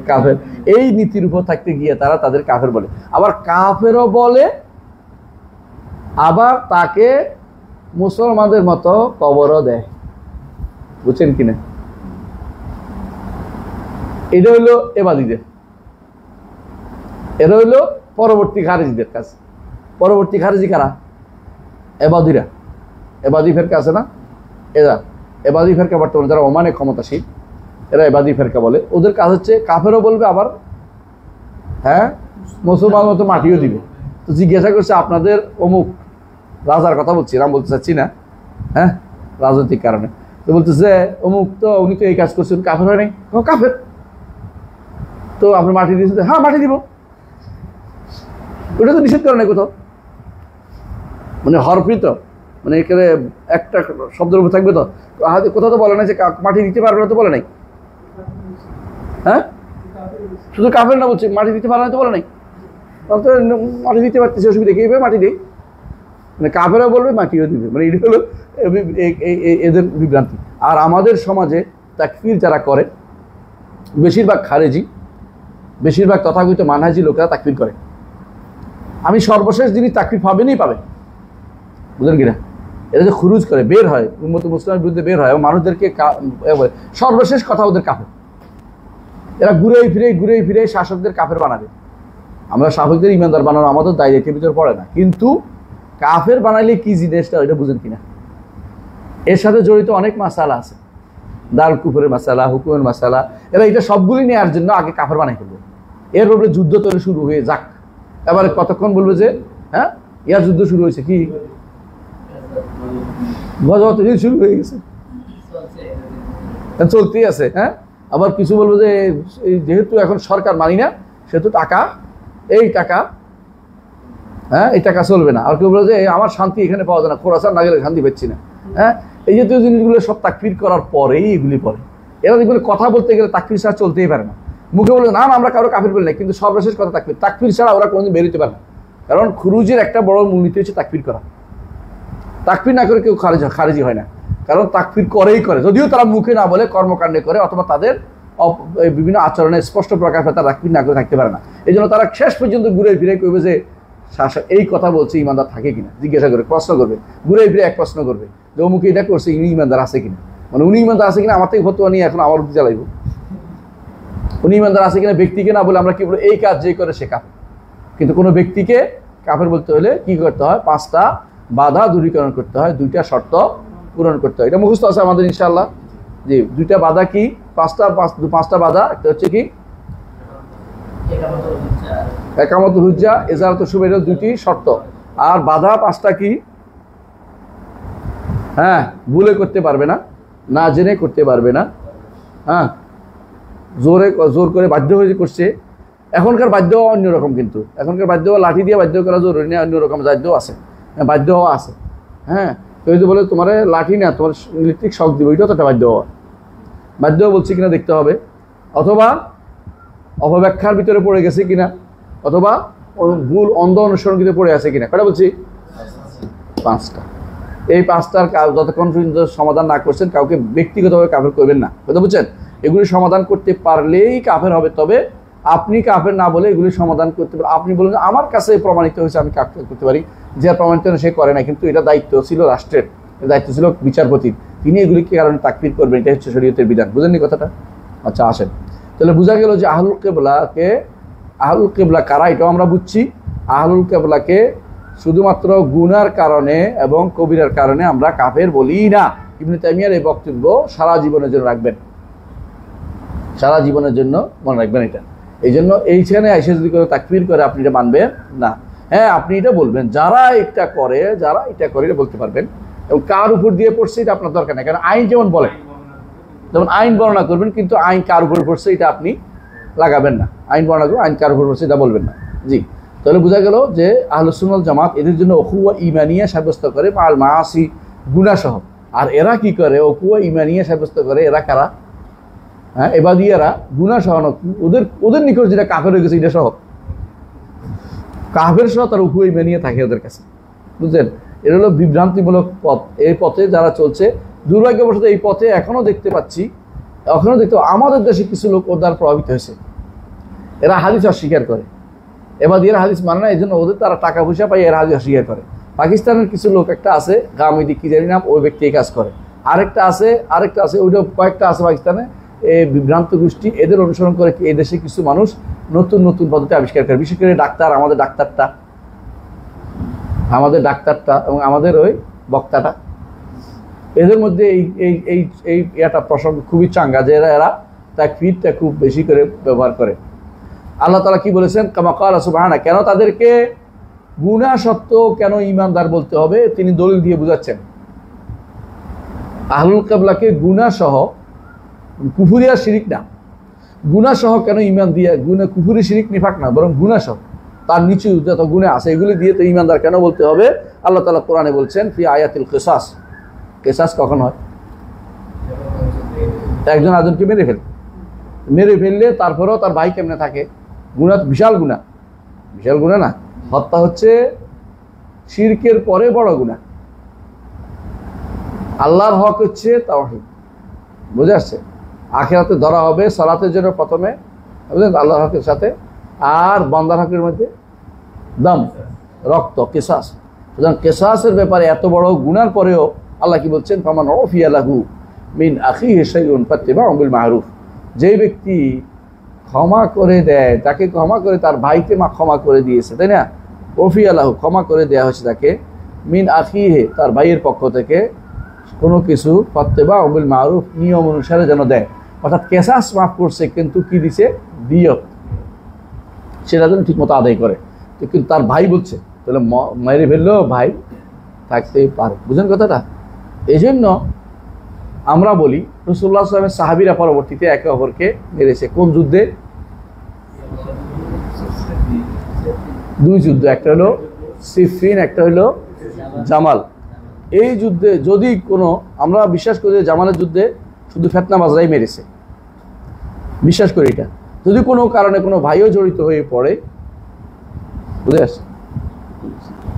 Speaker 1: কাফের। এই নীতির উপর থাকতে গিয়ে তারা তাদের কাফের বলে। আবার কাফেরও বলে, আবার তাকে মুসলমানদের মতো কবরও দেয়, বুঝছেন কিনা? এটা হইলো এবাদীদের, এটা হইলো পরবর্তী খারিজিদের কাজ। পরবর্তী খারিজি কারা? এবাদীরা। এবাদী ফেরকা আছে না, এরা এবাদী ফেরকা বর্তমানে যারা ওমানে ক্ষমতাশীল, এরা এবাদী ফেরকা বলে। ওদের কাজ হচ্ছে কাফেরও বলবে, আবার মুসলমান মতো মাটিও দিবে। তো জিজ্ঞাসা করছে আপনাদের অমুক রাজার কথা বলছি, নাম বলতে চাচ্ছি না, রাজনৈতিক কারণে। তো বলতেছে অমুক তো উনি তো এই কাজ করছেন, কাফের হয় নাই? কাফের। তো আপনি মাটি দিয়েছেন? হ্যাঁ, মাটি দিব। ওটা তো নিষেধ করে নাই কোথাও, মানে হরফিত, মানে এখানে একটা শব্দের উপর থাকবে তো, কোথাও তো বলে নাই যে মাটি দিতে পারবে না, তো বলে নাই। হ্যাঁ, শুধু কাফের না বলছে, মাটি দিতে পারবে না তো বলে নাই। তো মাটি দিতে পারতেছে, অসুবিধা কি? মাটি দিই, মানে কাফেরও বলবে মাটিও দিবে, মানে এটা হলো এদের বিভ্রান্তি। আর আমাদের সমাজে তাকফির যারা করে, বেশিরভাগ খারেজি, বেশিরভাগ তথাকথিত মানহাজি লোকেরা তাকফির করে। আমি সর্বশেষ যিনি তাকফির পাবেনই পাবেন, বুঝলেন কিনা? এরা যে খুরুজ করে বের হয়, উম্মত মুসলিমের বিরুদ্ধে বের হয় এবং মানুষদেরকে সর্বশেষ কথা ওদের কাফের। এরা ঘুরে ফিরে শাসকদের কাফের বানাবে। আমরা শাসকদের ইমানদার বানানো আমাদের দায়িত্বের ভিতর পড়ে না, কিন্তু কাফের বানাইলে কি জিনিসটা ওইটা বুঝেন কিনা? এর সাথে জড়িত অনেক মাসালা আছে, দারুল কুফরের মাসালা, হুকুমের মাসালা। এরা এটা সবগুলি নেওয়ার জন্য আগে কাফের বানাই ফেলবে। এর উপরে যুদ্ধ তৈরি শুরু হয়ে যাক, এবারে কতক্ষণ বলবে যে হ্যাঁ ইয়ার যুদ্ধ শুরু হয়েছে, কি গজওয়াত শুরু হয়ে গেছে, চলতেই আছে। হ্যাঁ, আবার কিছু বলবো যে যেহেতু এখন সরকার মানি না সেহেতু টাকা, এই টাকা, হ্যাঁ এই টাকা চলবে না। আর কেউ বলে যে আমার শান্তি এখানে পাওয়া যায় না, খোরাসান না গেলে শান্তি পাচ্ছি না। হ্যাঁ, এই জাতীয় জিনিসগুলো সব তাকফির করার পরেই এগুলি পড়ে। এরা দেখবেন কথা বলতে গেলে তাকফির ছাড়া চলতেই পারে না। মুখে বলে না আমরা কারো কাফির বলি না, কিন্তু সর্বশেষ কথা তাকফির। তাকফির ছাড়া ওরা কোনোদিন বেরোতে পারে না, কারণ খুরুজের একটা বড় মূলনীতি হচ্ছে তাকফির করা। তাকফির না করে কেউ খারেজি হয় না, কারণ তাকফির করেই করে, যদিও তারা মুখে না বলে কর্মকাণ্ডে করে, অথবা তাদের বিভিন্ন আচরণে স্পষ্ট প্রকাশ হয় তারা তাকফির না করে থাকতে পারে না। এই জন্য তারা শেষ পর্যন্ত ঘুরে ফিরে করবে যে এই কথা বলছে ইমানদার থাকে কিনা জিজ্ঞাসা করে, প্রশ্ন করবে, ঘুরে ফিরে এক প্রশ্ন করবে যে ও মুখে এটা করছে, ইনি ইমানদার আছে কিনা। মানে উনি ইমানদার আছে কিনা আমার থেকে ফতোয়া নিয়ে এখন আমার উঠতে চালাইব। উনি ইমানদার আছে কিনা ব্যক্তিকে না বলে আমরা কি বলবো এই কাজ যে করে সে কাফের। কিন্তু কোনো ব্যক্তিকে কাফের বলতে হলে কি করতে হয়? 5টা বাধা দূরীকরণ করতে হয়, 2টা শর্ত পূরণ করতে হয়। এটা মুখস্থ আছে আমাদের ইনশাআল্লাহ। জি, 2টা বাধা কি? 5টা বাধা। একটা হচ্ছে কি একামতুল হুজ্জা, ইজারাতুল শুবহা, 2টি শর্ত। আর বাধা 5টা কি? হ্যাঁ, ভুলে করতে পারবে না, না জেনে করতে পারবে না, হ্যাঁ জোর করে বাধ্য হয়ে করছে। এখনকার বাধ্য হওয়া অন্যরকম, কিন্তু এখনকার বাধ্য হওয়া লাঠি দিয়ে বাধ্য করা জরুরি না, অন্যরকম বাধ্য আছে, বাধ্য হওয়া আছে। হ্যাঁ, কেউ যদি বলে তোমার লাঠি না তোমার ইলেকট্রিক শক দিব, ওইটাও তো একটা বাধ্য হওয়া। বাধ্য বলছি কিনা দেখতে হবে, অথবা অপব্যাখ্যার ভিতরে পড়ে গেছে কিনা, অথবা ভুল অন্ধ অনুসরণ কিন্তু পড়ে আছে কিনা। কটা বলছি? 5টা। এই 5টার যতক্ষণ পর্যন্ত সমাধান না করছেন কাউকে ব্যক্তিগতভাবে কাফের করবেন না, কথা বুঝছেন? এগুলি সমাধান করতে পারলেই কাফের হবে। তবে আপনি কাফের না বলে এগুলি সমাধান করতে পারেন। আপনি বলেন আমার কাছে প্রমাণিত হয়েছে আমি কাফের করতে পারি, যে প্রমাণিত সে করে না, কিন্তু এটা দায়িত্ব ছিল রাষ্ট্রের, দায়িত্ব ছিল বিচারপতির, তিনি এগুলিকে কারণে তাকফির করবেন। এটা হচ্ছে শরীয়তের বিধান। বুঝেননি কথাটা? আচ্ছা আসেন, তাহলে বোঝা গেল যে আহলুল কিবলা কারা, এটাও আমরা বুঝছি। আহলুল কিবলাকে শুধুমাত্র গুনার কারণে এবং কবিরার কারণে আমরা কাফের বলি না। ইবনে তাইমিয়ার এই বক্তব্য সারা জীবনের জন্য রাখবেন, সারা জীবনের জন্য মনে রাখবেন এটা। এই জন্য এইখানে এসে যদি করে তাকফির করে আপনি এটা মানবেন না। হ্যাঁ, আপনি এটা বলবেন যারা এটা করে এটা বলতে পারবেন, এবং কার উপর দিয়ে পড়ছে এটা আপনার দরকার নেই, কারণ আইন যেমন বলে যেমন আইন বর্ণনা করবেন, কিন্তু আইন কার উপর পড়ছে এটা আপনি লাগাবেন না। আইন বর্ণনা করবেন, আইন কার উপর পড়ছে এটা বলবেন না। জি, তাহলে বোঝা গেল যে আহলুস সুন্নাহ জামাত এদের জন্য উখুয়া ঈমানিয়া সাব্যস্ত করে মাল মাআসি গুনাহসহ। আর এরা কি করে? উখুয়া ঈমানিয়া সাব্যস্ত করে। এরা কারা? হ্যাঁ, এবাদিয়ারা গুনাহসহ ওদের নিকট যেটা কাফের হয়ে গেছে এটা সহ, কাফের সহ তার উখুয়া ঈমানিয়া থাকে ওদের কাছে। বুঝলেন? এটা হলো বিভ্রান্তিমূলক পথ। এই পথে যারা চলছে, দুর্ভাগ্যবশত এই পথে এখনো দেখতে পাচ্ছি, আমাদের দেশে কিছু লোক ওর দ্বারা প্রভাবিত হয়েছে। এরা হাদিস অস্বীকার করে, এবার এরা হাদিস মানে না, এই জন্য ওদের তারা টাকা পয়সা পাই, এরা হাদিস অস্বীকার করে। পাকিস্তানের কিছু লোক একটা আছে গামিদি কি জানি নাম, ওই ব্যক্তি এই কাজ করে। আরেকটা আছে ওইটা কয়েকটা আছে পাকিস্তানে, এই বিভ্রান্ত গোষ্ঠী, এদের অনুসরণ করে এই দেশে কিছু মানুষ নতুন নতুন পদ্ধতি আবিষ্কার করে। বিশেষ করে ডাক্তার, আমাদের ডাক্তারটা এবং আমাদের ওই বক্তাটা, এদের মধ্যে এই একটা প্রসঙ্গ খুবই চাঙ্গা যে এরা তাকফিরটা খুব বেশি করে ব্যবহার করে। আল্লাহ তাআলা কি বলেছেন? কামা ক্বালা সুবহানাহু, কেন তাদেরকে গুনাহ সত্ত্বেও কেন ঈমানদার বলতে হবে তিনি দলিল দিয়ে বুঝাচ্ছেন। আহলুল কিবলাকে গুনাহ সহ, কুফরি আর শিরিক না, গুনাহ সহ কেন ঈমান দিয়ে, কুফরি শিরিক নিফাক না, বরং গুনাহ সহ তার নিচে যত গুনাহ আছে এগুলি দিয়ে তো ঈমানদার কেন বলতে হবে? আল্লাহ তাআলা কোরআনে বলছেন ফি আয়াতিল কিসাস। কিসাস কখন হয়? একজন আরেকজনকে মেরে ফেললে তারপরেও তার ভাই কেমনে থাকে? গুনাহ বিশাল গুনাহ না। হত্যা হচ্ছে শিরকের পরে বড় গুনাহ। আল্লাহর হক হচ্ছে তাওহীদ, বুঝে আসছে? আখিরাতে ধরা হবে সালাতের জন্য প্রথমে, বুঝলেন, আল্লাহর হকের সাথে, আর বান্দার হকের মধ্যে দাম, রক্ত, কেসাস। সুতরাং কেসাসের ব্যাপারে এত বড় গুনার পরেও আল্লাহ কি বলছেন, ফামান উফিয়া লাহু মিন আখিহি শাইউন ফাত্তিবাউন বিল মারুফ, যে ব্যক্তি ক্ষমা করে দেয়, তাকে ক্ষমা করে, তার ভাইকে ক্ষমা করে দিয়েছে, তাই না, উফিয়া লাহু ক্ষমা করে দেওয়া হয়েছে তাকে, মিন আখিহি তার ভাইয়ের পক্ষ থেকে কোনো কিছু, ফাত্তিবাউন বিল মারুফ নিয়ম অনুসারে যেন দেয়, অর্থাৎ কেসাস মাফ করছে কিন্তু কি দিছে, দিয়ত, সেটা যেন ঠিক মতো আদায় করে। তো কিন্তু তার ভাই বলছে, তাহলে মেরে ফেললেও ভাই থাকতেই পারে, বুঝলেন কথাটা। এই জন্য আমরা বলি রাসূলুল্লাহ সাল্লাল্লাহু আলাইহি ওয়াসাল্লামের সাহাবীরা পরবর্তীতে একে অপরকে মেরেছে। কোন যুদ্ধে? দুই যুদ্ধ, একটা হলো সিফিন, একটা হলো জামাল। এই যুদ্ধে যদি কোনো, আমরা বিশ্বাস করি যে জামালের যুদ্ধে শুধু ফিতনাবাজরাই মেরেছে, বিশ্বাস করি এটা। যদি কোনো কারণে কোনো ভাইও জড়িত হয়ে পড়ে, বুঝে আসছে,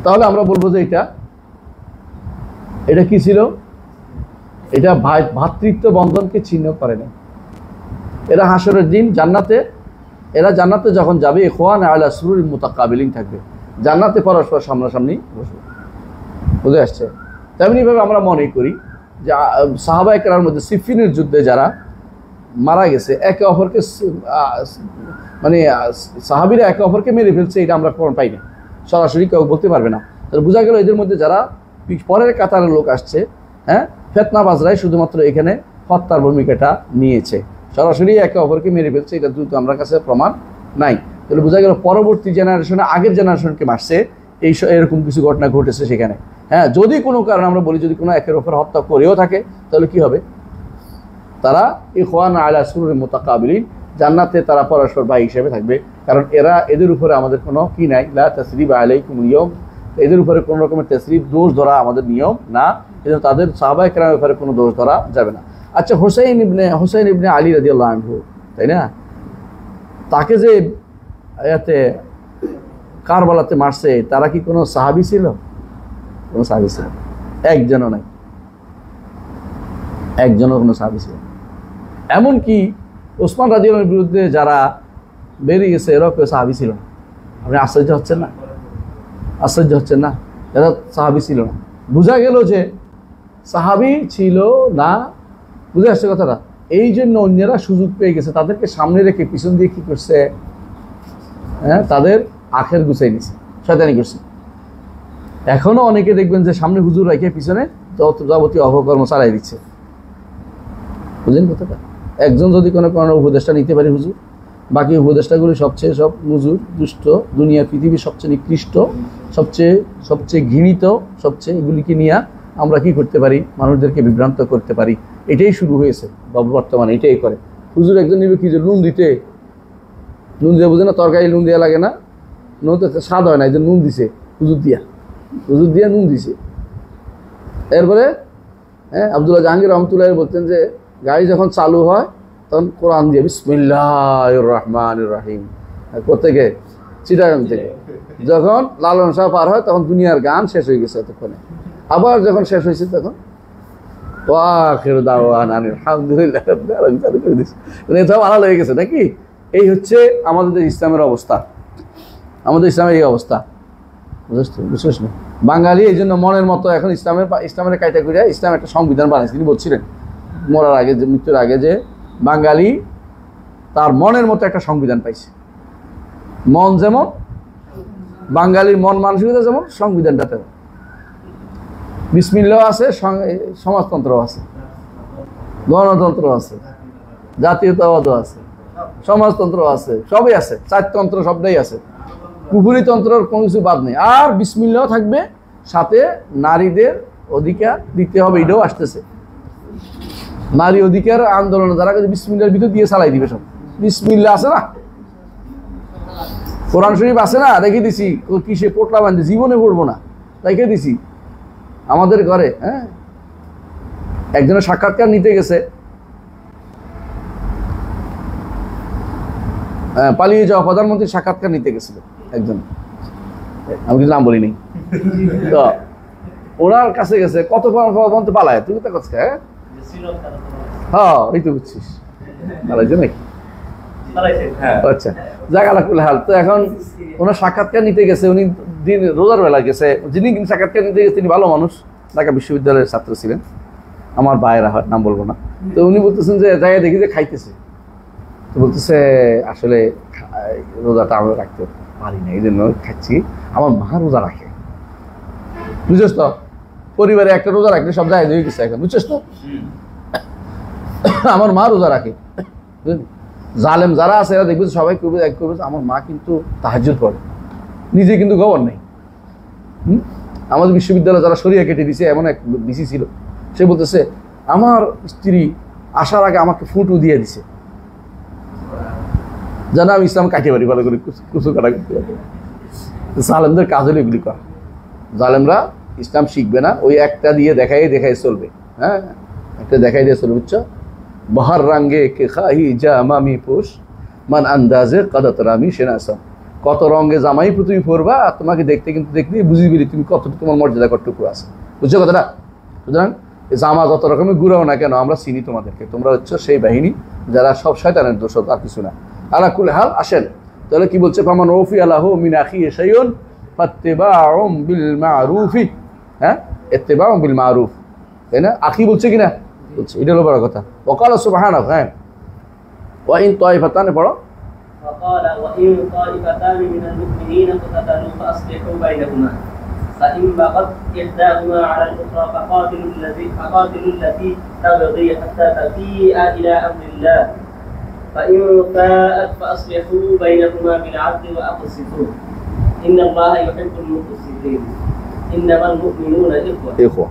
Speaker 1: তাহলে আমরা বলবো যে এটা কি ছিল, এটা ভাতৃত্ব বন্ধনকে ছিন্ন করে না। এরা হাসরের দিন জান্নাতে, এরা জান্নাতে যখন যাবে ইখওয়ান আলা সুরুরিন মুতাকাবিলিন থাকবে, জান্নাতে পরস্পর সামনাসামনি বসবে, বুঝে আসছে। তেমনিভাবে আমরা মনে করি যে সাহাবায়ে কেরামের মধ্যে সিফিনের যুদ্ধে যারা মারা গেছে, একে অপরকে মানে সাহাবীরা একে অপরকে মেরে ফেলছে, এটা আমরা প্রমাণ পাই না, সরাসরি কেউ বলতে পারবে না। তাহলে বোঝা গেল এদের মধ্যে যারা পরের কাতারের লোক আসছে, হ্যাঁ, ফিতনাবাজরাই শুধুমাত্র এখানে হত্যার ভূমিকাটা নিয়েছে, সরাসরি একে অপরকে মেরে ফেলছে, এটা দ্রুত আমার কাছে প্রমাণ নাই। তাহলে বোঝা গেল পরবর্তী জেনারেশনে আগের জেনারেশনকে মারছে, এরকম কিছু ঘটনা ঘটেছে সেখানে। হ্যাঁ, যদি কোনো কারণে আমরা বলি যদি কোনো একের ওপর হত্যা করেও থাকে, তাহলে কি হবে, তারা ইখওয়ান আলা সুরুরিন মুতাকাবিলিন, জান্নাতে তারা পরস্পর ভাই হিসেবে থাকবে, কারণ এদের উপরে আমাদের কোনো কি নাই, লা তাসরিবা আলাইকুমুল ইয়াউম, এদের উপরে কোনো রকমের তাসরিব, দোষ ধরা আমাদের নিয়ম না, এজন্য তাদের সাহাবায়ে কেরামের ব্যাপারে কোনো দোষ ধরা যাবে না। আচ্ছা, হুসাইন ইবনে আলী রাদিয়াল্লাহু আনহু, তাই না, তাকে যে এতে কারবালাতে মারছে, তারা কি কোনো সাহাবী ছিল? কোনো সাহাবী ছিল? একজনও নাই, একজনও কোনো সাহাবী ছিল। এমনকি ওসমান রাদিয়াল্লাহু আনহুর বিরুদ্ধে যারা বেরিয়ে গেছে, এরাও কেউ সাহাবী ছিল না। আপনি আশ্চর্য হচ্ছেন না? আশ্চর্য হচ্ছেন না? এরা সাহাবী ছিল না। বোঝা গেল যে সাহাবী ছিল না, বুঝে আসছে কথাটা। এই জন্য অন্যরা সুযোগ পেয়ে গেছে, তাদেরকে সামনে রেখে পিছন দিয়ে কি করছে, হ্যাঁ, তাদের আখের গুছাই নিছে, শয়তানি করছে। এখনো অনেকে দেখবেন যে সামনে হুজুর রেখে পিছনে যাবতীয় অপকর্ম চালাই দিচ্ছে, বুঝলেন কথাটা। একজন যদি কোনো উপদেষ্টা নিতে পারে হুজুর, বাকি উপদেষ্টাগুলি সবচেয়ে সব হুজুর দুষ্ট, দুনিয়া পৃথিবীর সবচেয়ে নিকৃষ্ট, সবচেয়ে ঘৃণিত, সবচেয়ে এগুলিকে নিয়ে আমরা কি করতে পারি, মানুষদেরকে বিভ্রান্ত করতে পারি। এটাই শুরু হয়েছে বর্তমানে, এটাই করে। হুজুর একজন নিবে কি যে নুন দিতে, নুন দিয়ে বুঝে না, তরকারি নুন দেওয়া লাগে না, নুন তো স্বাদ হয় না, এই যে নুন দিছে হুজুর দিয়া নুন দিছে। এরপরে হ্যাঁ, আব্দুল্লাহ জাহাঙ্গীর রহমতুল্লাহ বলতেন যে গাড়ি যখন চালু হয় তখন কোরআন দিয়ে বিসমিল্লাহির রহমানির রহিম, কোথেকে, চিটাগাং থেকে। যখন লালন শাহ পার হয় তখন দুনিয়ার গান শেষ হয়ে গেছে এতক্ষণে, আবার যখন শেষ হয়েছে তখন আখিরু দাওয়ানা আলহামদুলিল্লাহ রাব্বিল আলামিন চালু করে দিয়েছে। মানে এটাও আলাদা হয়ে গেছে নাকি? এই হচ্ছে আমাদের ইসলামের অবস্থা, আমাদের ইসলামের এই অবস্থা, বুঝছিস না? বাঙালি এই জন্য মনের মতো এখন ইসলামের কায়দা করে ইসলাম একটা সংবিধান বানাইছে। তিনি বলছিলেন মরার আগে, যে মৃত্যুর আগে, যে বাঙালি তার মনের মতো একটা সংবিধান পাইছে। মন যেমন, বাঙালির মন মানসিকতা যেমন, সংবিধানটা তেমন। বিসমিল্লাহ আছে, সমাজতন্ত্র আছে, গণতন্ত্র আছে, জাতীয়তাবাদও আছে, সমাজতন্ত্র আছে, সবই আছে, চারতন্ত্র শব্দই আছে, কুফুরি তন্ত্রের কোনো কিছু বাদ নেই। আর বিসমিল্লাহ থাকবে, সাথে নারীদের অধিকার দিতে হবে, এটাও আসতেছে। নারী অধিকার আন্দোলনে যারা বিসমিল্লাহর ভিতর দিয়ে চালাই দিবে সব। বিসমিল্লাহ আছে না, কোরআন শরীফ আছে না, রেখে দিছি, কিসে পোটলা বান্ধে, জীবনে পড়বো না, রেখে দিছি আমাদের ঘরে। হ্যাঁ, একজনের সাক্ষাৎকার নিতে গেছে, পালিয়ে যাওয়া প্রধানমন্ত্রীর সাক্ষাৎকার নিতে গেছিল একজন, আমি কিন্তু নাম বলিনি। তো ওনার কাছে গেছে, কত পর্যন্ত পালায়, তুই তো কাছে, হ্যাঁ, এই তো বুঝছিস, পালাইছে নাকি?
Speaker 3: হ্যাঁ
Speaker 1: আচ্ছা, যাক আলাকুল হাল। তো এখন ওনার সাক্ষাৎকার নিতে গেছে, উনি দিন রোজার বেলা গেছে, যিনি সাক্ষাৎকার নিতে গেছে তিনি ভালো মানুষ, ঢাকা বিশ্ববিদ্যালয়ের ছাত্র ছিলেন, আমার ভাইয়েরা হয়, নাম বলবো না। তো উনি বলতেছেন যে যাই দেখি যে খাইতেছে, তো বলতেছে আসলে রোজাটা আমরা রাখতে পারি না, এই জন্য খাচ্ছি, আমার মা রোজা রাখে, বুঝছিস তো, পরিবারে একটা রোজা রাখলে সব জায়গায় হয়ে গেছে এখন, বুঝছিস তো, আমার মা রোজা রাখে। জালেম যারা আছে এরা দেখবে সবাই করবে এক করবে, আমার মা কিন্তু তাহাজ্জুদ পড়ে, নিজে কিন্তু খবর নেই। আমাদের বিশ্ববিদ্যালয়ে যারা শরিয়া কেটে দিছে এমন এক বিসি ছিল, সে বলতেছে আমার স্ত্রী আসার আগে আমাকে ফুটু দিয়ে দিছে, যেন আমি ইসলাম কাটিয়ে পারি, ভালো করে কুচু কাটা করতে পারি। জালেমদের কাজ হলো এগুলি করা, জালেমরা ইসলাম শিখবে না, ওই একটা দিয়ে দেখাই চলবে। হ্যাঁ, একটা দেখাই দিয়ে চলবে, বুঝছো, বাহার রাঙ্গে কে খাহি জামামি পোষ মান আন্দাজে কাদাতরামি সেনাসম, কত রঙে জামাই তুমি পরবা, তোমাকে দেখতে কিন্তু দেখলে বুঝিবি তুমি কত তোমার মর্যাদা কতটুকু আছে, বুঝছো কথাটা। সুতরাং জামা যত রকমের ঘুরাও না কেন আমরা চিনি তোমাদেরকে, তোমরা হচ্ছে সেই বাহিনী যারা সব শয়তানের দোষ, আর কিছু না। আলাকুল হাল, আসেন তাহলে কি বলছে, ফামান ওফি আলাহু মিন আখিহি শাইউন ফাত্তিবাউম বিল মারুফি, হ্যাঁ ইত্তিবাউম বিল মারুফ, তাই না? আখি বলছে কিনা, বলছে, এটা হলো বড় কথা। ওয়াকালা সুবহানাহু, হ্যাঁ, ওয়া ইন তাইফাতান, পড়ো।
Speaker 2: وقال وإن طائفتان من المؤمنين اقتتلوا فأصلحوا بينهما فإن بغت إحداهما على الأخرى فقاتلوا التي تبغي حتى تفيء إلى أمر الله فإن فاءت فأصلحوا بينهما بالعدل وأقسطوا إن الله يحب المقسطين إنما المؤمنون إخوة।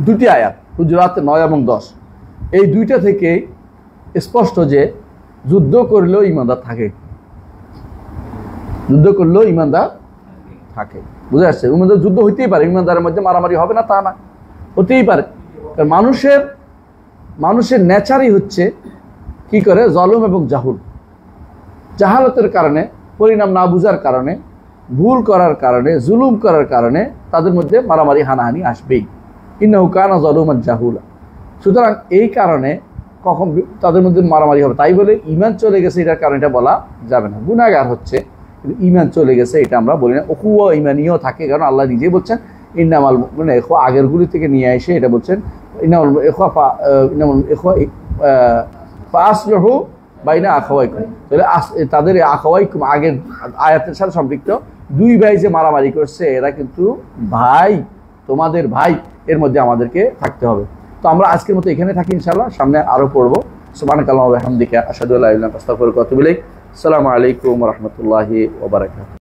Speaker 1: দুটি আয়াত হুজুরাত 9 এবং 10, এই দুইটা থেকে স্পষ্ট যে যুদ্ধ করলেও ইমানদার থাকে, যুদ্ধ করলেও ইমানদার থাকে, বুঝে আসছে? ইমানদার যুদ্ধ হইতেই পারে, ইমানদারের মধ্যে মারামারি হবে না তা না, হতেই পারে। কারণ মানুষের নেচারই হচ্ছে কি করে, জলম এবং জাহুল, জাহালতের কারণে, পরিণাম না বুঝার কারণে, ভুল করার কারণে, জুলুম করার কারণে তাদের মধ্যে মারামারি হানাহানি আসবেই। ইন্নাহু কানা যালুমান জাহুলা। সুতরাং এই কারণে কখন তাদের মধ্যে মারামারি হবে, তাই বলে ইমান চলে গেছে এটার কারণে এটা বলা যাবে না। গুনাহগার হচ্ছে কিন্তু ইমান চলে গেছে এটা আমরা বলি না। উখুয়া ইমানিও থাকে, কারণ আল্লাহ নিজেই বলছেন ইন্নামাল মুমিনুনা ইখওয়া, আগের গুলি থেকে নিয়ে এসে এটা বলছেন ইন্নামাল ইখওয়া ফাসলিহু বাইনা আখাওয়াইকুম। তাহলে তাদের আখাওয়াইকুম আগের আয়াতের সাথে সম্পৃক্ত, দুই ভাই যে মারামারি করছে এরা কিন্তু ভাই, তোমাদের ভাই, এর মধ্যে আমাদেরকে থাকতে হবে। তো আমরা আজকের মতো এখানে থাকি, ইনশাআল্লাহ সামনে আরো পড়বো। সুবহানাকাল্লাহু ওয়া বিহামদিকা আশহাদু আল্লা ইলাহা ইল্লা আনতা আস্তাগফিরুকা ওয়া আতুবু ইলাইক। আসসালামু আলাইকুম ওয়া রাহমাতুল্লাহি ওয়া বারাকাতুহু।